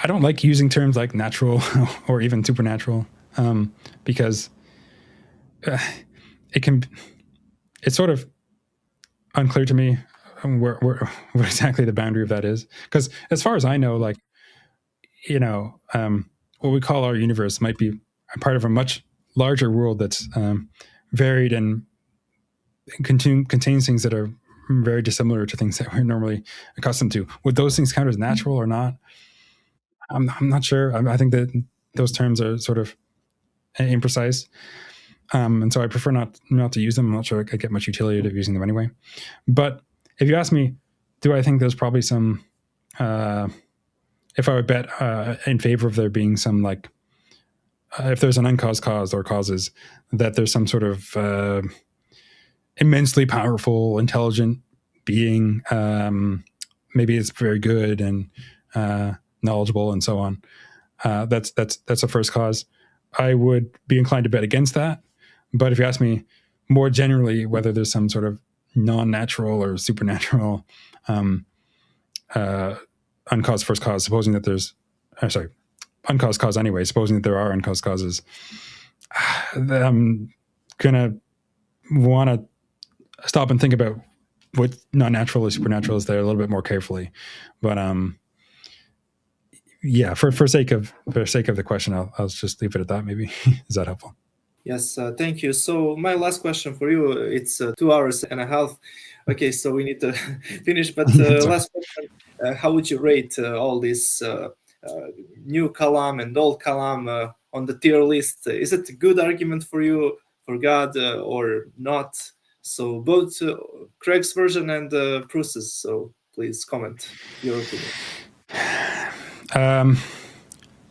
Speaker 2: don't like using terms like natural or even supernatural because it's sort of unclear to me where what exactly the boundary of that is. Because as far as I know, like, what we call our universe might be a part of a much larger world that's varied and contains things that are very dissimilar to things that we're normally accustomed to. Would those things count as natural or not? I'm not sure. I think that those terms are sort of imprecise. And so I prefer not to use them. I'm not sure I get much utility out of using them anyway. But if you ask me, do I think there's probably some... if I would bet in favor of there being some, like, if there's an uncaused cause or causes, that there's some sort of immensely powerful, intelligent being. Maybe it's very good and knowledgeable and so on. That's a first cause. I would be inclined to bet against that. But if you ask me more generally whether there's some sort of non-natural or supernatural uncaused first cause, supposing that there's, uncaused cause anyway, supposing that there are uncaused causes, I'm gonna want to stop and think about what non-natural or supernatural is there a little bit more carefully. But yeah, for sake of the question, I'll just leave it at that. Maybe is that helpful?
Speaker 1: Yes, thank you. So my last question for you, it's 2 hours and a half. Okay, so we need to finish, but last question, how would you rate all this new Kalam and old Kalam on the tier list? Is it a good argument for you for God or not? So both Craig's version and Bruce's, so please comment your opinion.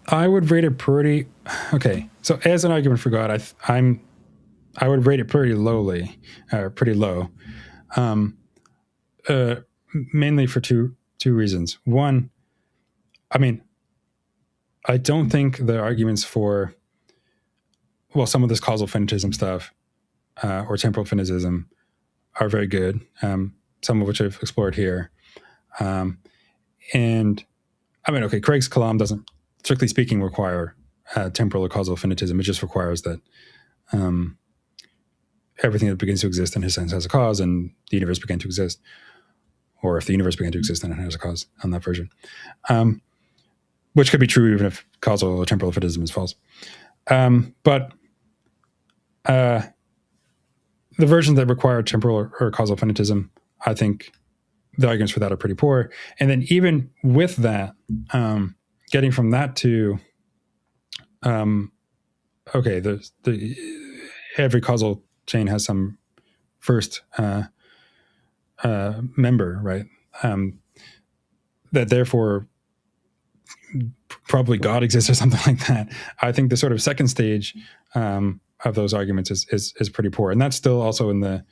Speaker 2: I would rate it pretty okay. So as an argument for God, I would rate it pretty pretty low, mainly for two reasons. One, I mean, I don't think the arguments for some of this causal finitism stuff or temporal finitism are very good. Some of which I've explored here, and I mean, okay, Craig's Kalam doesn't, strictly speaking, require temporal or causal finitism. It just requires that everything that begins to exist in his sense has a cause, and the universe began to exist. Or if the universe began to exist, then it has a cause on that version. Which could be true even if causal or temporal finitism is false. But the versions that require temporal or causal finitism, I think the arguments for that are pretty poor. And then even with that, getting from that to, okay, every causal chain has some first member, right? That therefore probably God exists or something like that. I think the sort of second stage of those arguments is pretty poor. And that's still also in the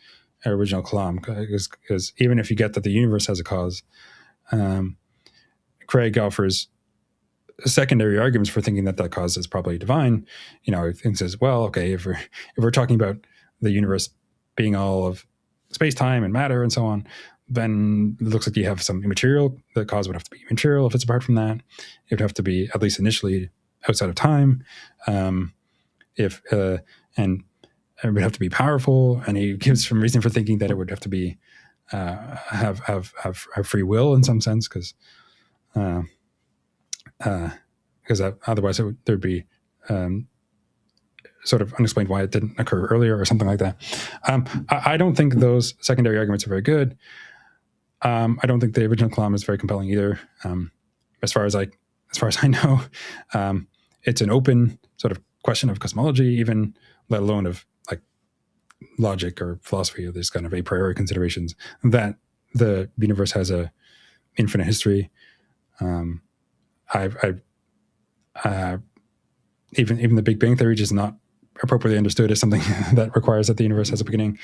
Speaker 2: original Kalam, because even if you get that the universe has a cause, Craig offers secondary arguments for thinking that cause is probably divine. He says, well, okay, if we're talking about the universe being all of space-time and matter and so on, then it looks like you have some immaterial. The cause would have to be immaterial if it's apart from that. It would have to be, at least initially, outside of time. And it would have to be powerful. And he gives some reason for thinking that it would have to be have free will in some sense, because otherwise there'd be sort of unexplained why it didn't occur earlier or something like that. I don't think those secondary arguments are very good. I don't think the original Kalam is very compelling either. As far as I know, it's an open sort of question of cosmology, even let alone of like logic or philosophy, or these kind of a priori considerations that the universe has a infinite history. Even the Big Bang theory is not appropriately understood as something that requires that the universe has a beginning.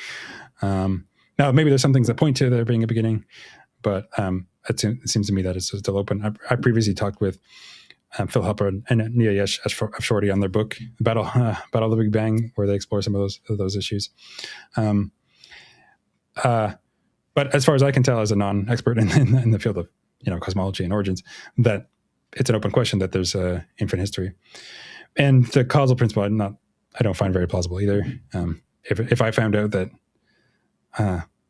Speaker 2: Now, maybe there's some things that point to there being a beginning, but it seems to me that it's still open. I previously talked with Phil Hopper and Nia Yesh Shorty on their book Battle of the Big Bang, where they explore some of those issues. But as far as I can tell, as a non-expert in the field of cosmology and origins, that it's an open question that there's infinite history, and the causal principle I don't find very plausible either. If I found out that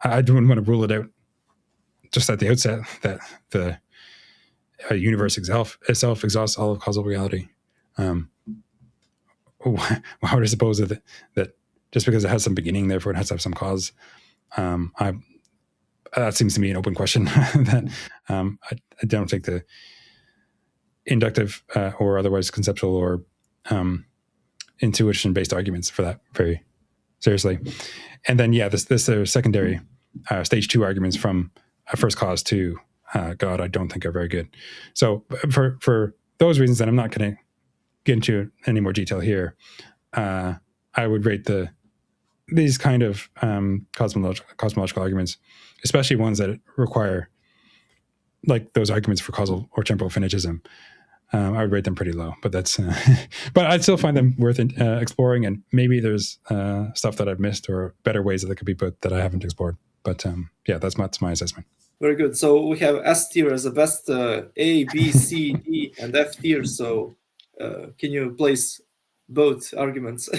Speaker 2: I wouldn't want to rule it out just at the outset that the universe itself exhausts all of causal reality. How would I suppose that just because it has some beginning, therefore it has to have some cause? That seems to me an open question that I don't take the inductive or otherwise conceptual or intuition-based arguments for that very seriously. And then, this secondary stage 2 arguments from a first cause to God, I don't think are very good. So for those reasons, that I'm not going to get into any more detail here, I would rate the these kind of cosmological arguments, especially ones that require, like those arguments for causal or temporal finitism, I would rate them pretty low. But that's, but I'd still find them worth exploring. And maybe there's stuff that I've missed or better ways that they could be put that I haven't explored. But yeah, that's my assessment.
Speaker 1: Very good. So we have S tier as the best, A, B, C, D, and F tier. So can you place both arguments?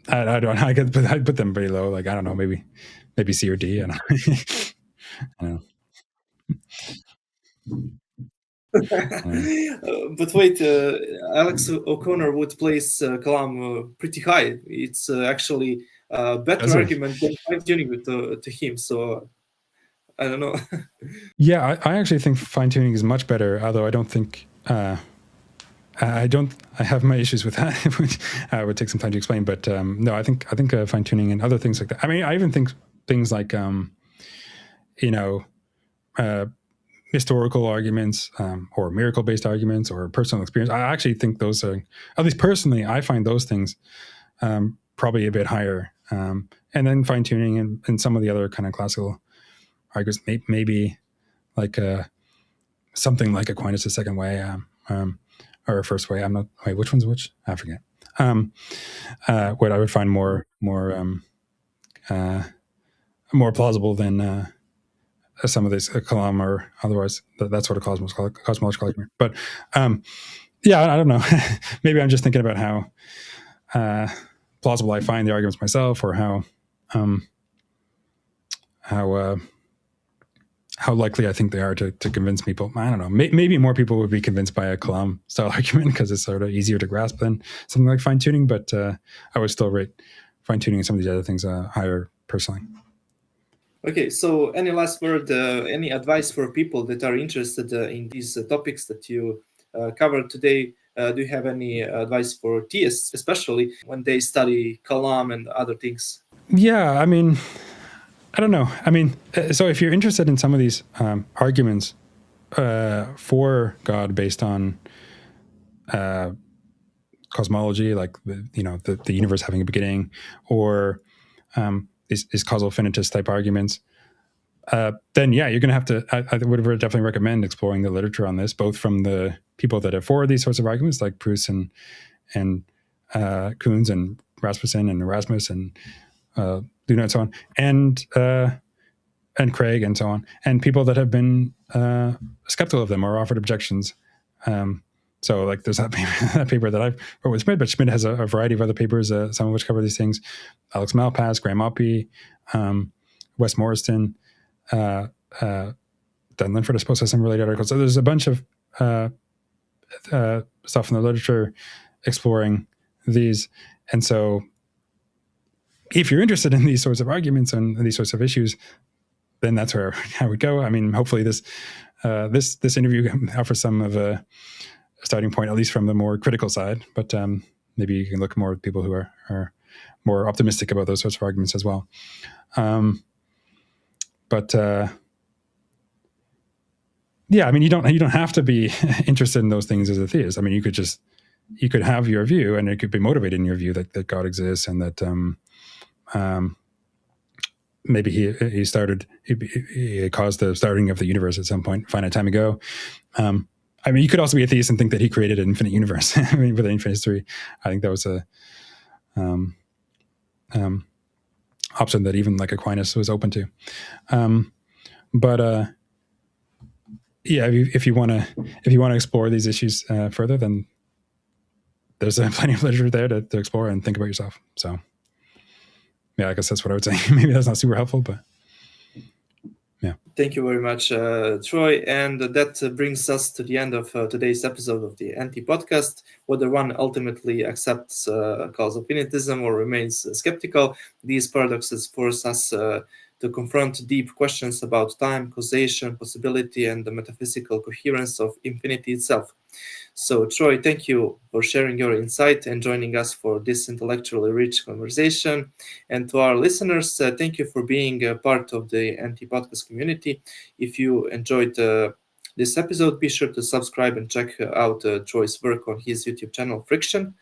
Speaker 2: I don't. I'd put them pretty low. Like, I don't know, maybe C or D. I don't know. I don't know.
Speaker 1: But wait, Alex O'Connor would place Kalam pretty high. It's actually a better argument than fine-tuning to him. So I don't know.
Speaker 2: Yeah, I actually think fine-tuning is much better, although I don't think... I have my issues with that, which would take some time to explain. But no, I think fine-tuning and other things like that. I mean, I even think things like, historical arguments or miracle-based arguments or personal experience. I actually think those are, at least personally, I find those things probably a bit higher. And then fine-tuning and some of the other kind of classical arguments, maybe like something like Aquinas' second way or first way. Which one's which? I forget. What I would find more plausible than some of these Kalam or otherwise that sort of cosmological argument. But yeah, I don't know. Maybe I'm just thinking about how plausible I find the arguments myself, or how likely I think they are to convince people. I don't know. Maybe more people would be convinced by a Kalam style argument because it's sort of easier to grasp than something like fine tuning. But I would still rate fine tuning and some of these other things higher personally.
Speaker 1: Okay, so any last word, any advice for people that are interested in these topics that you covered today? Do you have any advice for theists, especially when they study Kalam and other things?
Speaker 2: Yeah, I mean, I don't know. I mean, so if you're interested in some of these arguments for God based on cosmology, like the universe having a beginning, or these causal finitist type arguments, then yeah, you're going to have to. I would definitely recommend exploring the literature on this, both from the people that have forwarded these sorts of arguments, like Proust and Koons and Rasmussen and Erasmus and Luna and so on, and Craig and so on, and people that have been skeptical of them or offered objections. So like there's that paper that I've wrote with Schmidt, but Schmidt has a variety of other papers, some of which cover these things. Alex Malpass, Graham Oppie, Wes Morriston, Dan Linford, I suppose, has some related articles. So there's a bunch of stuff in the literature exploring these. And so if you're interested in these sorts of arguments and these sorts of issues, then that's where I would go. I mean, hopefully this interview offers some of a starting point, at least from the more critical side. But maybe you can look more at people who are more optimistic about those sorts of arguments as well. Yeah, I mean, you don't have to be interested in those things as a theist. I mean, you could have your view, and it could be motivated in your view that God exists, and that maybe he caused the starting of the universe at some point, finite time ago. I mean, you could also be a theist and think that he created an infinite universe. I mean, with an infinite history. I think that was a option that even like Aquinas was open to. Yeah, if you want to explore these issues further, then there's plenty of literature there to explore and think about yourself. So, yeah, I guess that's what I would say. Maybe that's not super helpful, but yeah.
Speaker 1: Thank you very much, Troy. And that brings us to the end of today's episode of the NT podcast. Whether one ultimately accepts causal finitism or remains skeptical, these paradoxes force us to confront deep questions about time, causation, possibility, and the metaphysical coherence of infinity itself. So, Troy, thank you for sharing your insight and joining us for this intellectually rich conversation. And to our listeners, thank you for being a part of the NT Podcast community. If you enjoyed this episode, be sure to subscribe and check out Troy's work on his YouTube channel, Friction.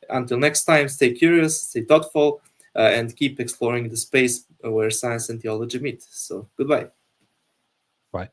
Speaker 1: Until next time, stay curious, stay thoughtful, and keep exploring the space where science and theology meet. So goodbye.
Speaker 2: Bye.